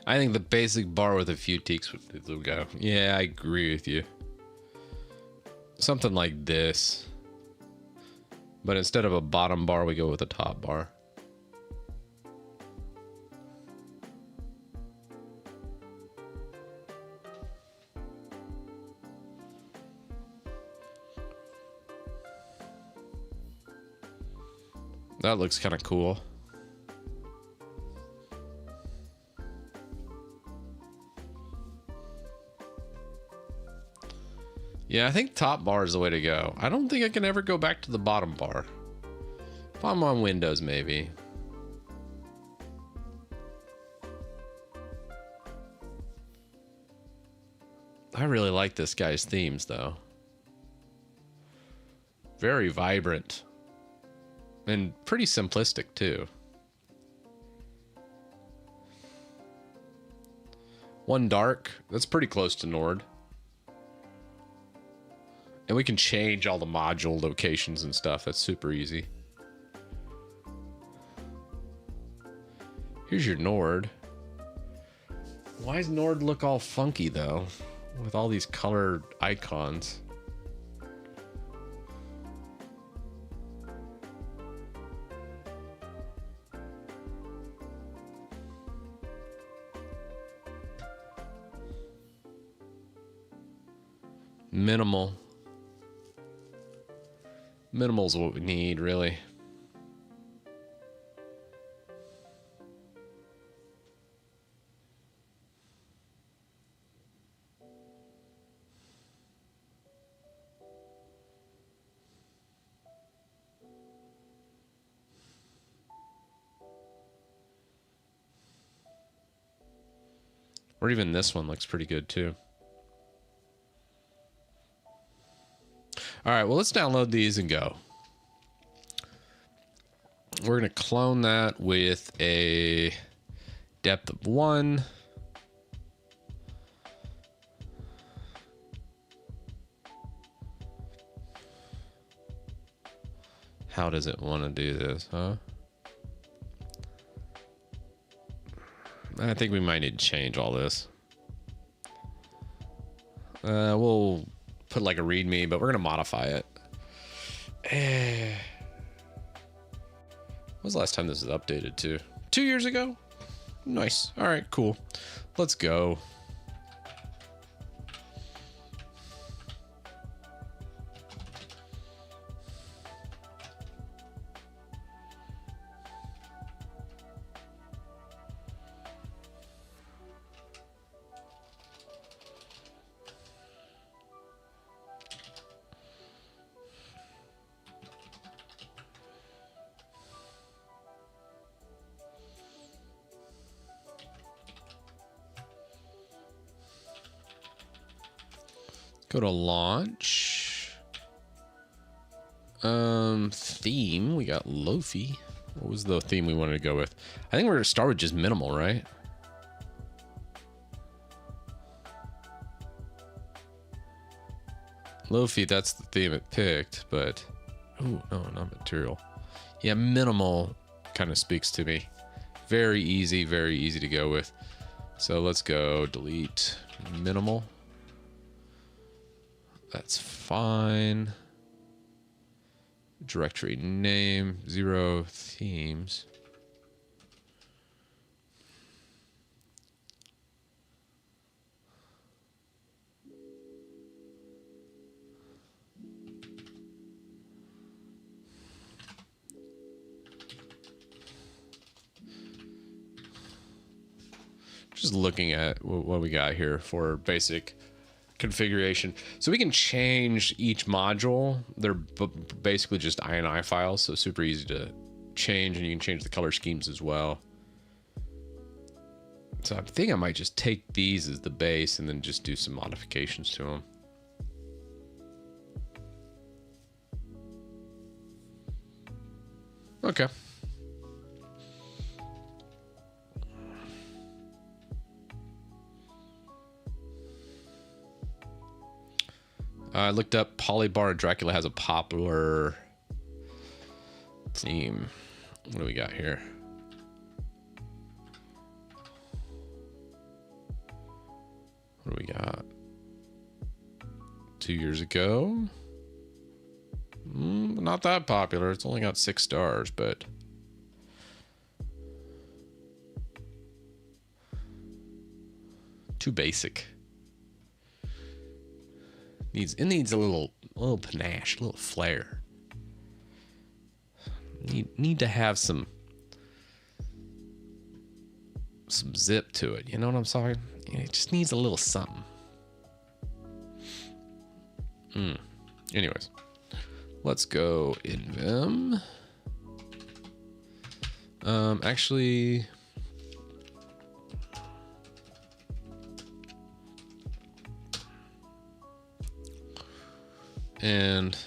I think the basic bar with a few teaks would go. Yeah, I agree with you. Something like this. But instead of a bottom bar, we go with a top bar. That looks kind of cool. Yeah, I think top bar is the way to go. I don't think I can ever go back to the bottom bar. If I'm on Windows, maybe. I really like this guy's themes, though. Very vibrant. And pretty simplistic, too. One dark. That's pretty close to Nord. And we can change all the module locations and stuff. That's super easy. Here's your Nord. Why does Nord look all funky, though? With all these colored icons. Minimal. Minimal is what we need, really. Or even this one looks pretty good, too. All right, well, let's download these and go. We're going to clone that with a depth of 1. How does it want to do this, huh? I think we might need to change all this. We'll put like a readme, but we're going to modify it. When was the last time this was updated to? 2 years ago? Nice. All right, cool. Let's go. Go to launch. Theme. We got Lofi. What was the theme we wanted to go with? I think we're gonna start with just minimal, right? Lofi, that's the theme it picked, but oh no, not material. Yeah, minimal kind of speaks to me. Very easy to go with. So let's go delete minimal. That's fine. Directory name, 0 themes. Just looking at what we got here for basic configuration. So we can change each module. They're basically just INI files, so super easy to change, and you can change the color schemes as well. So I think I might just take these as the base and then just do some modifications to them. Okay. I looked up Polybar Dracula has a popular theme. What do we got here? What do we got? 2 years ago? Not that popular. It's only got 6 stars, but too basic. It needs a little panache, a little flair. Need to have some zip to it. You know what I'm saying? It just needs a little something. Anyways, let's go in Vim. Actually. And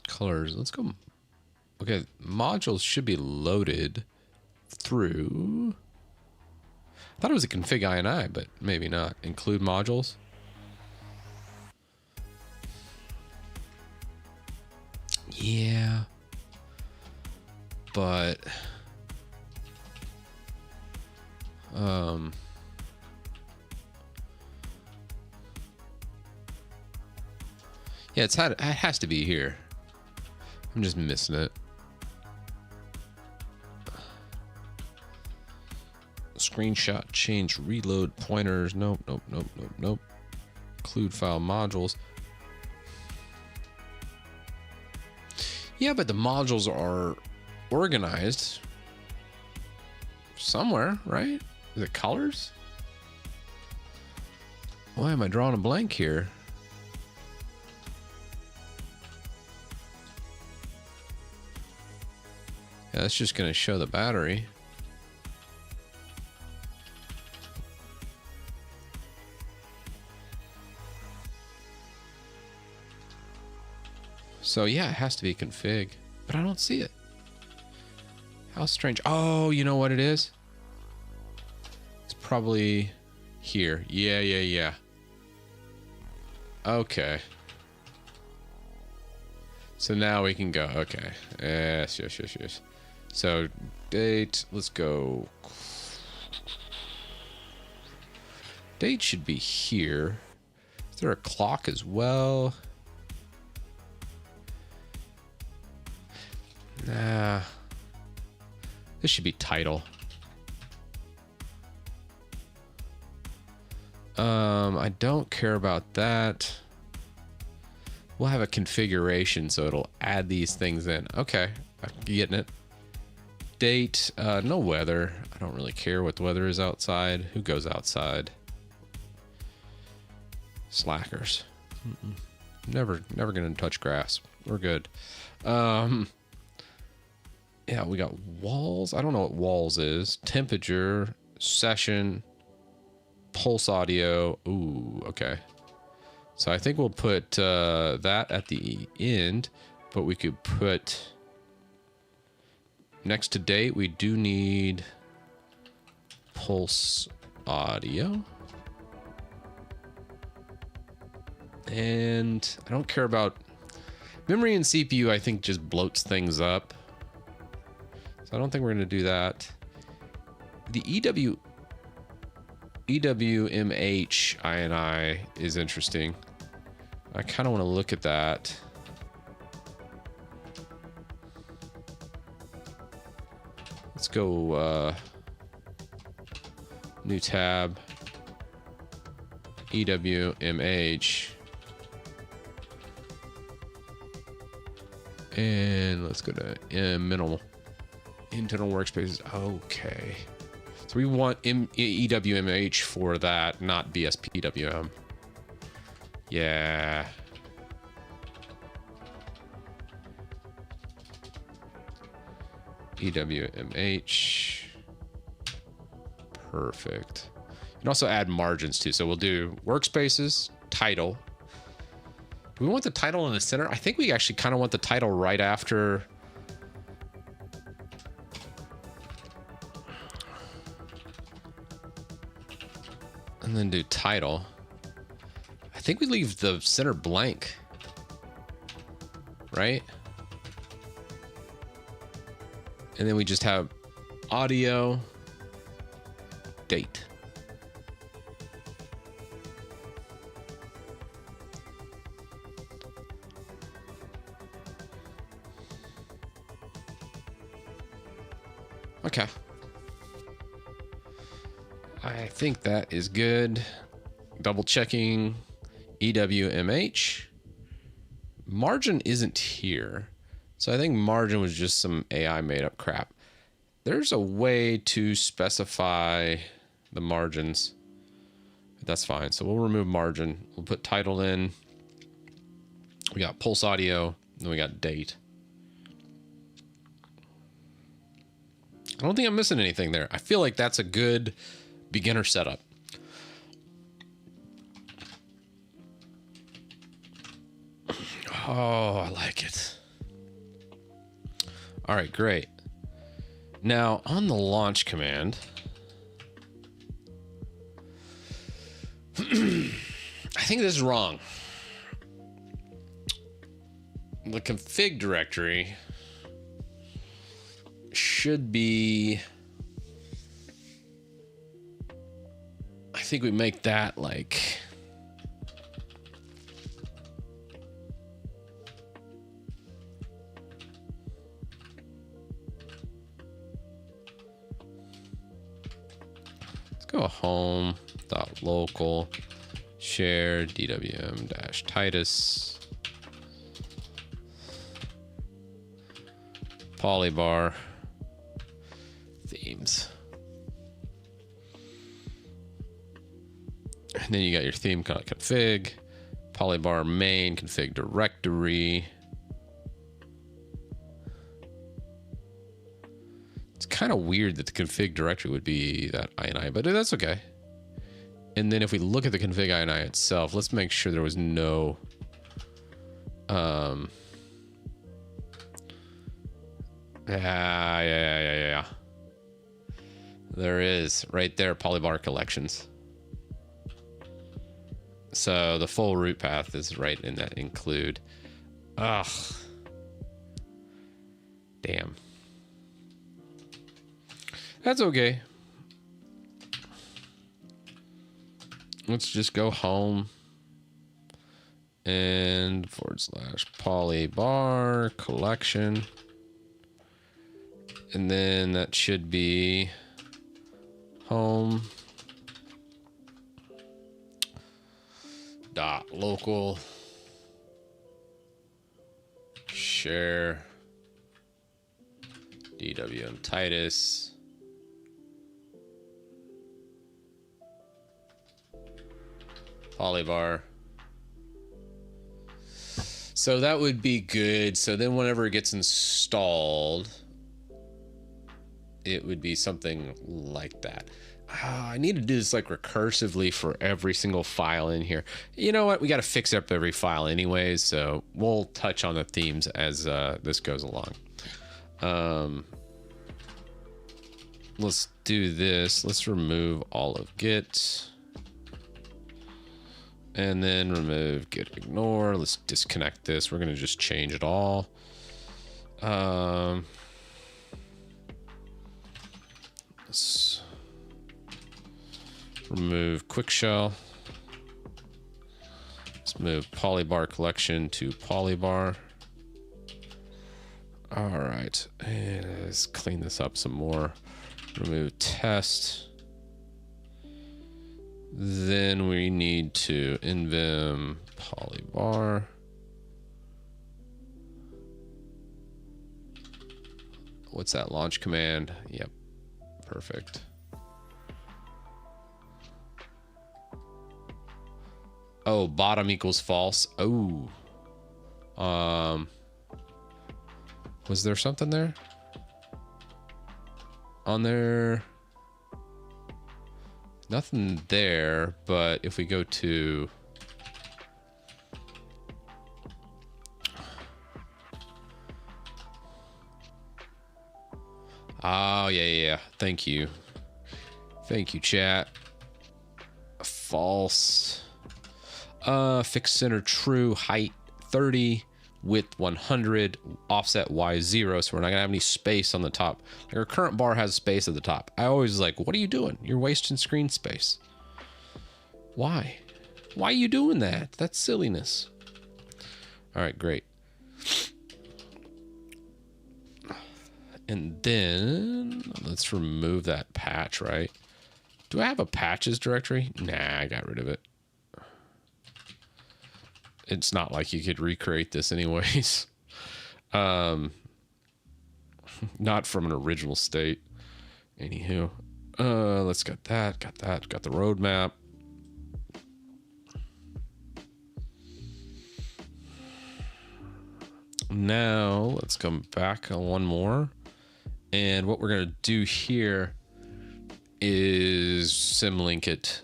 colors, let's go. Okay, modules should be loaded through. I thought it was a config INI, but maybe not. Include modules. Yeah. But yeah, it has to be here. I'm just missing it. Screenshot, change, reload, pointers. Nope. Include file modules. Yeah, but the modules are organized somewhere, right? Is it colors? Why am I drawing a blank here? Yeah, that's just going to show the battery. So yeah, it has to be config, but I don't see it. How strange. Oh, you know what it is? It's probably here. Yeah. Okay. So now we can go. Okay. Yes. So date, let's go. Date should be here. Is there a clock as well? Nah. This should be title. I don't care about that. We'll have a configuration so it'll add these things in. Okay, I'm getting it. Date, no weather. I don't really care what the weather is outside. Who goes outside? Slackers. Never gonna touch grass. We're good. Yeah, we got walls. I don't know what walls is. Temperature, session, pulse audio. Ooh, okay. So I think we'll put that at the end, but we could put next to date. We do need pulse audio. And I don't care about memory and CPU. I think just bloats things up. So I don't think we're going to do that. The EWMH INI is interesting. I kind of want to look at that. Let's go new tab, EWMH. And let's go to minimal internal workspaces. Okay. So we want EWMH for that, not BSPWM. Yeah. EWMH. Perfect. You can also add margins too. So we'll do workspaces, title. Do we want the title in the center? I think we actually kind of want the title right after. And then do title. I think we leave the center blank. Right? And then we just have audio, date. Okay. I think that is good. Double checking EWMH. Margin isn't here. So I think margin was just some AI made up crap. There's a way to specify the margins. That's fine. So we'll remove margin. We'll put title in. We got pulse audio. Then we got date. I don't think I'm missing anything there. I feel like that's a good beginner setup. Oh, I like it. All right, great. Now on the launch command, I think this is wrong. The config directory should be, I think we make that like, let's go home.local share dwm-titus polybar themes. And then you got your theme config, polybar main config directory. It's kind of weird that the config directory would be that INI, but that's okay. And then if we look at the config INI itself, let's make sure there was no yeah. There is right there, polybar collections. So the full root path is right in that include. Ugh. Damn. That's okay. Let's just go home and / polybar collection. And then that should be home dot local share DWM Titus polybar. So that would be good. So then whenever it gets installed, it would be something like that. I need to do this like recursively for every single file in here. You know what? We got to fix up every file anyways, so we'll touch on the themes as this goes along. Let's do this. Let's remove all of git. And then remove git ignore. Let's disconnect this. We're going to just change it all. Let's remove quick shell. Let's move polybar collection to polybar. All right, and let's clean this up some more. Remove test. Then we need to invim polybar. What's that launch command? Yep, perfect. Oh, bottom equals false. Oh, was there something there on there? Nothing there, but if we go to oh yeah, thank you chat. False. Fixed center true, height 30, width 100, offset y0, so we're not gonna have any space on the top. Like our current bar has space at the top. I always like, what are you doing? You're wasting screen space. Why are you doing that? That's silliness. All right, great. And then let's remove that patch, right? Do I have a patches directory? Nah, I got rid of it. It's not like you could recreate this anyways. Not from an original state. Anywho, let's got that, got the roadmap. Now let's come back on one more. And what we're gonna do here is symlink it.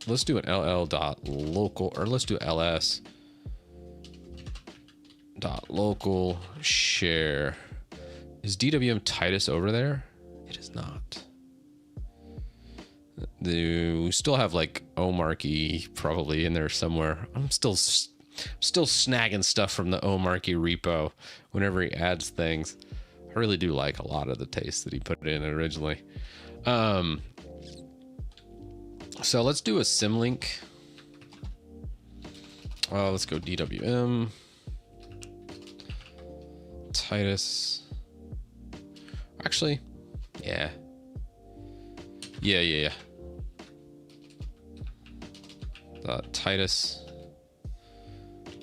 Let's do an ll.local, or let's do ls.local share. Is DWM Titus over there? It is not. We still have like Omarchy probably in there somewhere. I'm still snagging stuff from the Omarchy repo whenever he adds things. I really do like a lot of the taste that he put in originally. So let's do a symlink. Let's go DWM Titus. Actually, yeah. Titus.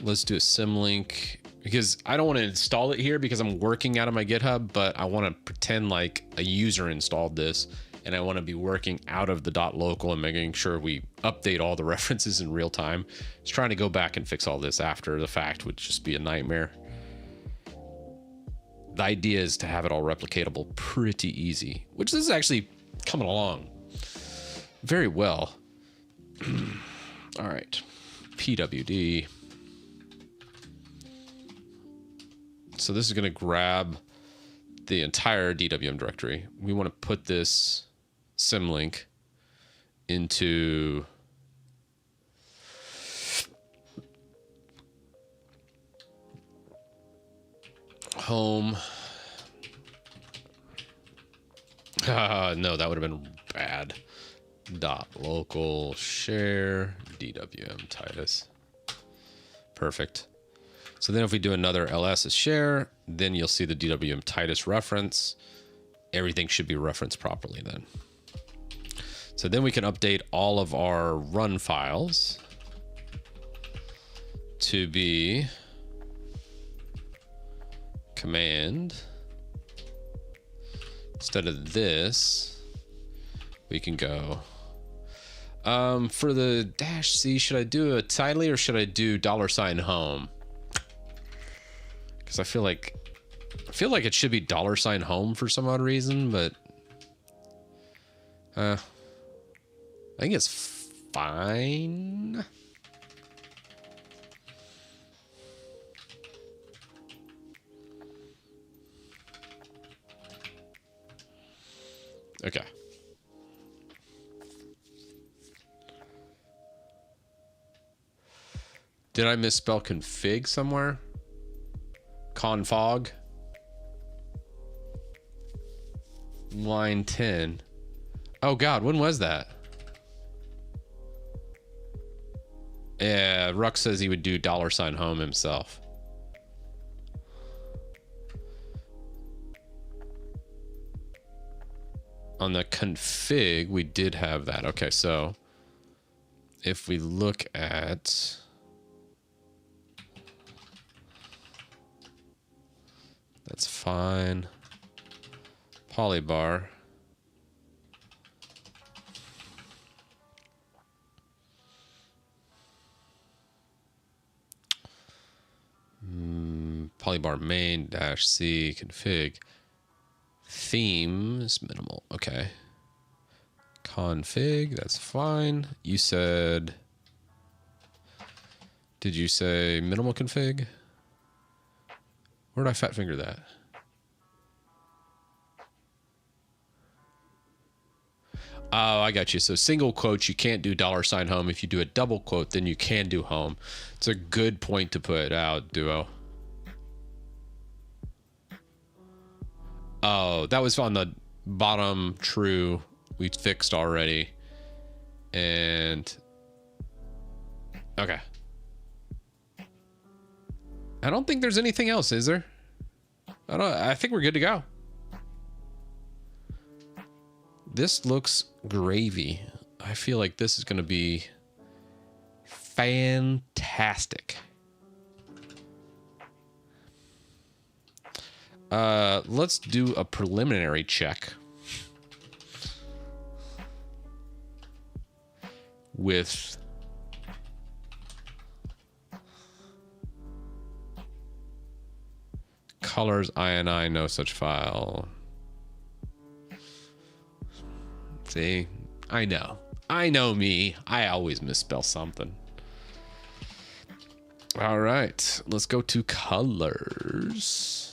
Let's do a symlink because I don't want to install it here because I'm working out of my GitHub, but I want to pretend like a user installed this. And I want to be working out of the .local and making sure we update all the references in real time. Just trying to go back and fix all this after the fact would just be a nightmare. The idea is to have it all replicatable pretty easy, which is actually coming along very well. All right, PWD. So this is going to grab the entire DWM directory. We want to put this symlink into home No, that would have been bad. Dot local share DWM Titus. Perfect. So then if we do another ls as share, then you'll see the DWM Titus reference. Everything should be referenced properly then. So then we can update all of our run files to be command. Instead of this, we can go for the -c, should I do a tidily or should I do $home? Because I feel like it should be $home for some odd reason, but I think it's fine. Okay. Did I misspell config somewhere? Confog. Line 10. Oh God, when was that? Yeah, Ruck says he would do $home himself. On the config, we did have that. Okay, so if we look at that's fine. Polybar. Polybar main -c config. Themes minimal. Okay. Config, that's fine. You said, did you say minimal config? Where did I fat finger that? Oh, I got you. So single quotes, you can't do $home. If you do a double quote, then you can do home. It's a good point to put out, Duo. Oh, that was on the bottom true. We fixed already. And okay. I don't think there's anything else, is there? I think we're good to go. This looks gravy. I feel like this is going to be fantastic. Let's do a preliminary check with colors ini no such file. See, I know me. I always misspell something. All right, let's go to colors.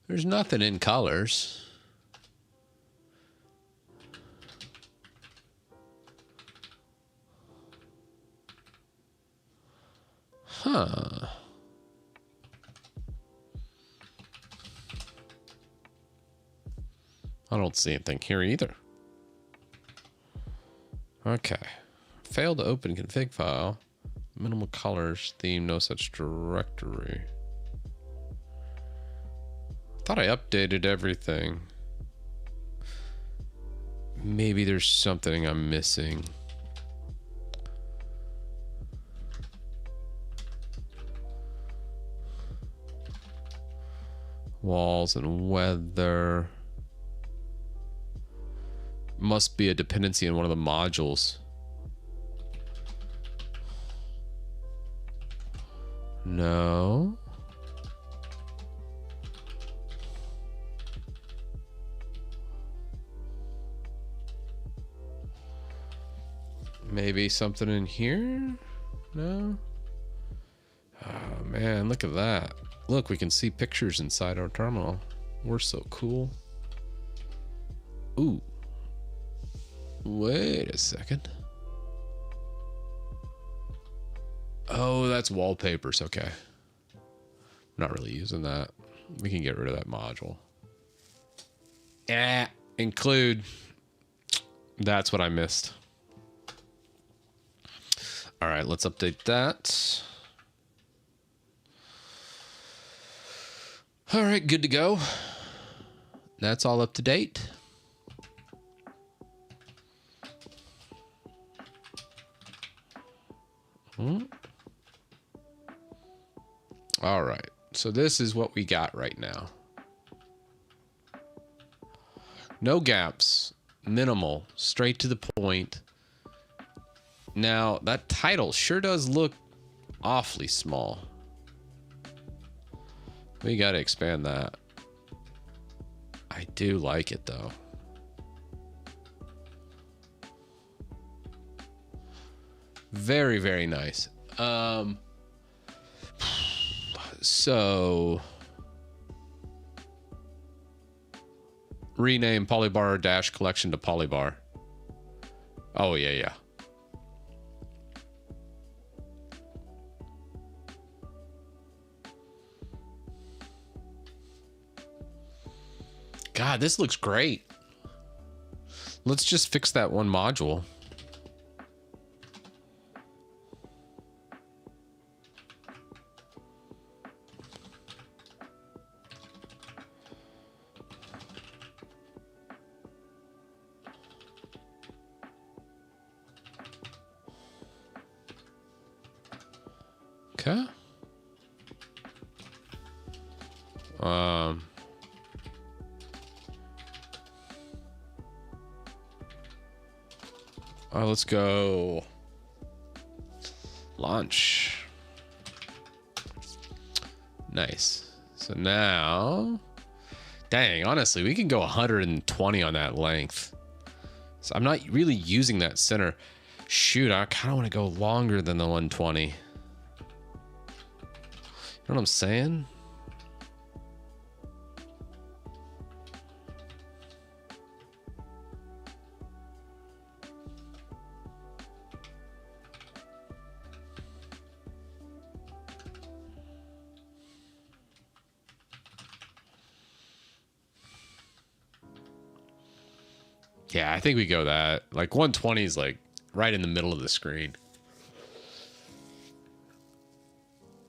There's nothing in colors. Huh. I don't see anything here either. Okay. Failed to open config file. Minimal colors, theme, no such directory. Thought I updated everything. Maybe there's something I'm missing. Walls and weather. Must be a dependency in one of the modules. No. Maybe something in here? No? Oh man, look at that. Look, we can see pictures inside our terminal. We're so cool. Ooh. Wait a second. Oh, that's wallpapers. Okay. Not really using that. We can get rid of that module. Include. That's what I missed. All right, let's update that. All right, good to go. That's all up to date. All right, so this is what we got right now. No gaps, minimal, straight to the point. Now, that title sure does look awfully small. We got to expand that. I do like it, though. Very, very nice. So rename Polybar dash collection to Polybar. Oh, yeah. God, this looks great. Let's just fix that one module. Okay. Let's go. Launch. Nice. So now, dang, honestly, we can go 120 on that length. So I'm not really using that center. Shoot, I kind of want to go longer than the 120. You know what I'm saying? Yeah, I think we go that. Like 120 is like right in the middle of the screen.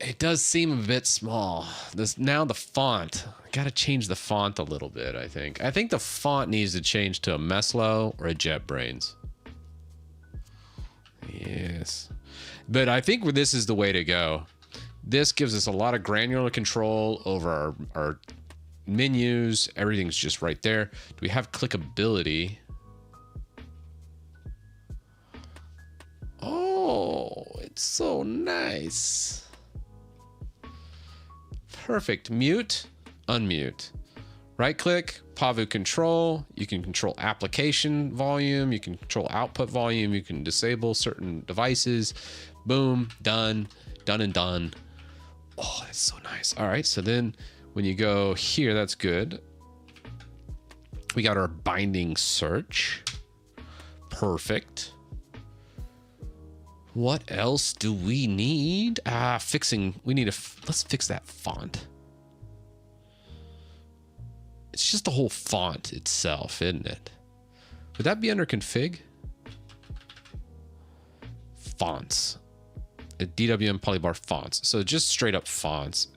It does seem a bit small. Now the font. I gotta change the font a little bit, I think. I think the font needs to change to a Meslo or a JetBrains. Yes. But I think this is the way to go. This gives us a lot of granular control over our menus. Everything's just right there. Do we have clickability? Oh, it's so nice. Perfect. Mute, unmute. Right click, Pavu control. You can control application volume. You can control output volume. You can disable certain devices. Boom, done, done and done. Oh, that's so nice. All right, so then when you go here, that's good. We got our binding search. Perfect. What else do we need? Fixing. We need let's fix that font. It's just the whole font itself, isn't it? Would that be under config? Fonts. DWM Polybar fonts. So just straight up fonts.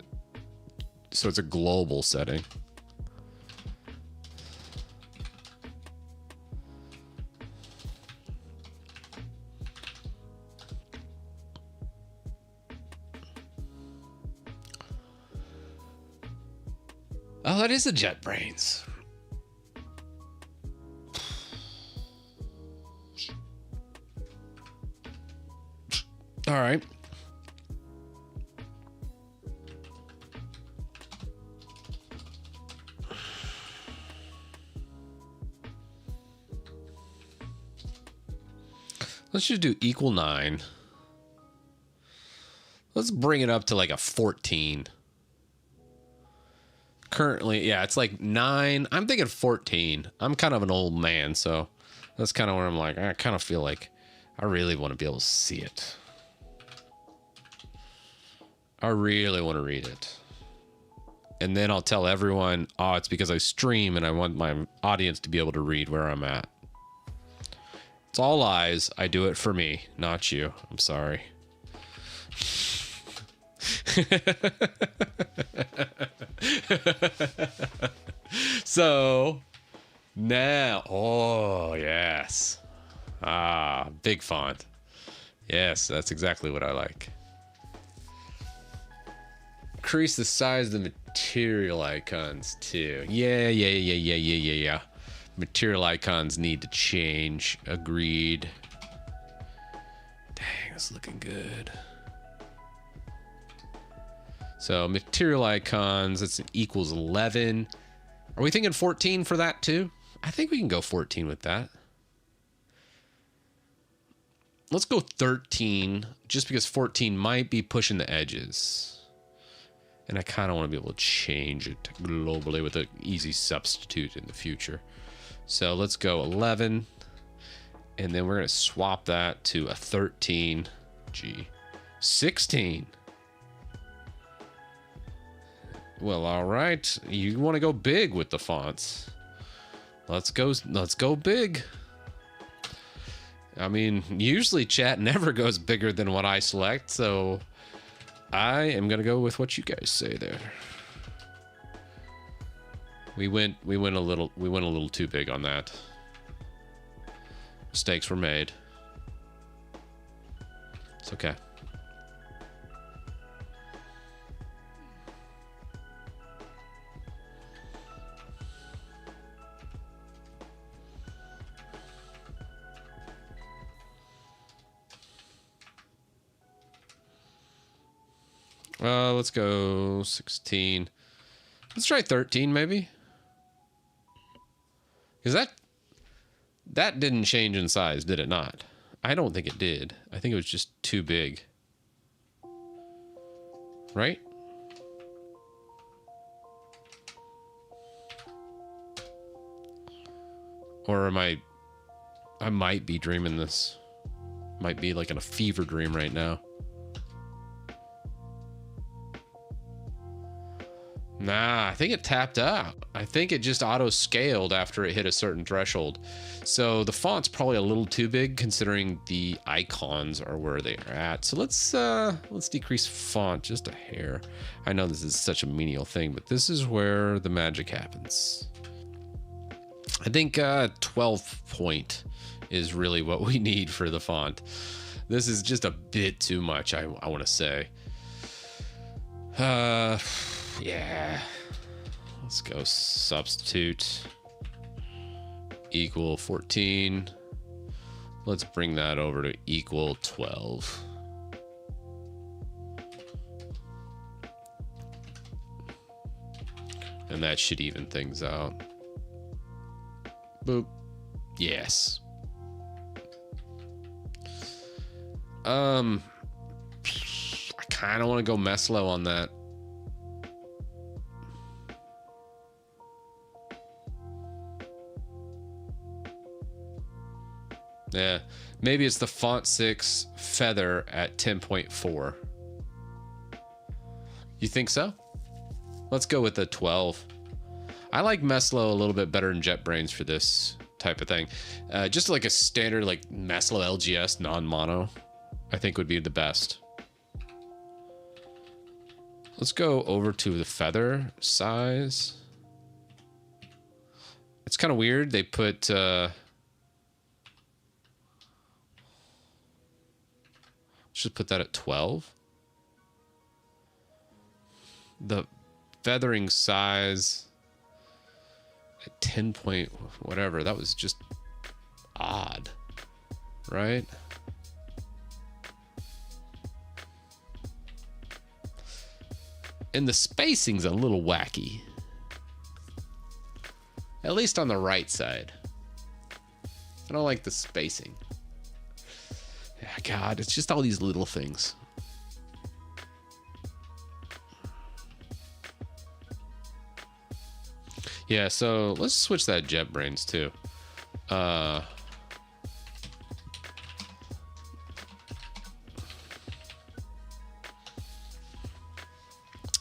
So it's a global setting. Oh, that is a JetBrains. All right. Let's just do equal 9. Let's bring it up to like a 14. Currently, yeah, it's like 9. I'm thinking 14. I'm kind of an old man, so that's kind of where I'm like, I kind of feel like I really want to be able to see it. I really want to read it. And then I'll tell everyone, oh, it's because I stream and I want my audience to be able to read where I'm at. It's all lies. I do it for me, not you. I'm sorry. So now, oh yes. Ah, big font. Yes, that's exactly what I like. Increase the size of the material icons too. Yeah. Material icons need to change. Agreed. Dang, it's looking good. So material icons, that's an equals 11. Are we thinking 14 for that too? I think we can go 14 with that. Let's go 13, just because 14 might be pushing the edges. And I kind of want to be able to change it globally with an easy substitute in the future. So let's go 11. And then we're going to swap that to a 13. Gee, 16. Well, all right. You want to go big with the fonts. Let's go big. I mean, usually chat never goes bigger than what I select, so I am gonna go with what you guys say there. We went a little too big on that. Mistakes were made. It's okay. Let's go 16. Let's try 13 maybe. Because that didn't change in size, did it not? I don't think it did. I think it was just too big. Right? Or I might be dreaming this. Might be like in a fever dream right now. Nah, I think it tapped out. I think it just auto-scaled after it hit a certain threshold. So the font's probably a little too big considering the icons are where they are at. So let's decrease font just a hair. I know this is such a menial thing, but this is where the magic happens. I think 12 point is really what we need for the font. This is just a bit too much, I want to say. Yeah, let's go substitute equal 14. Let's bring that over to equal 12. And that should even things out. Boop. Yes. I kind of want to go Meslo on that. Yeah, maybe it's the font 6 feather at 10.4. You think so? Let's go with the 12. I like Meslo a little bit better than JetBrains for this type of thing. Just like a standard like Meslo LGS non-mono, I think would be the best. Let's go over to the feather size. It's kind of weird. They put just put that at 12. The feathering size at 10 point whatever. That was just odd, right? And the spacing's a little wacky. At least on the right side. I don't like the spacing. Yeah, God, it's just all these little things. Yeah, so let's switch that JetBrains too.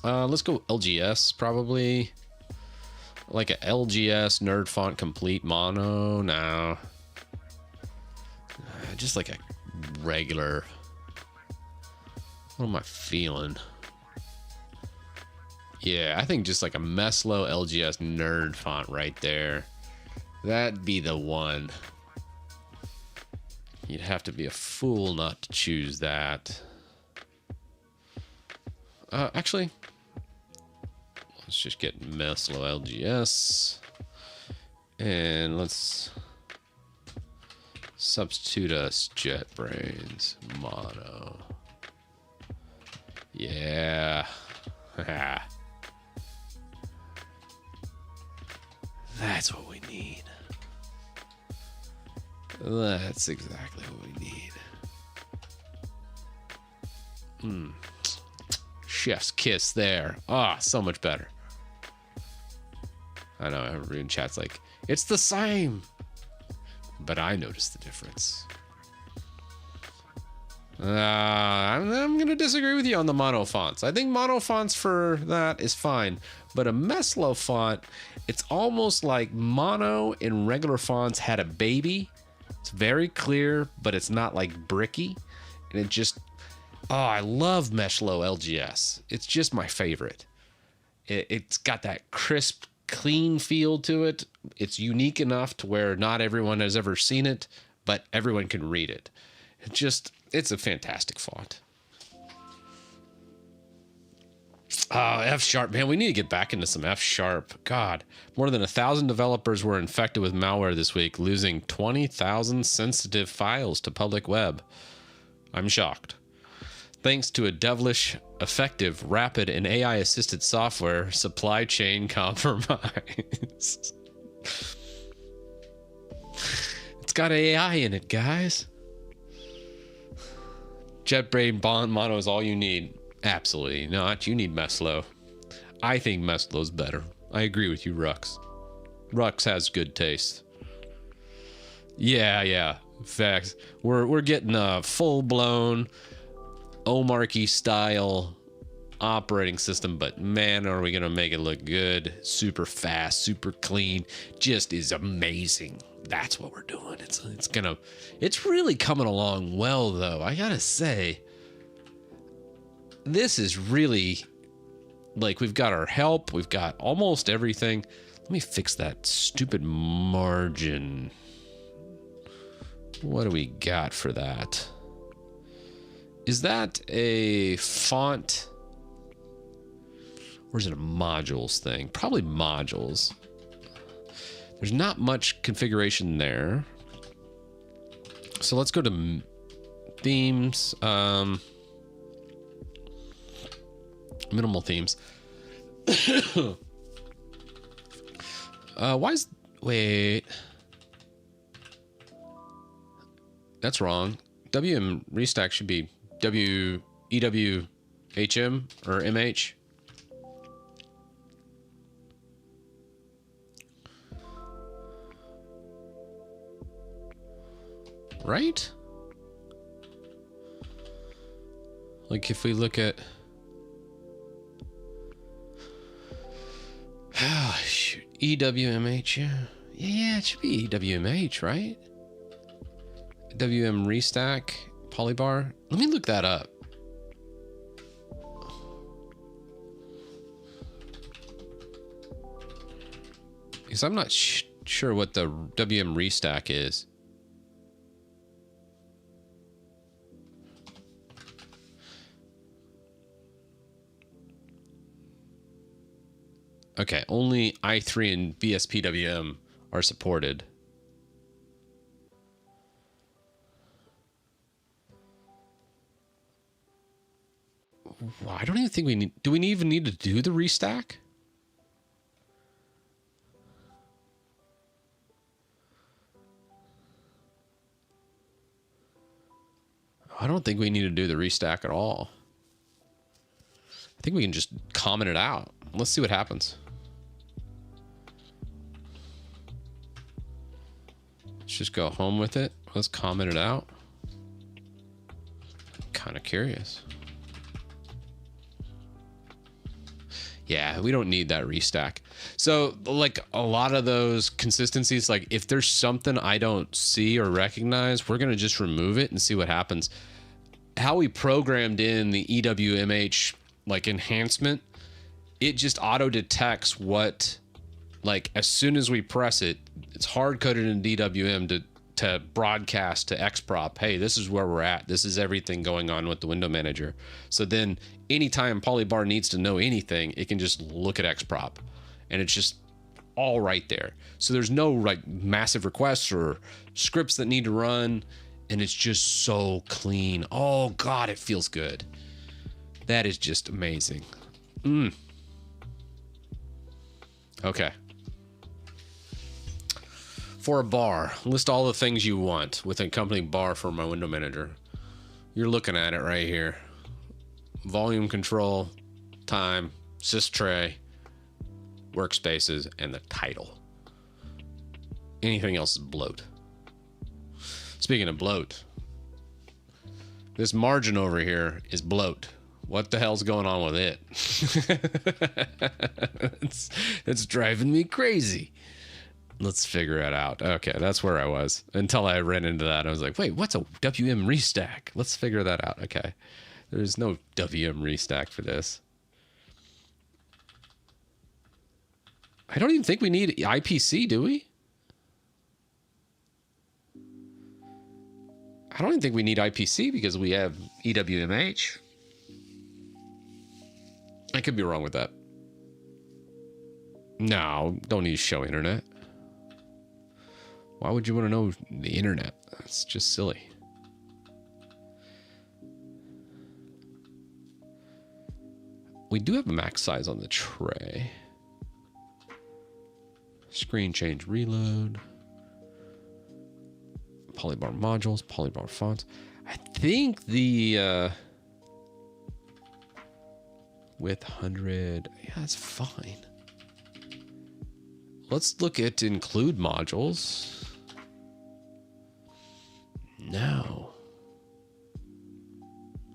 Let's go LGS probably. Like a LGS nerd font complete mono. No. Just like a regular. What am I feeling? Yeah, I think just like a Meslo LGS nerd font right there. That'd be the one. You'd have to be a fool not to choose that. Actually, let's just get Meslo LGS. And let's substitute us JetBrains mono. Yeah. That's what we need. That's exactly what we need. Chef's kiss there. Ah, so much better. I know everybody in chat's like, it's the same. But I noticed the difference. I'm going to disagree with you on the mono fonts. I think mono fonts for that is fine. But a Meslo font, it's almost like mono and regular fonts had a baby. It's very clear, but it's not like bricky. And it just, I love Meslo LGS. It's just my favorite. It's got that crisp, clean feel to it. It's unique enough to where not everyone has ever seen it, but everyone can read it. It's a fantastic font. F#, man, we need to get back into some F#. God, more than 1,000 developers were infected with malware this week, losing 20,000 sensitive files to public web. I'm shocked. Thanks to a devilish, effective, rapid, and AI-assisted software supply chain compromise. It's got AI in it, guys. JetBrains Bond mono is all you need. Absolutely not. You need Meslo. I think Meslo's better. I agree with you, Rux. Rux has good taste. Yeah. Facts. We're getting a full-blown Omarchy style operating system, but man, are we gonna make it look good, super fast, super clean, just is amazing. That's what we're doing. It's really coming along well, though. I gotta say, this is really, like, we've got our help, we've got almost everything. Let me fix that stupid margin. What do we got for that? Is that a font? Or is it a modules thing? Probably modules. There's not much configuration there. So let's go to themes. Minimal themes. Wait. That's wrong. WM restack should be EWHM or MH. Right? Like if we look at, oh shoot, EWMH, yeah, it should be EWMH, right? WM restack polybar. Let me look that up. Because I'm not sure what the WM restack is. Okay, only i3 and BSPWM are supported. I don't even think we need... Do we even need to do the restack? I don't think we need to do the restack at all. I think we can just comment it out. Let's see what happens. Let's just go home with it. Let's comment it out. I'm kind of curious. Yeah, we don't need that restack. So like a lot of those consistencies, like if there's something I don't see or recognize, we're going to just remove it and see what happens. How we programmed in the EWMH like enhancement, it just auto detects what, like as soon as we press it, it's hard coded in DWM to broadcast to XProp, hey, this is where we're at. This is everything going on with the window manager. So then anytime Polybar needs to know anything, it can just look at XProp and it's just all right there. So there's no like massive requests or scripts that need to run, and it's just so clean. Oh God, it feels good. That is just amazing. Okay. For a bar, list all the things you want with an accompanying bar for my window manager. You're looking at it right here. Volume control, time, sys tray, workspaces, and the title. Anything else is bloat. Speaking of bloat, this margin over here is bloat. What the hell's going on with it? it's driving me crazy. Let's figure it out. Okay, that's where I was until I ran into that. I was like, wait, what's a WM restack? Let's figure that out. Okay, there's no WM restack for this. I don't even think we need IPC, do we? I don't even think we need IPC because we have EWMH. I could be wrong with that. No, don't need to show internet. Why would you want to know the internet? That's just silly. We do have a max size on the tray. Screen change reload. Polybar modules, polybar fonts. I think the width 100, yeah, that's fine. Let's look at include modules. No.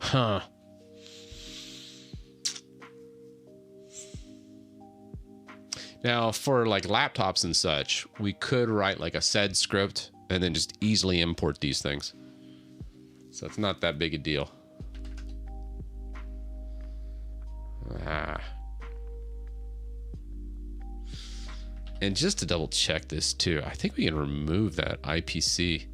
Huh. Now, for like laptops and such, we could write like a sed script and then just easily import these things. So it's not that big a deal. And just to double check this too, I think we can remove that IPC.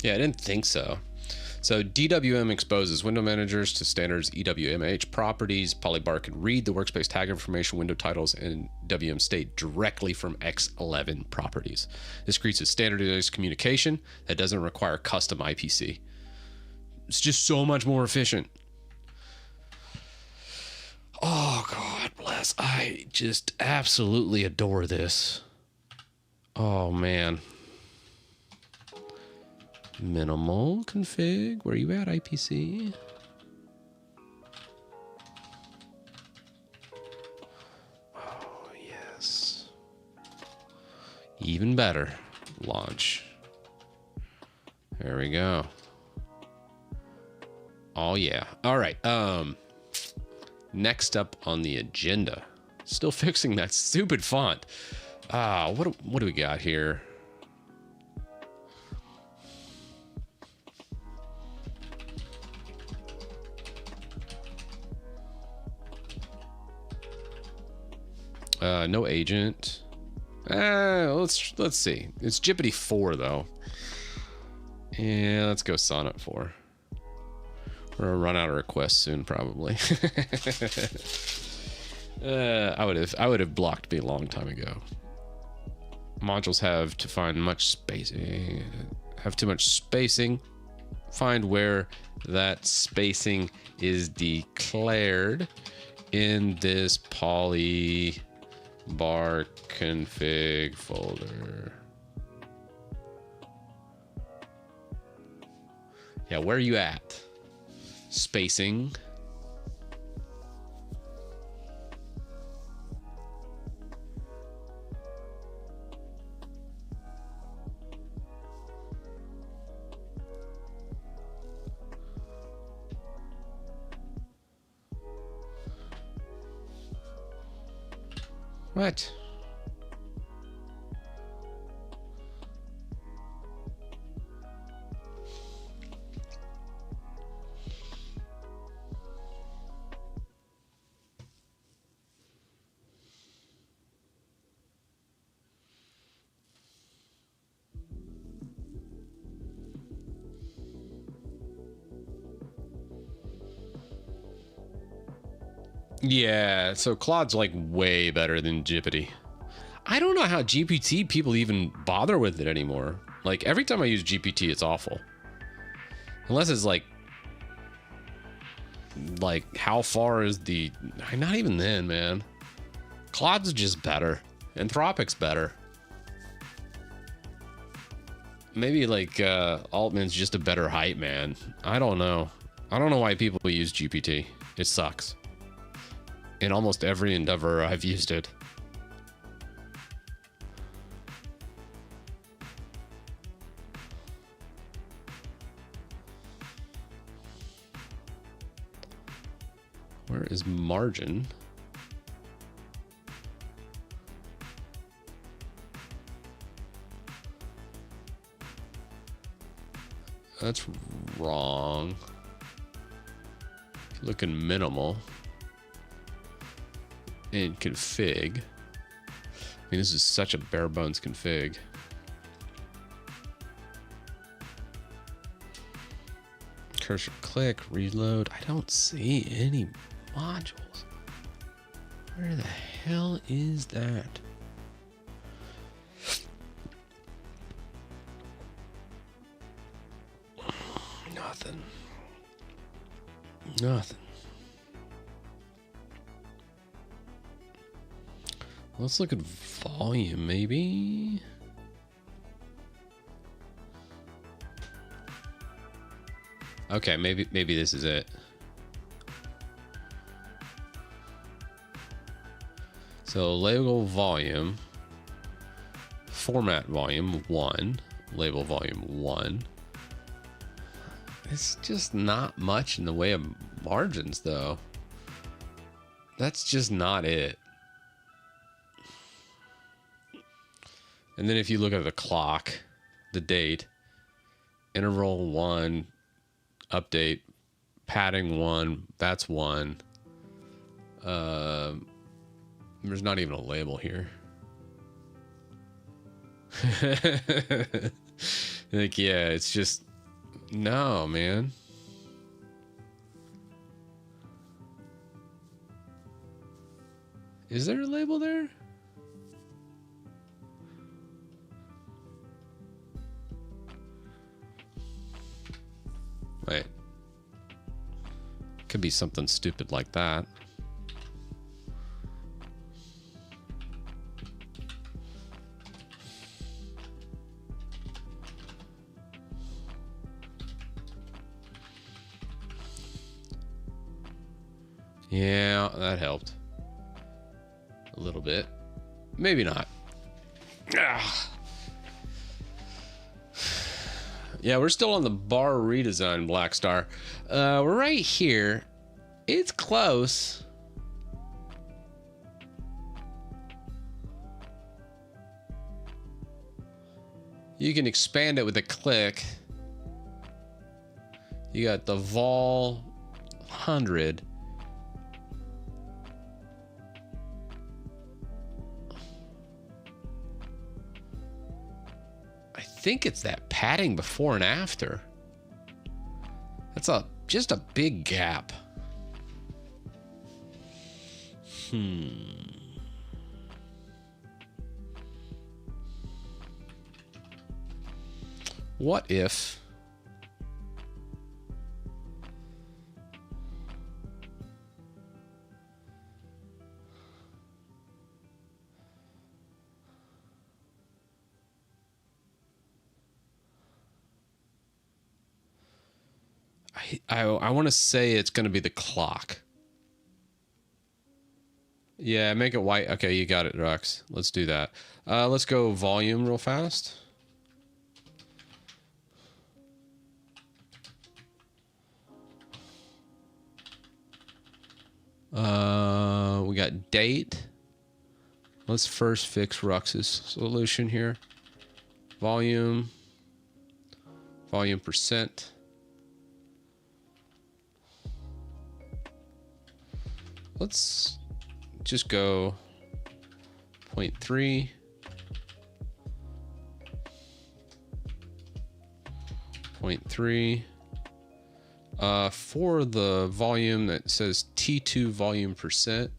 Yeah, I didn't think so. So DWM exposes window managers to standards EWMH properties. Polybar can read the workspace tag information, window titles, and WM state directly from X11 properties. This creates a standardized communication that doesn't require custom IPC. It's just so much more efficient. Oh, God bless. I just absolutely adore this. Oh, man. Minimal config. Where you at, IPC? Oh, yes. Even better. Launch. There we go. Oh, yeah. All right. Next up on the agenda. Still fixing that stupid font. What do we got here? No agent. Let's see. It's Jippity 4 though. Yeah, let's go Sonnet 4. We're gonna run out of requests soon, probably. I would have blocked me a long time ago. Modules have to find much spacing. Have too much spacing. Find where that spacing is declared in this poly bar config folder. Yeah, where are you at? Spacing. What? Yeah, so Claude's like way better than GPT. I don't know how GPT people even bother with it anymore. Like every time I use GPT, it's awful. Unless it's like how far is the, not even then, man. Claude's just better. Anthropic's better. Maybe like Altman's just a better hype man. I don't know. I don't know why people use GPT. It sucks. In almost every endeavor I've used it. Where is margin? That's wrong. Looking minimal. And config. I mean, this is such a bare bones config. Cursor click, reload. I don't see any modules. Where the hell is that? Nothing. Nothing. Let's look at volume, maybe. Okay, maybe this is it. So label volume, format volume 1, label volume 1. It's just not much in the way of margins, though. That's just not it. And then if you look at the clock, the date, interval 1, update, padding 1, that's 1. There's not even a label here. Like, yeah, it's just, no, man. Is there a label there? Wait. Could be something stupid like that. Yeah, that helped. A little bit. Maybe not. Ah. Yeah, we're still on the bar redesign, Black Star. We're right here. It's close. You can expand it with a click. You got the vol 100. I think it's that padding before and after. That's just a big gap. What if I want to say it's going to be the clock. Yeah, make it white. Okay, you got it, Rex. Let's do that. Let's go volume real fast. We got date. Let's first fix Rux's solution here. Volume percent. Let's just go 0.3. 0.3. For the volume that says T2 volume percent.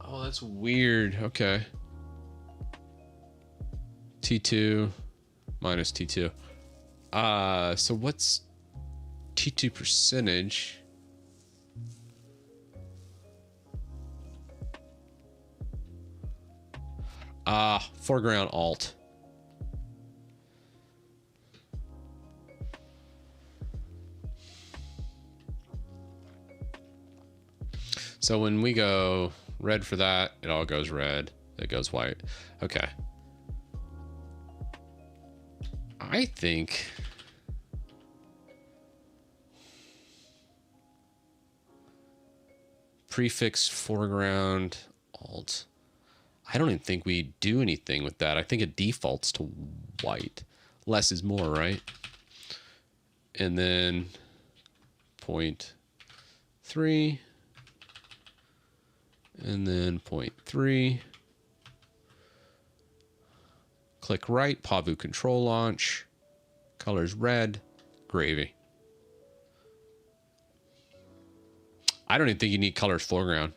Oh, that's weird. Okay. T2 minus T2. So what's T2 percentage? Foreground alt. So when we go red for that, it all goes red. It goes white. Okay. I think prefix foreground alt. I don't even think we do anything with that. I think it defaults to white. Less is more, right? And then 0.3. And then 0.3. Click right, Pavu control launch. Colors red, gravy. I don't even think you need colors foreground.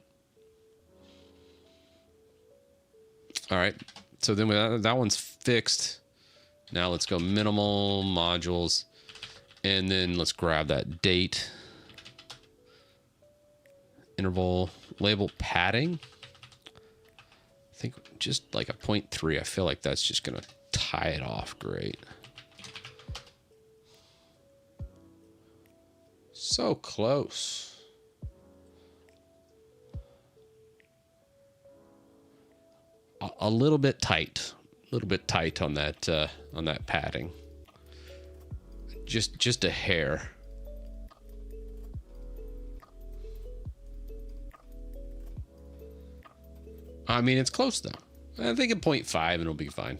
All right, so then that one's fixed. Now let's go minimal modules, and then let's grab that date. Interval label padding. I think just like a 0.3. I feel like that's just gonna tie it off great. So close. A little bit tight. A little bit tight on that padding. Just a hair. I mean, it's close though. I think at 0.5 and it'll be fine.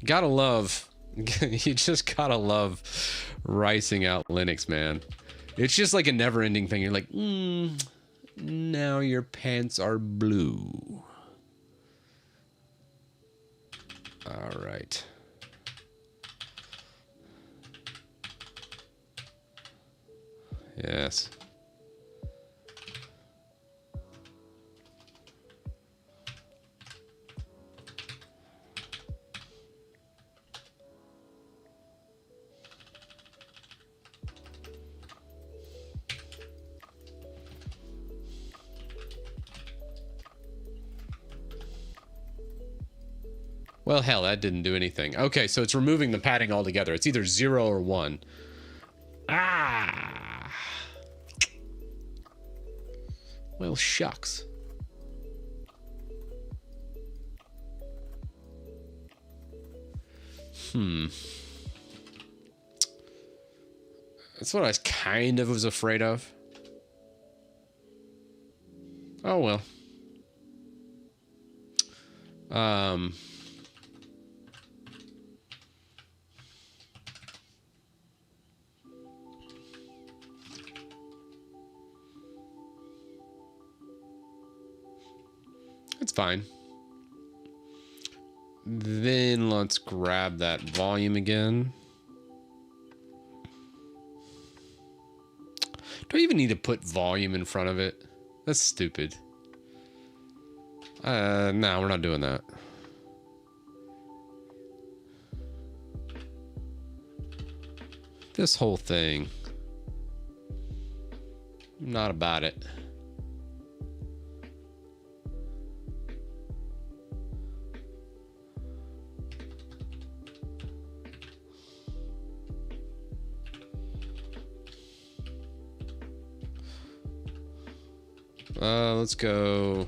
Gotta love, you just gotta love ricing out Linux, man. It's just like a never-ending thing. You're like, now your pants are blue. All right. Yes. Well, hell, that didn't do anything. Okay, so it's removing the padding altogether. It's either 0 or 1. Ah. Well, shucks. That's what I kind of was afraid of. Oh, well. It's fine. Then let's grab that volume again. Do I even need to put volume in front of it? That's stupid. No, we're not doing that. This whole thing. Not about it. Let's go.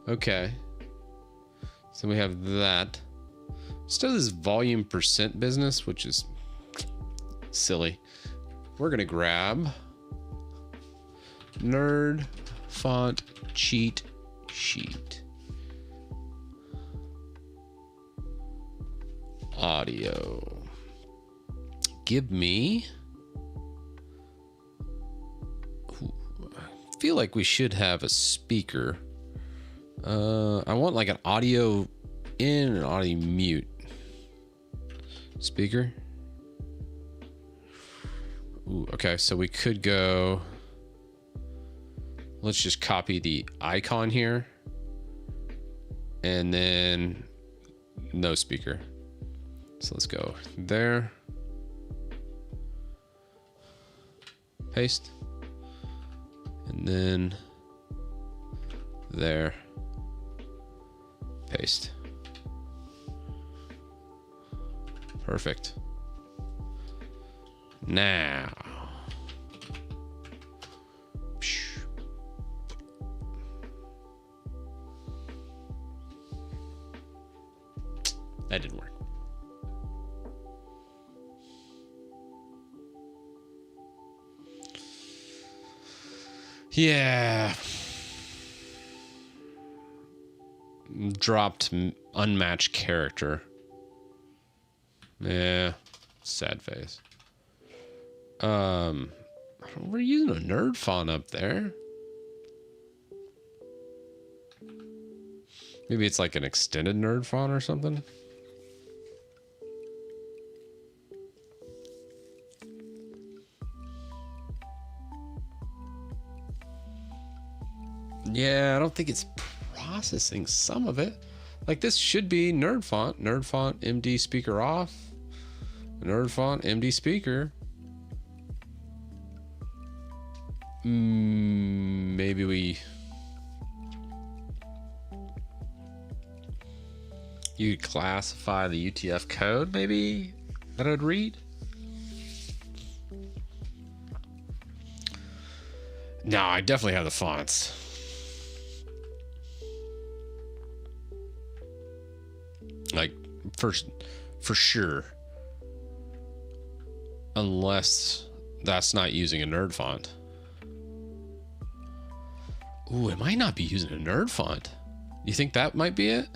Okay. So we have that. Still this volume percent business, which is silly. We're gonna grab nerd font cheat sheet. Audio. Give me. I feel like we should have a speaker. I want like an audio in and audio mute. Speaker. Ooh, okay, so we could go. Let's just copy the icon here. And then no speaker. So let's go there. Paste. And then there. Paste. Perfect. Now. That didn't work. Yeah. Dropped unmatched character. Yeah. Sad face. We're using a nerd font up there. Maybe it's like an extended nerd font or something. Yeah, I don't think it's processing some of it. Like this should be nerd font MD speaker off, nerd font MD speaker. Maybe you could classify the UTF code maybe that I'd read. No, I definitely have the fonts. Like for sure. Unless that's not using a nerd font. Ooh, it might not be using a nerd font. You think that might be it?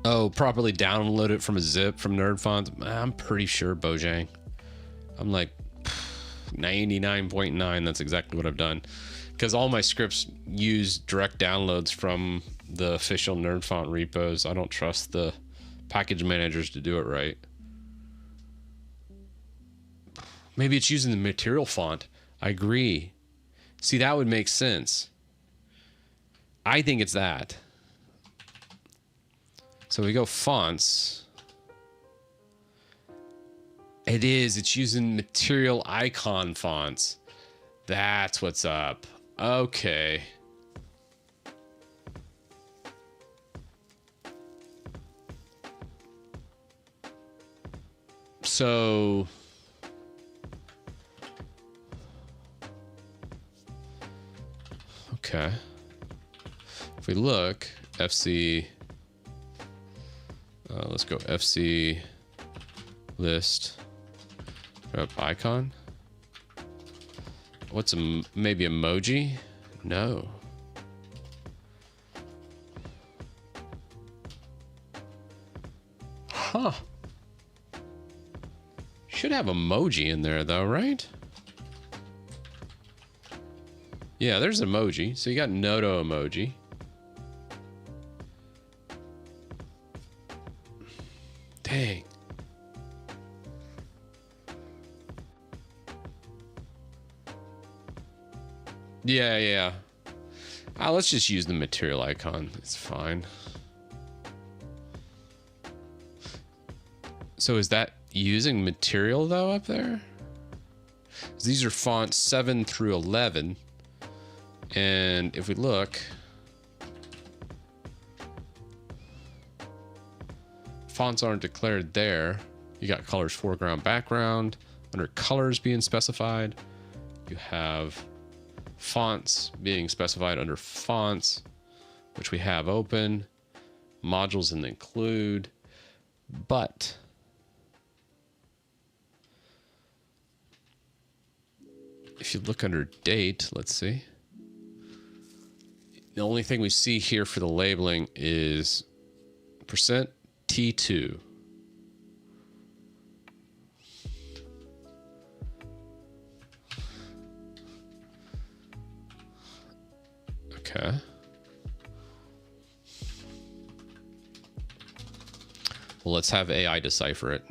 Oh, properly download it from a zip from Nerd Fonts. I'm pretty sure, Bojang. I'm like 99.9. That's exactly what I've done. Because all my scripts use direct downloads from the official Nerd Font repos. I don't trust the package managers to do it right. Maybe it's using the material font. I agree. See, that would make sense. I think it's that. So we go fonts. It is. It's using material icon fonts. That's what's up. Okay. So okay. If we look, FC. Let's go FC list. Grab icon. What's maybe emoji? No. Huh. Should have emoji in there though, right? Yeah, there's emoji. So you got Noto emoji. Dang. Yeah. Let's just use the material icon. It's fine. So is that using material though up there? These are fonts 7 through 11. And if we look, fonts aren't declared there. You got colors, foreground, background. Under colors being specified, you have fonts being specified under fonts, which we have open, modules and include, but if you look under date, let's see. The only thing we see here for the labeling is %T2. Okay. Well, let's have AI decipher it.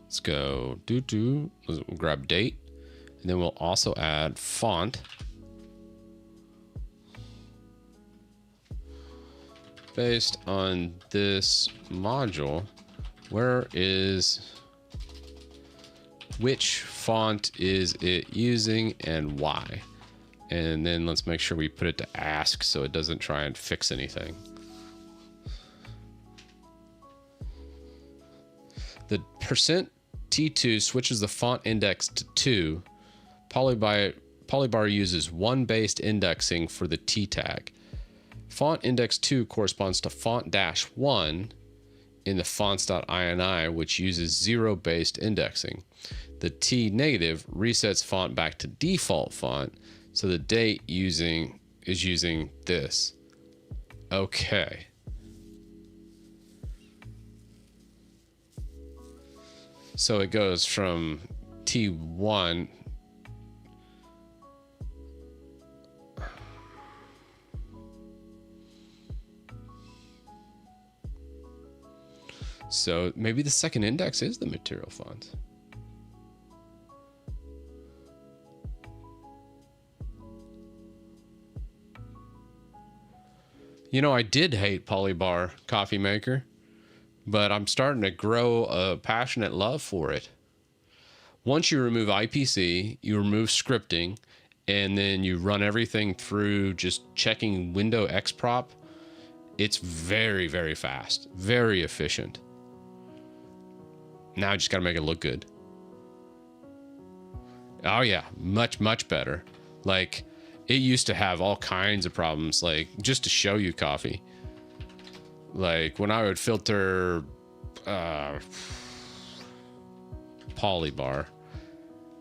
Let's go we'll grab date, and then we'll also add font. Based on this module, which font is it using and why? And then let's make sure we put it to ask so it doesn't try and fix anything. The %T2 switches the font index to 2. Polybar uses 1 based indexing for the T tag. Font index 2 corresponds to font-1 in the fonts.ini, which uses 0 based indexing. The T negative resets font back to default font, so the date is using this. Okay. So it goes from T1. So maybe the second index is the material font. You know, I did hate Polybar Coffee Maker, but I'm starting to grow a passionate love for it. Once you remove IPC, you remove scripting, and then you run everything through just checking window xprop, it's very, very fast, very efficient. Now I just got to make it look good. Oh yeah, much, much better. Like, it used to have all kinds of problems, like, just to show you coffee. Like, when I would filter Polybar,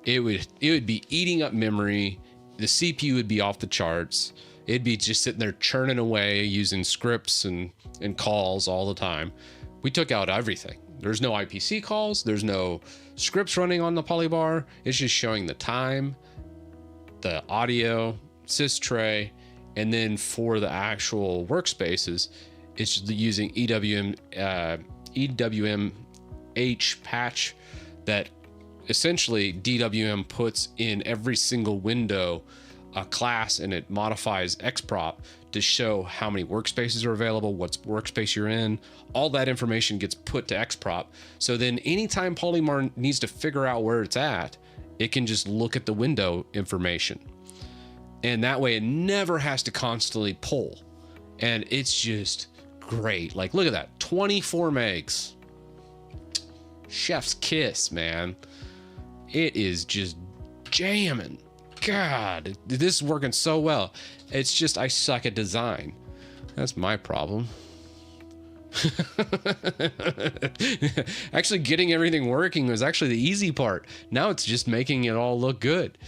it would be eating up memory. The CPU would be off the charts. It'd be just sitting there churning away using scripts and calls all the time. We took out everything. There's no IPC calls. There's no scripts running on the Polybar. It's just showing the time, the audio, sys tray, and then for the actual workspaces, it's using EWMH patch that essentially DWM puts in every single window a class, and it modifies xprop to show how many workspaces are available, what workspace you're in. All that information gets put to xprop. So then anytime Polybar needs to figure out where it's at, it can just look at the window information. And that way it never has to constantly pull. And it's just great. Like, look at that, 24 megs. Chef's kiss, man. It is just jamming. God, this is working so well. It's just I suck at design. That's my problem. Actually, getting everything working was actually the easy part. Now it's just making it all look good.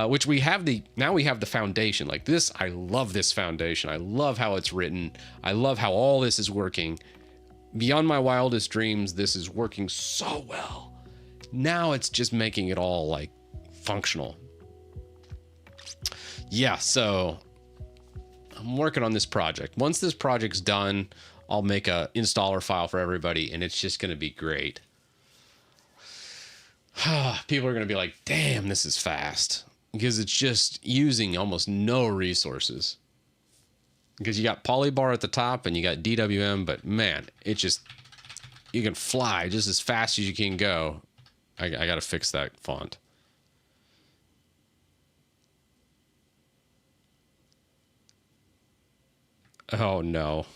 Which we have now we have the foundation. Like this, I love this foundation. I love how it's written. I love how all this is working. Beyond my wildest dreams, this is working so well. Now it's just making it all like functional. Yeah, so I'm working on this project. Once this project's done, I'll make a installer file for everybody, and it's just going to be great. People are going to be like, damn, this is fast, because it's just using almost no resources. Because you got Polybar at the top and you got DWM, but man, it just you can fly just as fast as you can go. I got to fix that font. Oh no.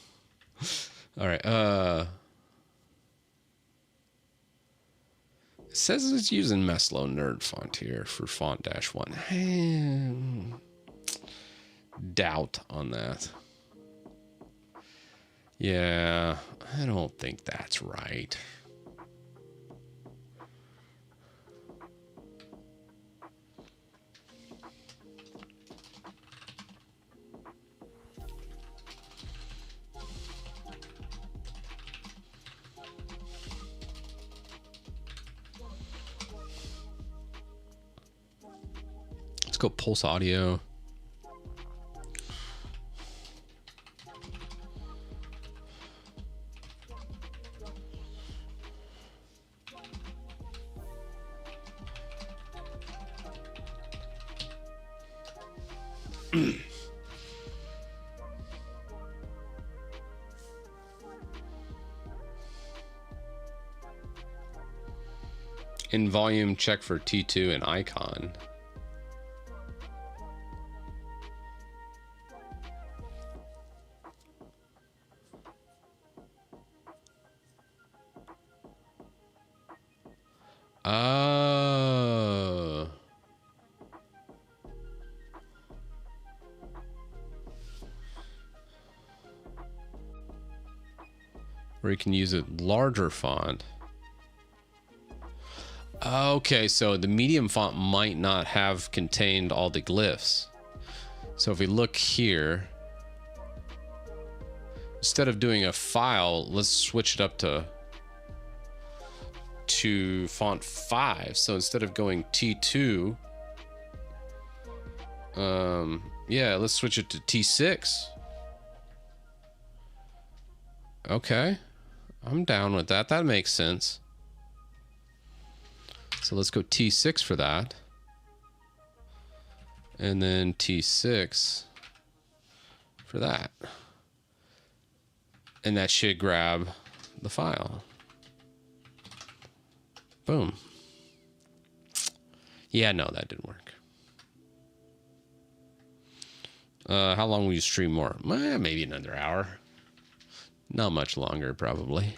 All right. It says it's using Meslo Nerd font here for font-1. Doubt on that. Yeah, I don't think that's right. Let's go Pulse Audio. In volume, check for T2 and icon. Oh. Or you can use a larger font. Okay, so the medium font might not have contained all the glyphs. So if we look here, instead of doing a file, let's switch it up to font 5. So instead of going T2, yeah, let's switch it to T6. Okay, I'm down with that. That makes sense. So let's go T6 for that. And then T6 for that. And that should grab the file. Boom. Yeah, no, that didn't work. How long will you stream more? Maybe another hour. Not much longer, probably.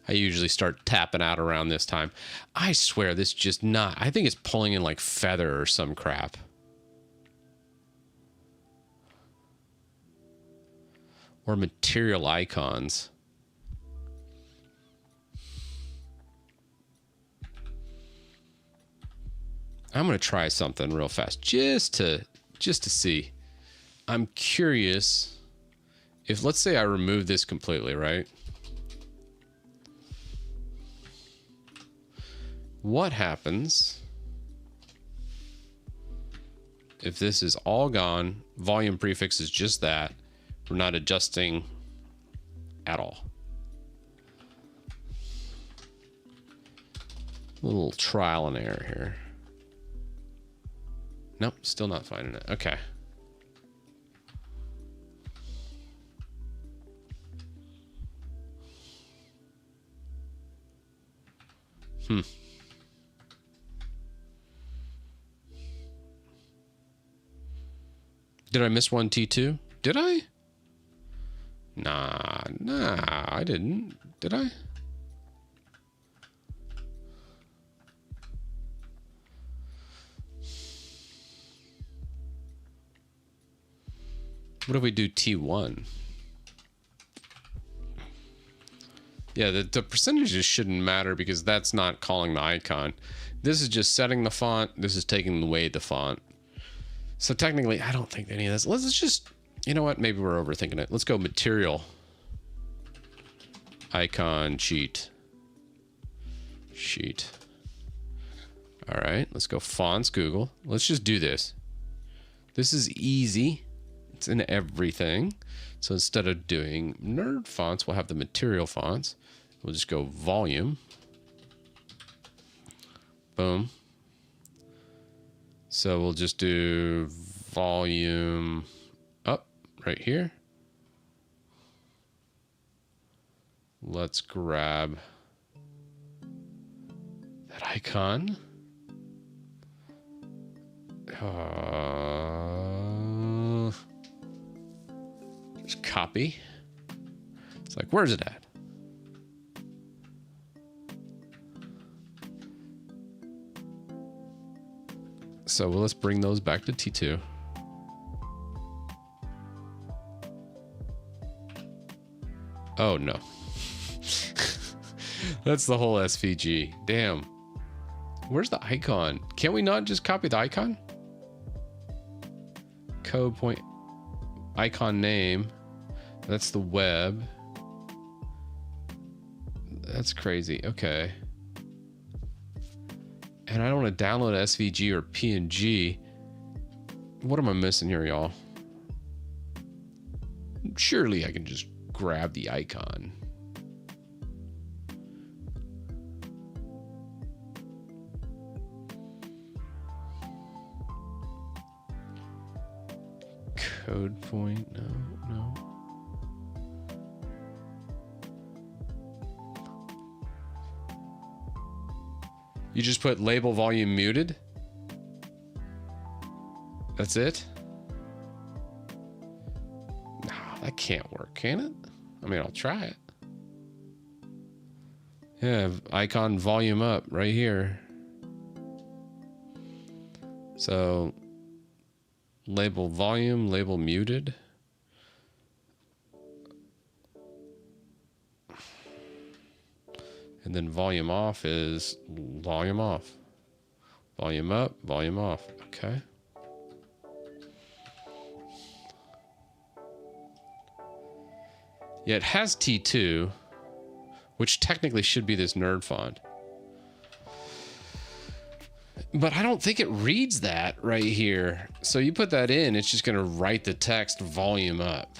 I usually start tapping out around this time. I swear, this just not... I think it's pulling in like Feather or some crap. Or material icons. I'm going to try something real fast just to see. I'm curious if, let's say I remove this completely, right? What happens if this is all gone? Volume prefix is just that. We're not adjusting at all. A little trial and error here. Nope, still not finding it. Okay. Did I miss one T2? Did I? Nah, I didn't. Did I? What if we do T1? Yeah, the percentages shouldn't matter because that's not calling the icon. This is just setting the font. This is taking away the font. So technically, I don't think any of this. Let's just, you know what? Maybe we're overthinking it. Let's go material. Icon sheet. All right, let's go fonts, Google. Let's just do this. This is easy. It's in everything. So instead of doing nerd fonts, we'll have the material fonts. We'll just go volume. Boom. So we'll just do volume up right here. Let's grab icon. Just copy. It's like, where's it at? So let's bring those back to T2. Oh no. That's the whole SVG. Damn. Where's the icon? Can't we not just copy the icon? Code point icon name. That's the web. That's crazy. Okay. And I don't want to download SVG or PNG. What am I missing here, y'all? Surely I can just grab the icon. Code point, no. You just put label volume muted? That's it? No, that can't work, can it? I mean, I'll try it. Yeah, icon volume up right here. So, label volume, label muted. And then volume off is volume off. Volume up, volume off. Okay. Yeah, it has T2, which technically should be this nerd font. But I don't think it reads that right here. So you put that in, it's just going to write the text volume up.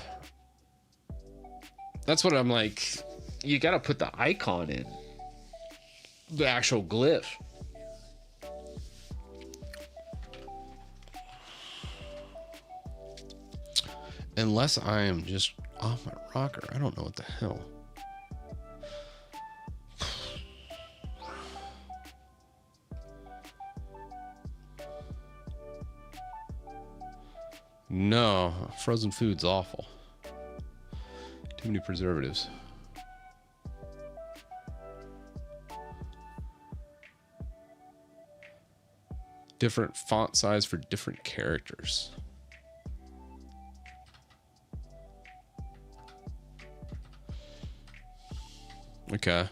That's what I'm like. You got to put the icon in. The actual glyph. Unless I am just off my rocker. I don't know what the hell. No, frozen food's awful. Too many preservatives. Different font size for different characters. Okay.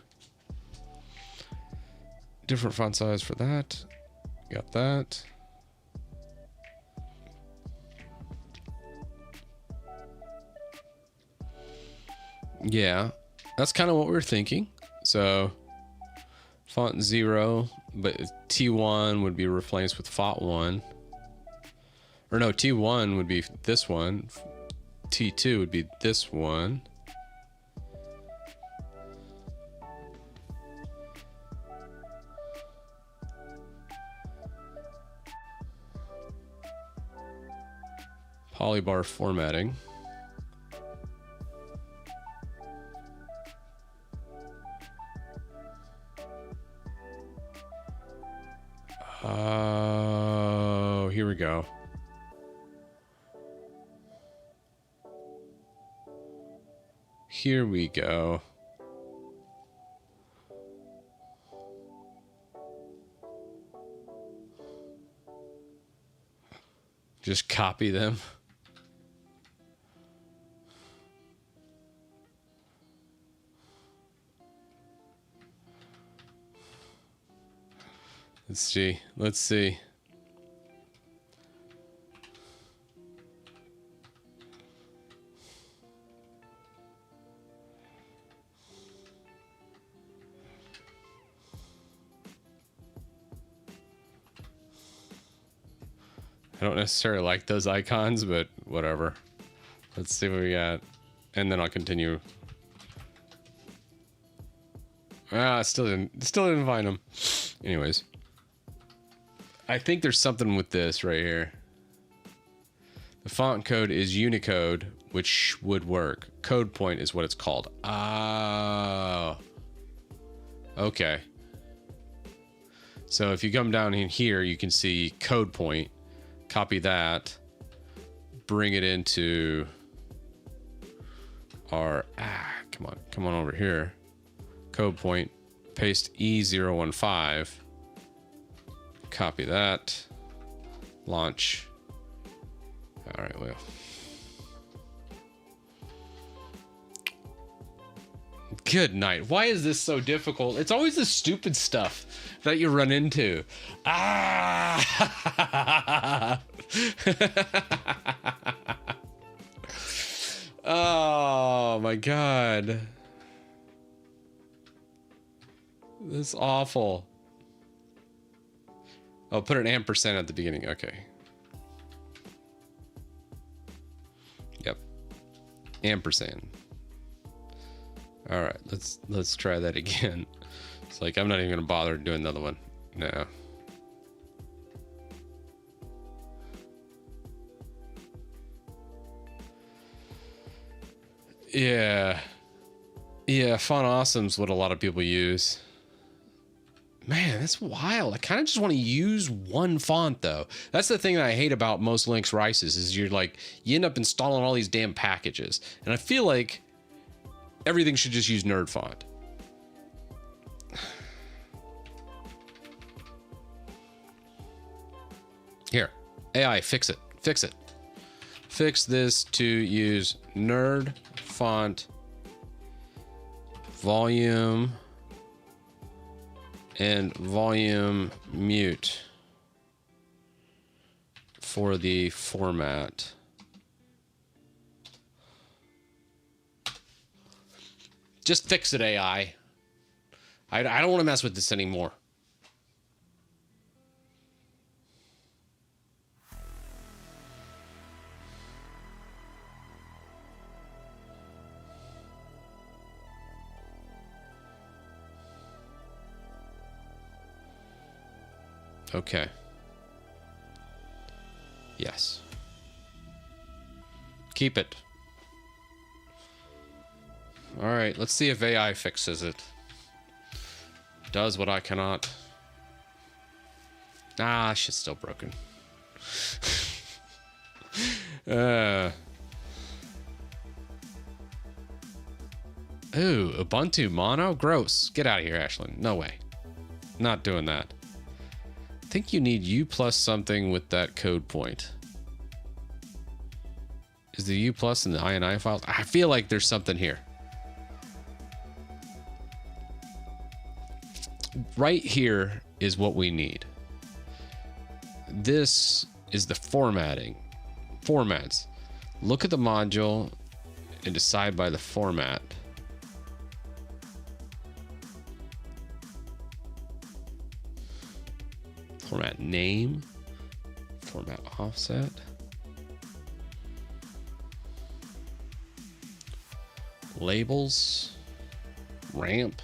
Different font size for that. Got that. Yeah, that's kind of what we're thinking. So font 0, but T1 would be replaced with font 1. Or no, T1 would be this one. T2 would be this one. Polybar formatting. Oh, here we go. Here we go. Just copy them. Let's see. Let's see. I don't necessarily like those icons, but whatever. Let's see what we got. And then I'll continue. Ah, still didn't find them. Anyways. I think there's something with this right here. The font code is Unicode, which would work. Code point is what it's called. Oh. Okay. So if you come down in here, you can see code point, copy that, bring it into our, come on over here, code point, paste E015, copy that, launch. All right, well. Good night. Why is this so difficult? It's always the stupid stuff that you run into. Ah! Oh my God. This is awful. Oh, put an ampersand at the beginning. Okay. Yep. Ampersand. All right, let's try that again. It's like I'm not even gonna bother doing another one. No. Yeah, Font Awesome's what a lot of people use. Man, that's wild. I kind of just want to use one font though. That's the thing that I hate about most Linux Rices is you end up installing all these damn packages, and I feel like everything should just use nerd font. Here, AI, fix it. Fix it. Fix this to use nerd font, volume, and volume mute for the format. Just fix it, AI. I don't want to mess with this anymore. Okay. Yes. Keep it. All right, let's see if AI fixes it. Does what I cannot. Ah, shit's still broken. Ooh, Ubuntu mono? Gross. Get out of here, Ashlyn. No way. Not doing that. I think you need U plus something with that code point. Is the U plus in the INI files? I feel like there's something here. Right here is what we need. This is the formatting. Formats. Look at the module and decide by the format. Format name. Format offset. Labels. Ramp.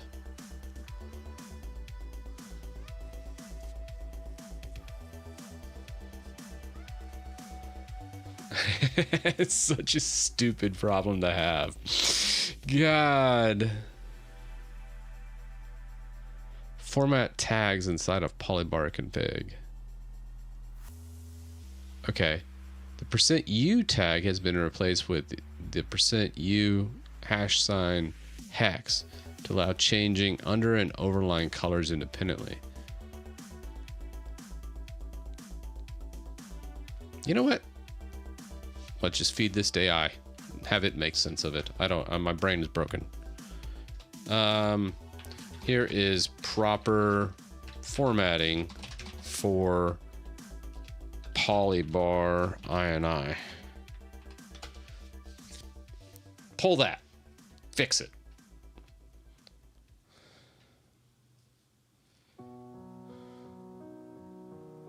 It's such a stupid problem to have. God. Format tags inside of polybar config. Okay. The %u tag has been replaced with the %u # hex to allow changing under and overlying colors independently. You know what? Let's just feed this to AI. Have it make sense of it. I don't, my brain is broken. Here is proper formatting for polybar INI. Pull that. Fix it.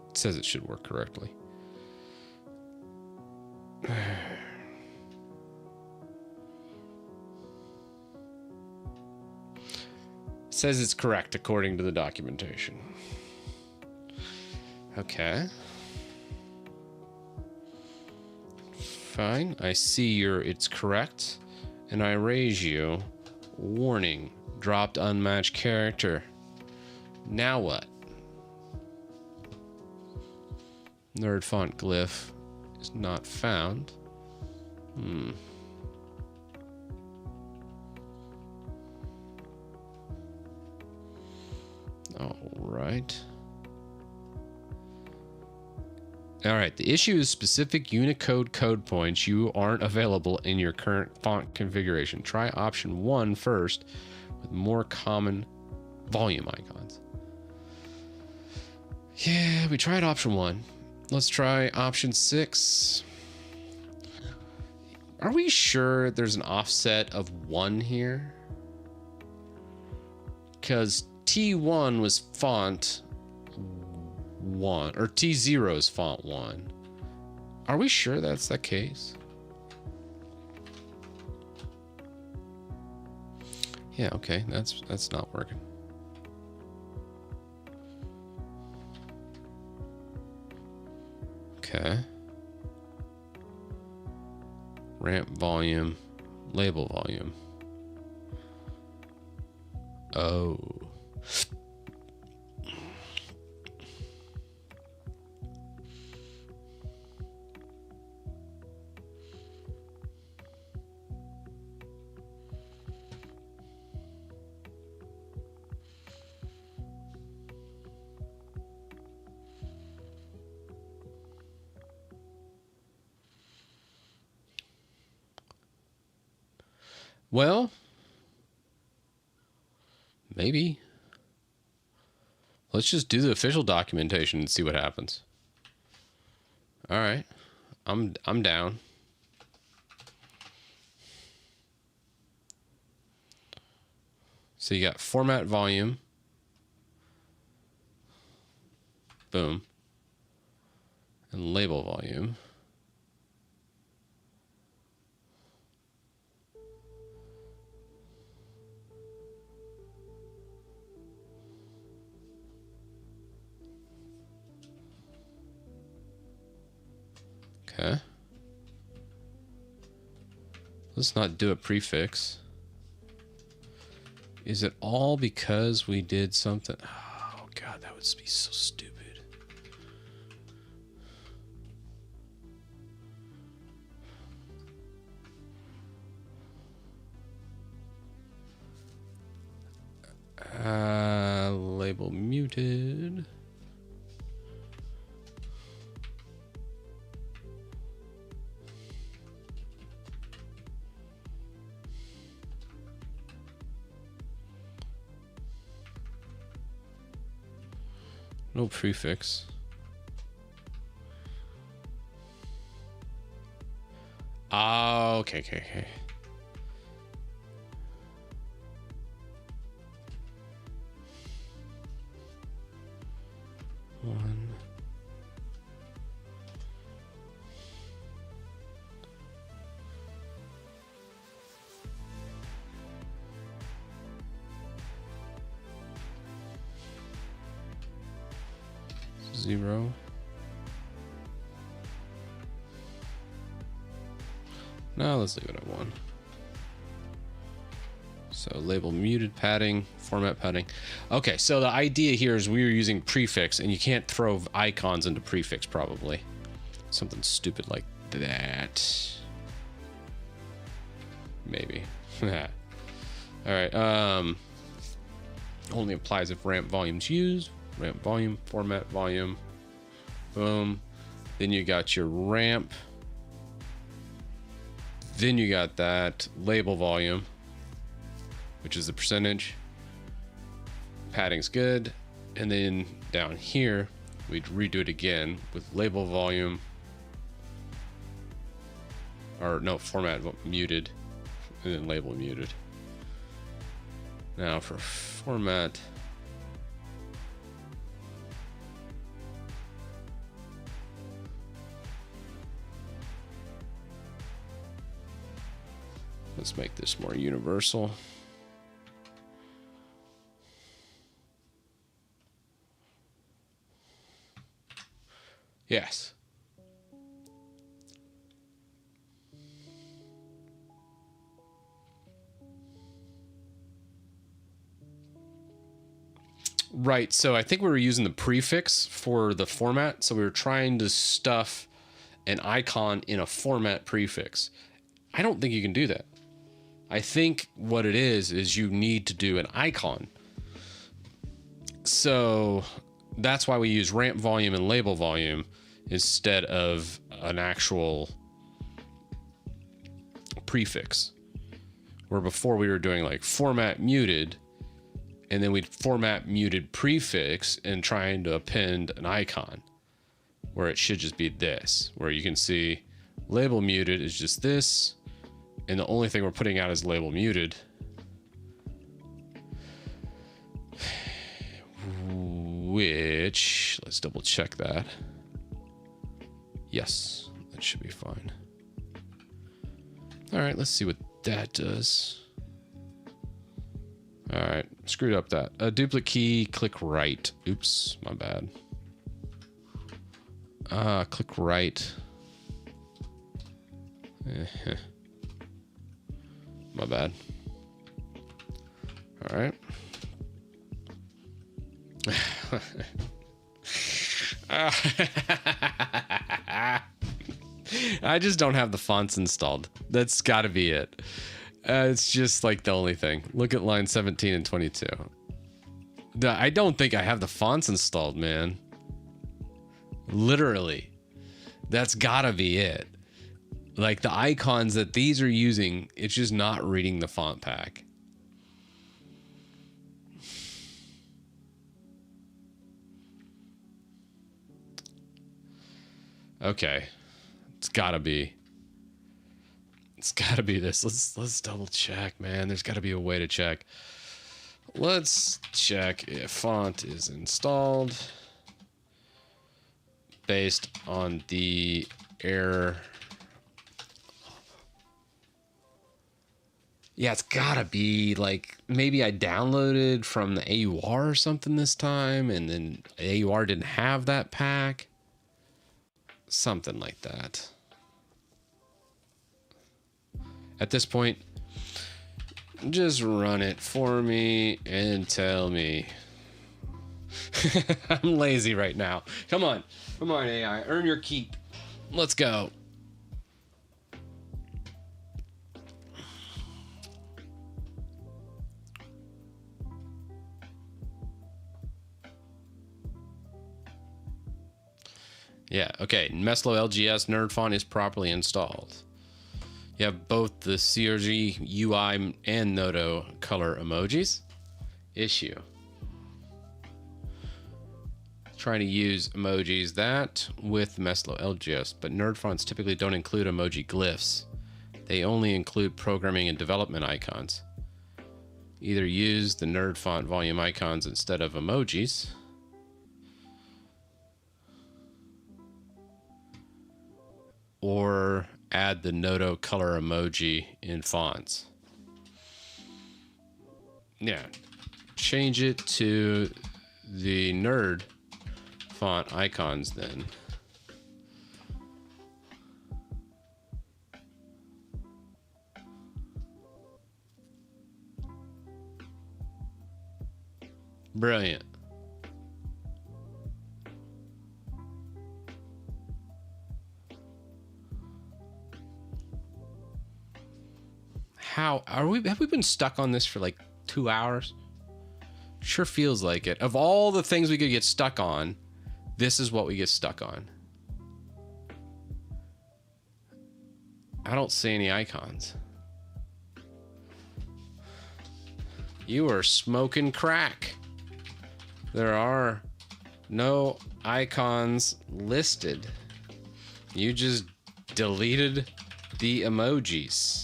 It says it should work correctly. Says it's correct according to the documentation. Okay. Fine. I see it's correct. And I raise you. Warning. Dropped unmatched character. Now what? Nerd font glyph is not found. All right. All right. The issue is specific Unicode code points you aren't available in your current font configuration. Try option 1 first with more common volume icons. Yeah, we tried option 1. Let's try option 6. Are we sure there's an offset of 1 here? Because T1 was font 1, or T0 is font 1. Are we sure that's the case? Yeah, okay, that's not working. Okay. Ramp volume, label volume. Oh. Well, maybe. Let's just do the official documentation and see what happens. All right. I'm down. So you got format volume. Boom. And label volume. Okay. Let's not do a prefix. Is it all because we did something? Oh, God, that would be so stupid. Label muted. No prefix. Oh, okay. One. Zero. Now let's leave it at 1. So label muted padding, format padding. Okay, so the idea here is we were using prefix, and you can't throw icons into prefix probably. Something stupid like that. Maybe. All right. Only applies if ramp volume's used. Ramp volume, format volume. Boom. Then you got your ramp. Then you got that label volume, which is the percentage. Padding's good. And then down here, we'd redo it again with label volume. Or no, format muted. And then label muted. Now for format. Let's make this more universal. Yes. Right. So I think we were using the prefix for the format. So we were trying to stuff an icon in a format prefix. I don't think you can do that. I think what it is you need to do an icon. So that's why we use ramp volume and label volume instead of an actual prefix. Where before we were doing like format muted, and then we'd format muted prefix and trying to append an icon, where it should just be this, where you can see label muted is just this, and the only thing we're putting out is label muted. Which, let's double check that. Yes, that should be fine. All right, let's see what that does. All right, screwed up that. A duplicate key, click right. Oops, my bad. Click right. My bad. All right. I just don't have the fonts installed. That's got to be it. It's just like the only thing. Look at line 17 and 22. I don't think I have the fonts installed, man. Literally. That's got to be it. Like the icons that these are using, it's just not reading the font pack. Okay. It's gotta be this. Let's double check, man. There's gotta be a way to check. Let's check if font is installed based on the error. Yeah, it's gotta be like maybe I downloaded from the AUR or something this time, and then AUR didn't have that pack. Something like that. At this point, just run it for me and tell me. I'm lazy right now. Come on, AI, earn your keep. Let's go. Yeah, okay. Meslo LGS nerd font is properly installed. You have both the CRG UI and Noto color emojis. Issue. Trying to use emojis that with Meslo LGS, but nerd fonts typically don't include emoji glyphs. They only include programming and development icons. Either use the nerd font volume icons instead of emojis, or add the Noto color emoji in fonts. Yeah, change it to the nerd font icons then. Brilliant. How have we been stuck on this for like 2 hours? Sure feels like it. Of all the things we could get stuck on, this is what we get stuck on. I don't see any icons. You are smoking crack. There are no icons listed. You just deleted the emojis.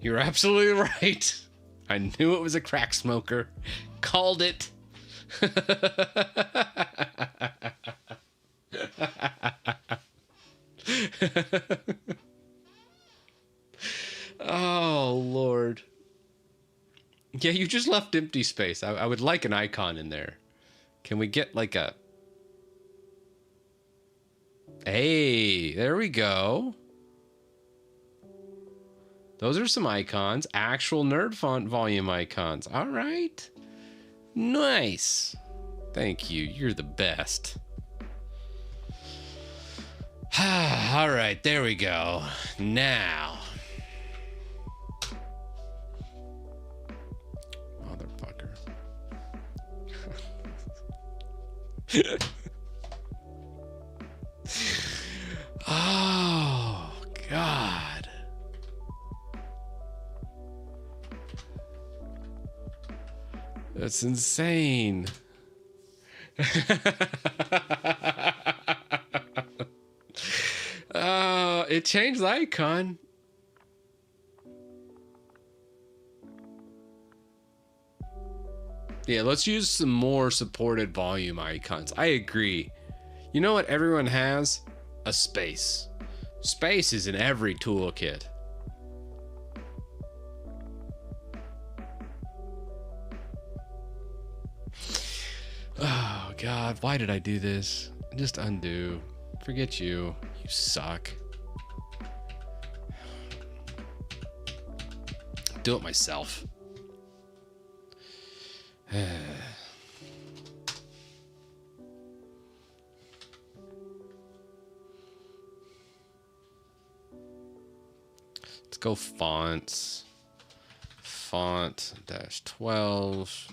You're absolutely right. I knew it was a crack smoker. Called it. Oh, Lord. Yeah, you just left empty space. I would like an icon in there. Can we get like a... Hey, there we go. Those are some icons. Actual nerd font volume icons. All right. Nice. Thank you. You're the best. All right. There we go. Now. Motherfucker. Oh, God. That's insane. It changed the icon. Yeah, let's use some more supported volume icons. I agree. You know what everyone has? A space. Space is in every toolkit. Oh, God, why did I do this? Just undo. Forget you. You suck. Do it myself. Let's go fonts. Font -12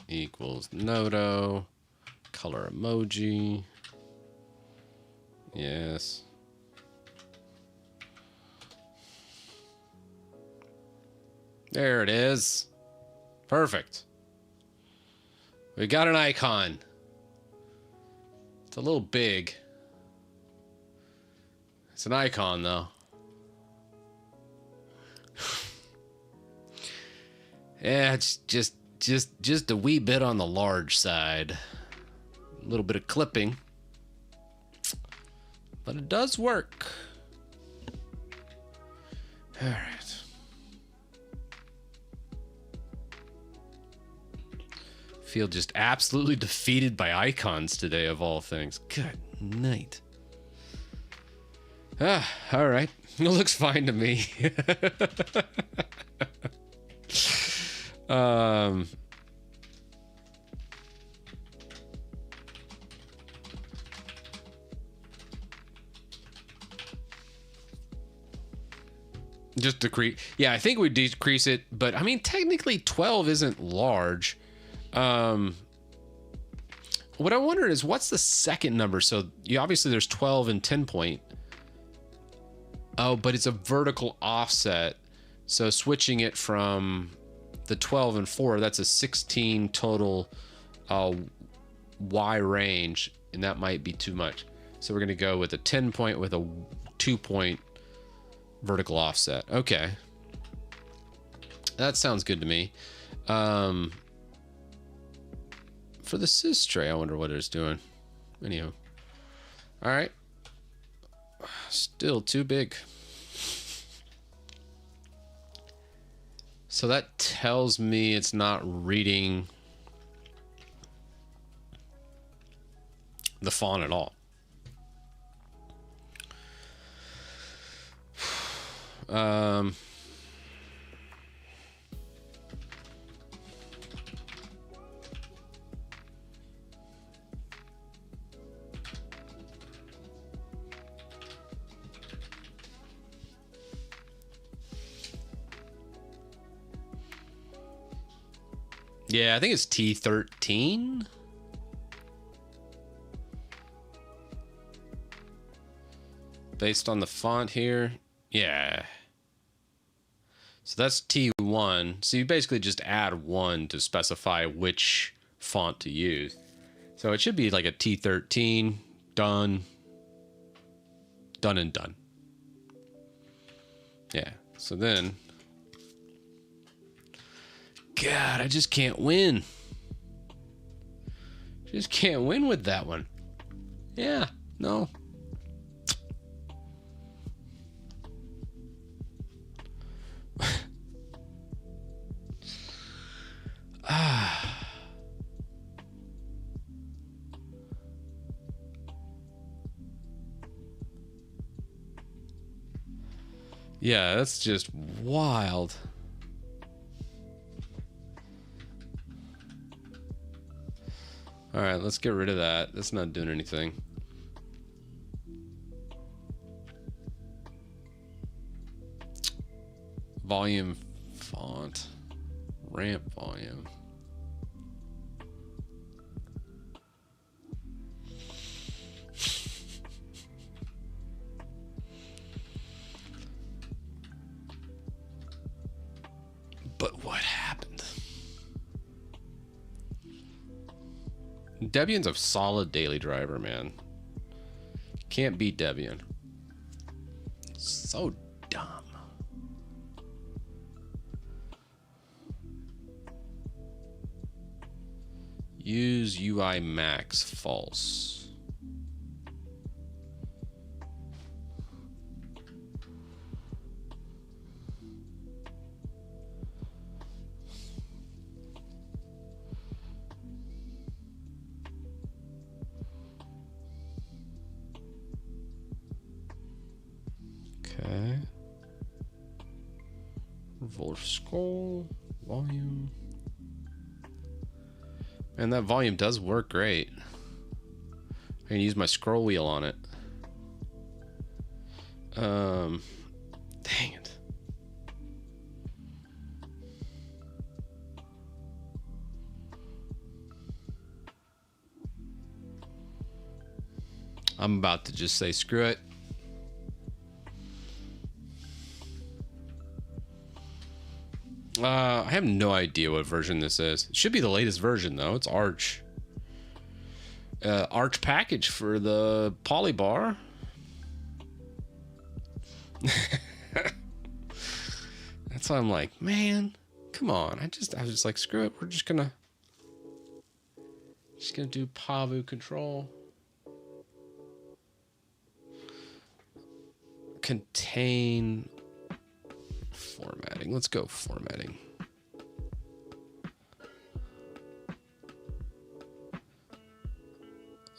equals Noto. Color emoji. Yes. There it is. Perfect. We got an icon. It's a little big. It's an icon though. Yeah, it's just a wee bit on the large side. A little bit of clipping. But it does work. All right. Feel just absolutely defeated by icons today, of all things. Good night. All right. It looks fine to me. Just decrease. Yeah, I think we decrease it, but I mean, technically 12 isn't large. What I wonder is what's the second number? So you obviously there's 12 and 10 point. Oh, but it's a vertical offset. So switching it from the 12 and 4, that's a 16 total Y range, and that might be too much. So we're going to go with a 10 point with a 2 point vertical offset. Okay. That sounds good to me. For the sys tray, I wonder what it's doing. Anyhow. All right. Still too big. So that tells me it's not reading the font at all. Yeah, I think it's T13. Based on the font here. Yeah. So that's T1. So you basically just add 1 to specify which font to use. So it should be like a T13. Done. Done and done. Yeah. So then... God, I just can't win. Just can't win with that one. Yeah, no. Yeah, that's just wild. All right, let's get rid of that. That's not doing anything. Volume font. Ramp volume. But what happened? Debian's a solid daily driver, man. Can't beat Debian. So dumb. Use UI max false. Okay. Revolve scroll volume. And that volume does work great. I can use my scroll wheel on it. Dang it. I'm about to just say screw it. I have no idea what version this is. It should be the latest version though. It's Arch. Arch package for the polybar. That's why I'm like, man, come on. I was just like, screw it. We're just gonna do Pavu control. Contain formatting. Let's go formatting.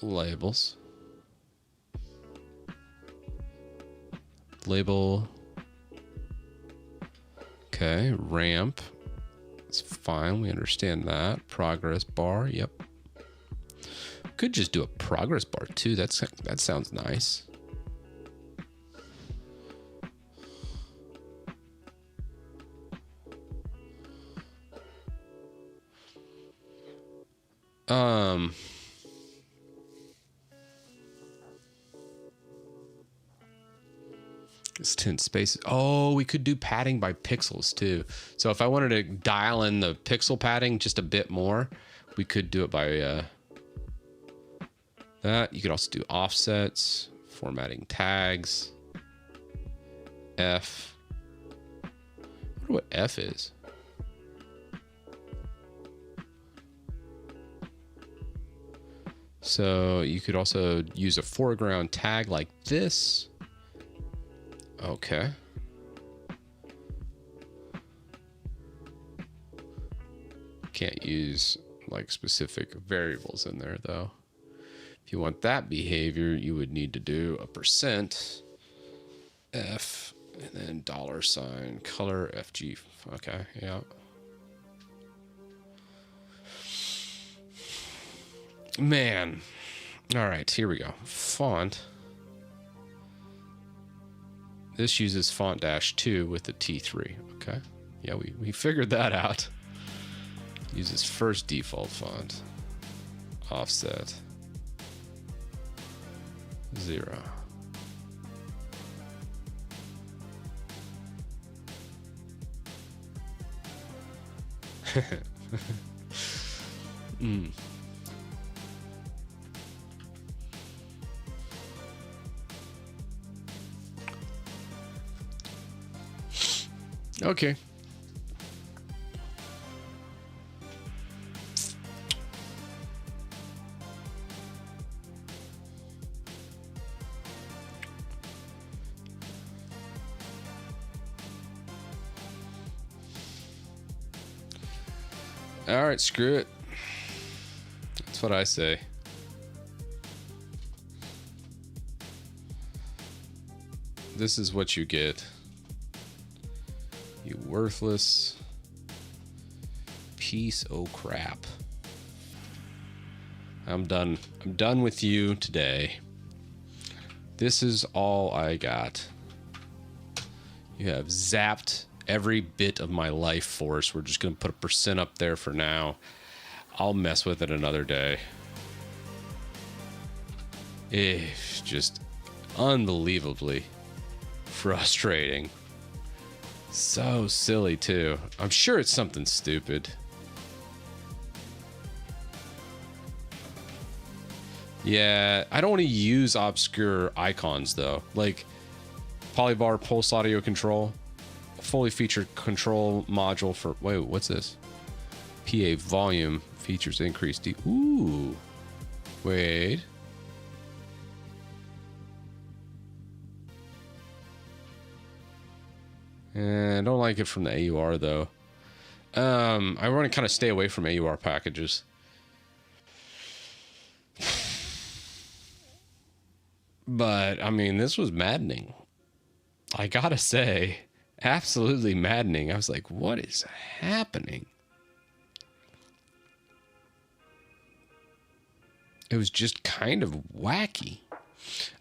Labels. Label. Okay, ramp. It's fine. We understand that. Progress bar. Yep. Could just do a progress bar too. That sounds nice. It's 10 spaces. Oh, we could do padding by pixels too. So if I wanted to dial in the pixel padding just a bit more, we could do it by that. You could also do offsets, formatting tags, F. I wonder what F is. So you could also use a foreground tag like this. Okay. Can't use like specific variables in there though. If you want that behavior, you would need to do a % F and then $ color FG. Okay, yeah. Man. All right, here we go. Font. This uses font -2 with the T3. Okay. Yeah, we figured that out. Uses first default font. Offset. 0. Okay. All right, screw it. That's what I say. This is what you get. worthless piece of crap. I'm done. I'm done with you today. This is all I got. You have zapped every bit of my life force. We're just going to put a percent up there for now. I'll mess with it another day. It's just unbelievably frustrating. So silly too. I'm sure it's something stupid. Yeah, I don't want to use obscure icons though. Like Polybar pulse audio control, fully featured control module for, wait, what's this? PA volume features increased. Ooh, wait. I don't like it from the AUR though. I want to kind of stay away from AUR packages. But I mean, this was maddening. I gotta say, absolutely maddening. I was like, what is happening? It was just kind of wacky.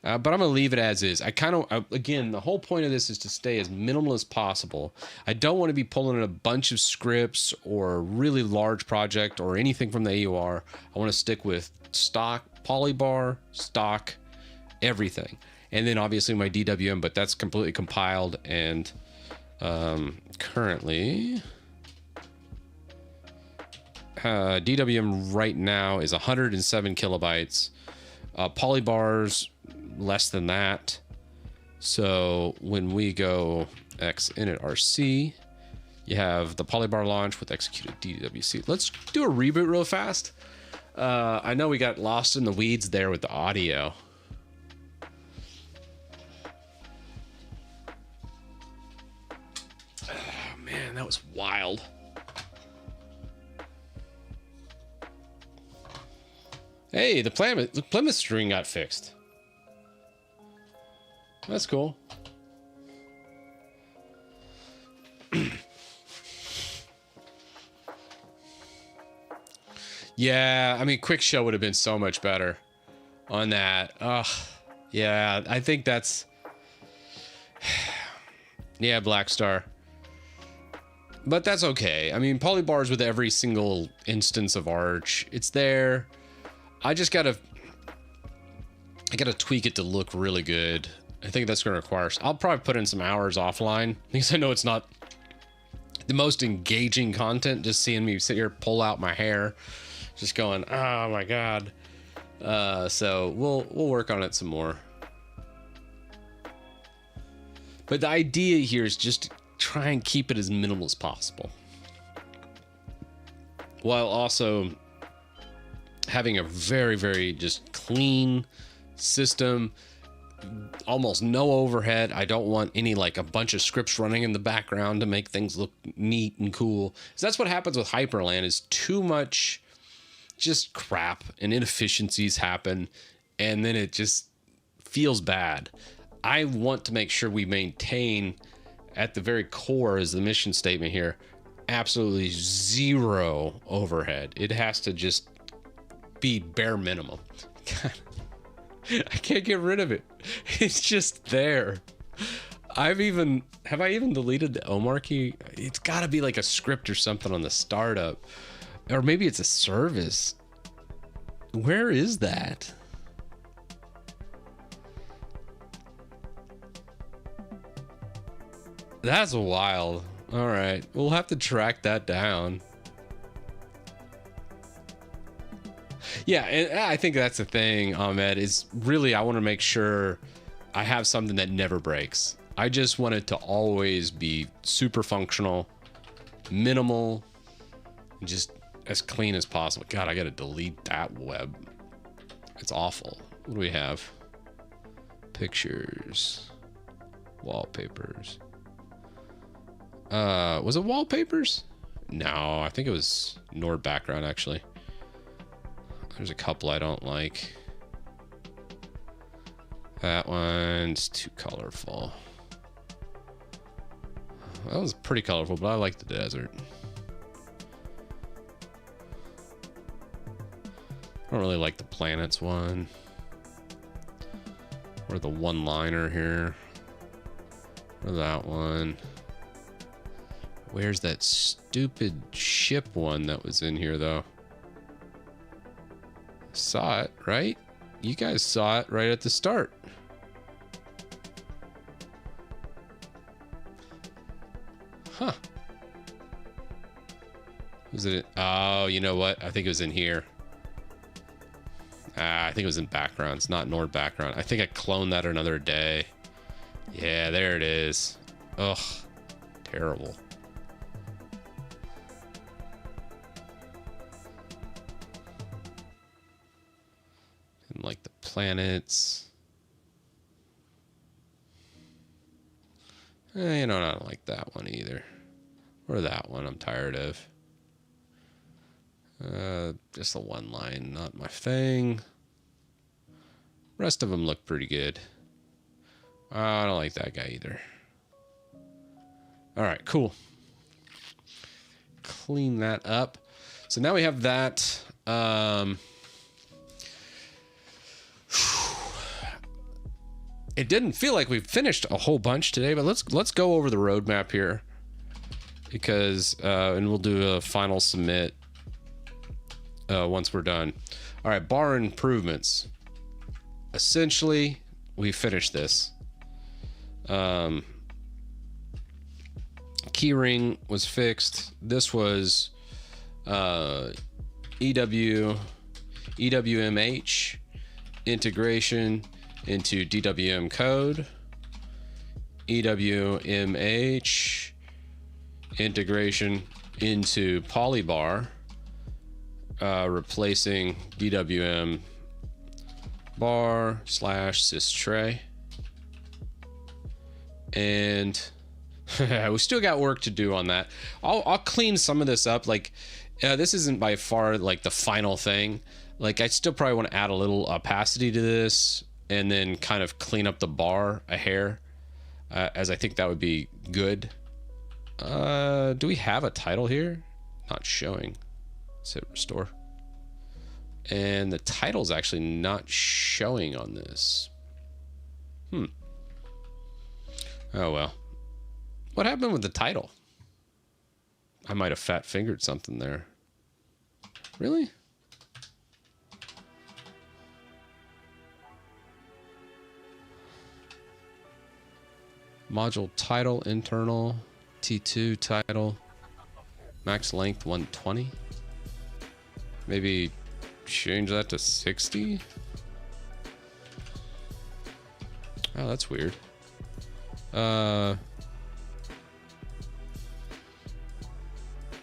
But I'm going to leave it as is. Again, the whole point of this is to stay as minimal as possible. I don't want to be pulling in a bunch of scripts or a really large project or anything from the AUR. I want to stick with stock Polybar, stock everything. And then obviously my DWM, but that's completely compiled and currently DWM right now is 107 kilobytes. Polybar's less than that. So when we go X init RC, you have the Polybar launch with executed DWC. Let's do a reboot real fast. I know we got lost in the weeds there with the audio. Oh, man, that was wild. Hey, the Plymouth string got fixed. That's cool. Yeah, I mean, quick show would have been so much better on that. Yeah, I think that's... Yeah, Black Star. But that's okay. I mean, Polybars with every single instance of Arch. It's there. I gotta tweak it to look really good. I think that's gonna require, I'll probably put in some hours offline because I know it's not the most engaging content, just seeing me sit here, pull out my hair, just going, oh my God. So we'll work on it some more. But the idea here is just to try and keep it as minimal as possible, while also having a very, very just clean system, almost no overhead. I don't want any, like, a bunch of scripts running in the background to make things look neat and cool. So that's what happens with Hyperland, is too much just crap and inefficiencies happen, and then it just feels bad. I want to make sure we maintain, at the very core is the mission statement here, absolutely zero overhead. It has to just be bare minimum. God, I can't get rid of it. It's just there. Have I even deleted the Omar key? It's got to be like a script or something on the startup, or maybe it's a service. Where is that? That's wild. All right, we'll have to track that down. Yeah, and I think that's the thing, Ahmed, is really I want to make sure I have something that never breaks. I just want it to always be super functional, minimal, just as clean as possible. God, I got to delete that web. It's awful. What do we have? Pictures, wallpapers. Was it wallpapers? No, I think it was Nord background, actually. There's a couple I don't like. That one's too colorful. That was pretty colorful, but I like the desert. I don't really like the planets one. Or the one-liner here. Or that one. Where's that stupid ship one that was in here, though? Saw it, right? You guys saw it right at the start. Huh. Was it? Oh, you know what? I think it was in here. I think it was in backgrounds, not Nord background. I think I cloned that another day. Yeah, there it is. Ugh, terrible. And like the planets. You know, I don't like that one either. Or that one I'm tired of. Just the one line, not my thing. Rest of them look pretty good. I don't like that guy either. All right, cool. Clean that up. So now we have that. It didn't feel like we finished a whole bunch today, but let's go over the roadmap here, because and we'll do a final submit once we're done. All right, bar improvements. Essentially, we finished this. Keyring was fixed. This was EWMH integration into DWM code. EWMH integration into polybar, replacing DWM bar / sys tray. And we still got work to do on that. I'll clean some of this up. Like this isn't by far like the final thing. Like I still probably want to add a little opacity to this and then kind of clean up the bar a hair, as I think that would be good. Do we have a title here? Not showing. Let's hit restore. And the title's actually not showing on this. Oh well. What happened with the title? I might have fat fingered something there. Really? Module title internal T2 title max length 120. Maybe change that to 60. Oh, that's weird.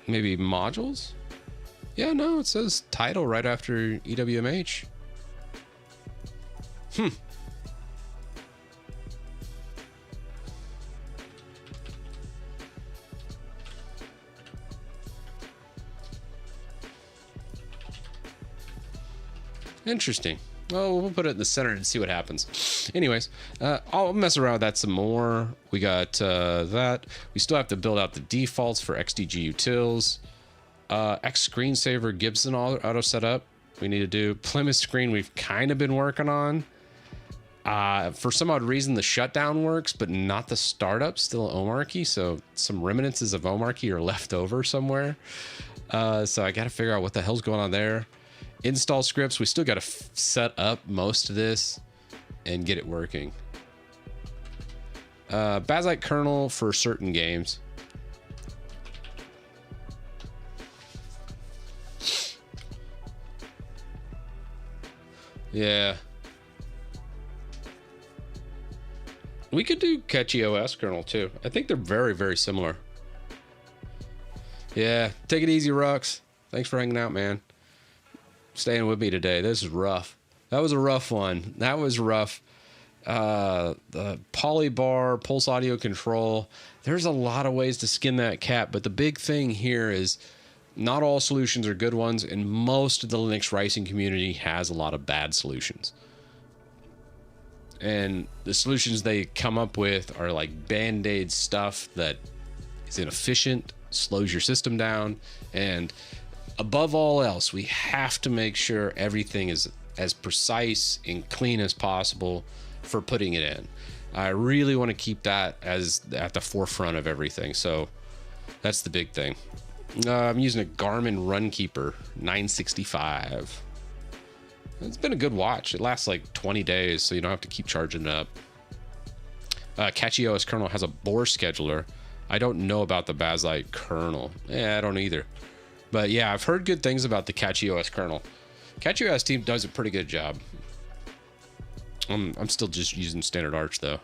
Maybe modules? Yeah, no, it says title right after EWMH. Interesting. Well, we'll put it in the center and see what happens. Anyways, I'll mess around with that some more. We got that. We still have to build out the defaults for XDG utils. X screensaver Gibson auto setup. We need to do Plymouth screen. We've kind of been working on. For some odd reason, the shutdown works, but not the startup. Still Omarchy, so some reminiscences of Omarchy are left over somewhere. So I got to figure out what the hell's going on there. Install scripts, we still got to set up most of this and get it working. Bazelite kernel for certain games. Yeah. We could do Catchy OS kernel too. I think they're very, very similar. Yeah, take it easy, Rux. Thanks for hanging out, man. Staying with me today. This is rough. That was a rough one. That was rough. The polybar pulse audio control. There's a lot of ways to skin that cat, but the big thing here is not all solutions are good ones, and most of the Linux ricing community has a lot of bad solutions. And the solutions they come up with are like band-aid stuff that is inefficient, slows your system down, and above all else, we have to make sure everything is as precise and clean as possible for putting it in. I really want to keep that as at the forefront of everything. So that's the big thing. I'm using a Garmin Runkeeper 965. It's been a good watch. It lasts like 20 days, so you don't have to keep charging it up. CatchyOS kernel has a bore scheduler. I don't know about the Baslite kernel. I don't either. But yeah, I've heard good things about the CatchyOS kernel. CatchyOS team does a pretty good job. I'm still just using Standard Arch though,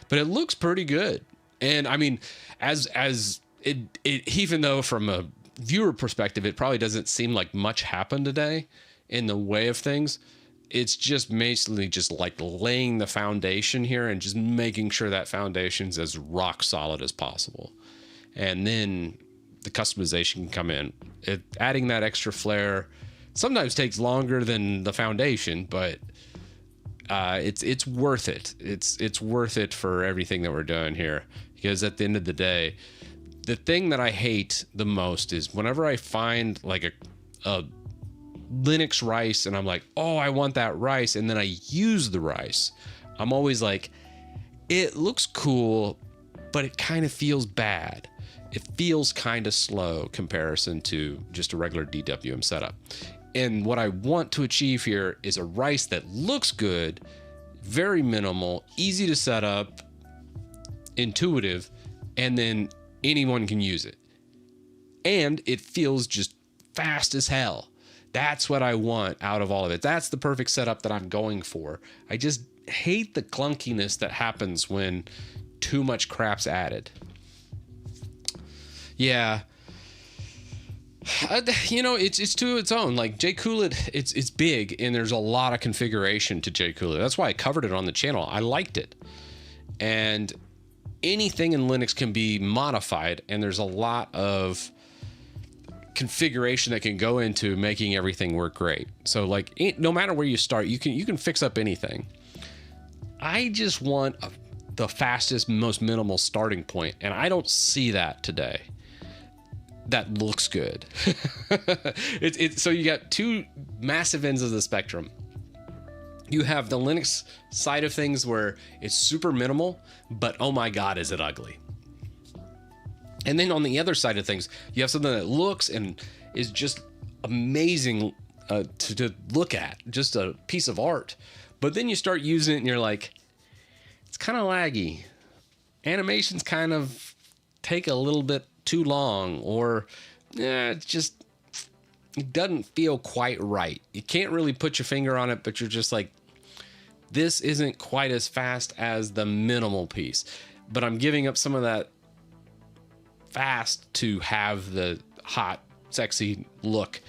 but it looks pretty good. And I mean, as it even though from a viewer perspective, it probably doesn't seem like much happened today in the way of things. It's just basically just like laying the foundation here and just making sure that foundation's as rock solid as possible. And then the customization can come in. Adding that extra flair sometimes takes longer than the foundation, but it's worth it. It's worth it for everything that we're doing here, because at the end of the day, the thing that I hate the most is whenever I find like a Linux rice and I'm like, oh, I want that rice, and then I use the rice, I'm always like, it looks cool, but it kind of feels bad. It feels kind of slow comparison to just a regular DWM setup. And what I want to achieve here is a rice that looks good, very minimal, easy to set up, intuitive, and then anyone can use it. And it feels just fast as hell. That's what I want out of all of it. That's the perfect setup that I'm going for. I just hate the clunkiness that happens when too much crap's added. Yeah. It's to its own. Like JCoolIt, it's big, and there's a lot of configuration to JCoolIt. That's why I covered it on the channel. I liked it. And anything in Linux can be modified, and there's a lot of configuration that can go into making everything work great. So like no matter where you start, you can fix up anything. I just want the fastest, most minimal starting point, and I don't see that today. That looks good. So you got two massive ends of the spectrum. You have the Linux side of things where it's super minimal, but oh my God, is it ugly. And then on the other side of things, you have something that looks and is just amazing to look at, just a piece of art. But then you start using it and you're like, it's kind of laggy. Animations kind of take a little bit too long, or it doesn't feel quite right. You can't really put your finger on it, but you're just like, this isn't quite as fast as the minimal piece, but I'm giving up some of that fast to have the hot, sexy look,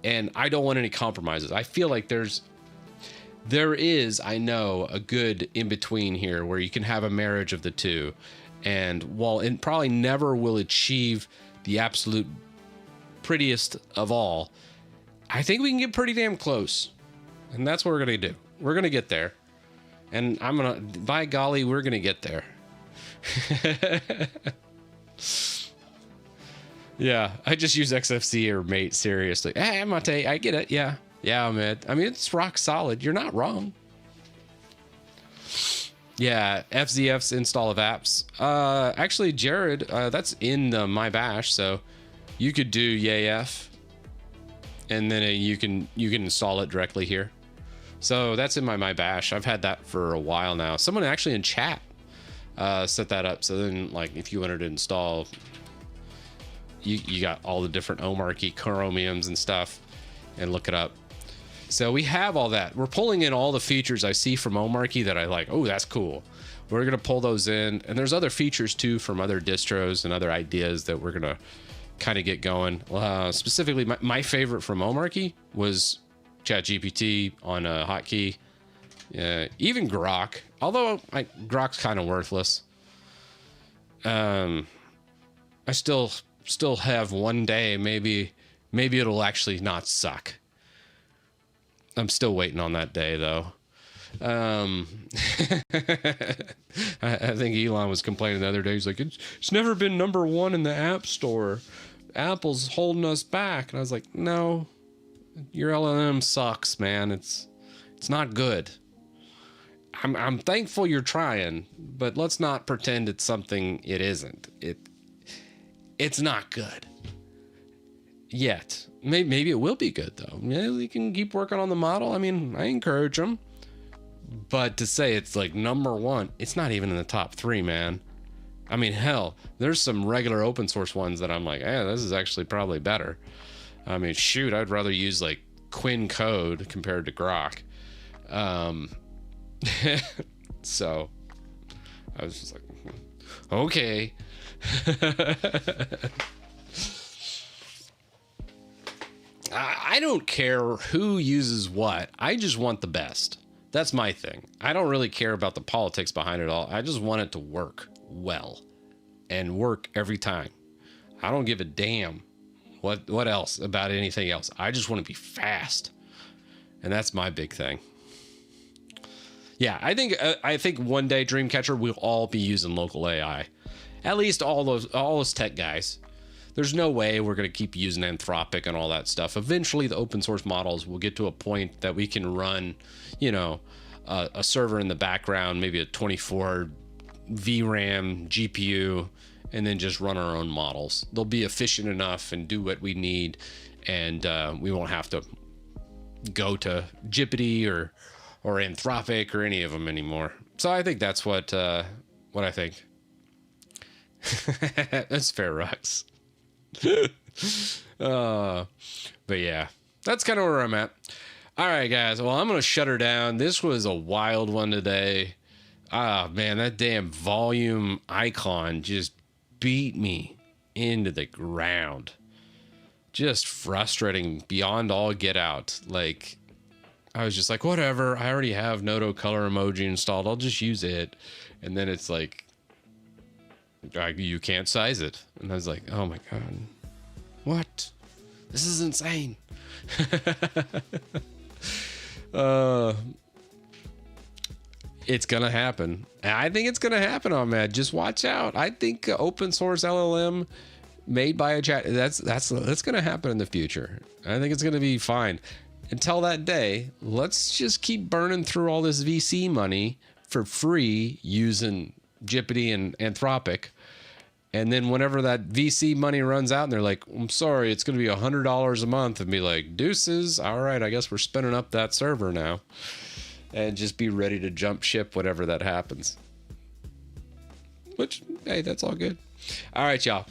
and I don't want any compromises. I feel like there is, I know, a good in between here where you can have a marriage of the two. And while it probably never will achieve the absolute prettiest of all, I think we can get pretty damn close. And that's what we're going to do. We're going to get there. And by golly, we're going to get there. Yeah, I just use XFC or Mate seriously. Hey, Mate, I get it. Yeah. Yeah, Ahmed. I mean, it's rock solid. You're not wrong. Yeah, FZF's install of apps. Actually, Jared, that's in my bash, so you could do YAF, and then you can install it directly here. So that's in my bash. I've had that for a while now. Someone actually in chat set that up. So then, like, if you wanted to install, you got all the different Omarchy chromiums and stuff, and look it up. So we have all that. We're pulling in all the features I see from Omarchy that I like. Oh, that's cool. We're going to pull those in. And there's other features too from other distros and other ideas that we're going to kind of get going. Specifically, my favorite from Omarchy was ChatGPT on a hotkey. Even Grok, although Grok's kind of worthless. I still have one day, maybe it'll actually not suck. I'm still waiting on that day though. I think Elon was complaining the other day. He's like, it's never been #1 in the App Store. Apple's holding us back. And I was like, no, your LLM sucks, man. It's not good. I'm thankful you're trying, but let's not pretend it's something it isn't. It's not good yet. Maybe it will be good though. Yeah, we can keep working on the model. I mean, I encourage them, but to say it's like #1, it's not even in the top 3, man. I mean, hell, there's some regular open source ones that I'm like, this is actually probably better. I mean, shoot, I'd rather use like Quinn code compared to Grok. So I was just like, okay. I don't care who uses what. I just want the best. That's my thing. I don't really care about the politics behind it all. I just want it to work well and work every time. I don't give a damn what else about anything else. I just want to be fast. And that's my big thing. Yeah, I think one day Dreamcatcher will all be using local AI. At least all those tech guys. There's no way we're going to keep using Anthropic and all that stuff. Eventually, the open source models will get to a point that we can run, a server in the background, maybe a 24 VRAM GPU, and then just run our own models. They'll be efficient enough and do what we need, and we won't have to go to Jippity or Anthropic or any of them anymore. So I think that's what I think. That's fair, Rux. But yeah, that's kind of where I'm at. All right, guys. Well, I'm going to shut her down. This was a wild one today. Man, that damn volume icon just beat me into the ground. Just frustrating beyond all get out. Like, I was just like, whatever. I already have Noto color emoji installed. I'll just use it. And then it's like, you can't size it. And I was like, oh my God, what? This is insane. It's gonna happen. I think it's gonna happen on Mad. Just watch out. I think open source LLM made by a chat, that's gonna happen in the future. I think it's gonna be fine. Until that day, let's just keep burning through all this VC money for free using Jippity and Anthropic. And then whenever that VC money runs out and they're like, I'm sorry, it's going to be $100 a month, and be like, deuces. All right, I guess we're spinning up that server now. And just be ready to jump ship whenever that happens. Which, hey, that's all good. All right, y'all.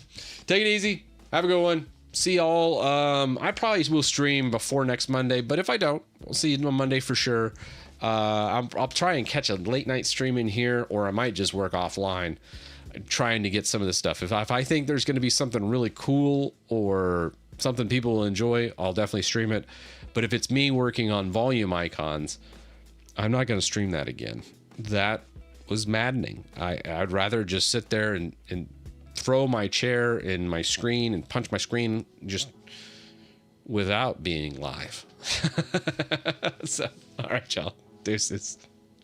Take it easy. Have a good one. See y'all. I probably will stream before next Monday, but if I don't, we'll see you on Monday for sure. I'll try and catch a late night stream in here, or I might just work offline trying to get some of this stuff. If I think there's going to be something really cool or something people will enjoy, I'll definitely stream it. But if it's me working on volume icons, I'm not going to stream that again. That was maddening. I'd rather just sit there and throw my chair in my screen and punch my screen just without being live. So, all right, y'all. Deuces.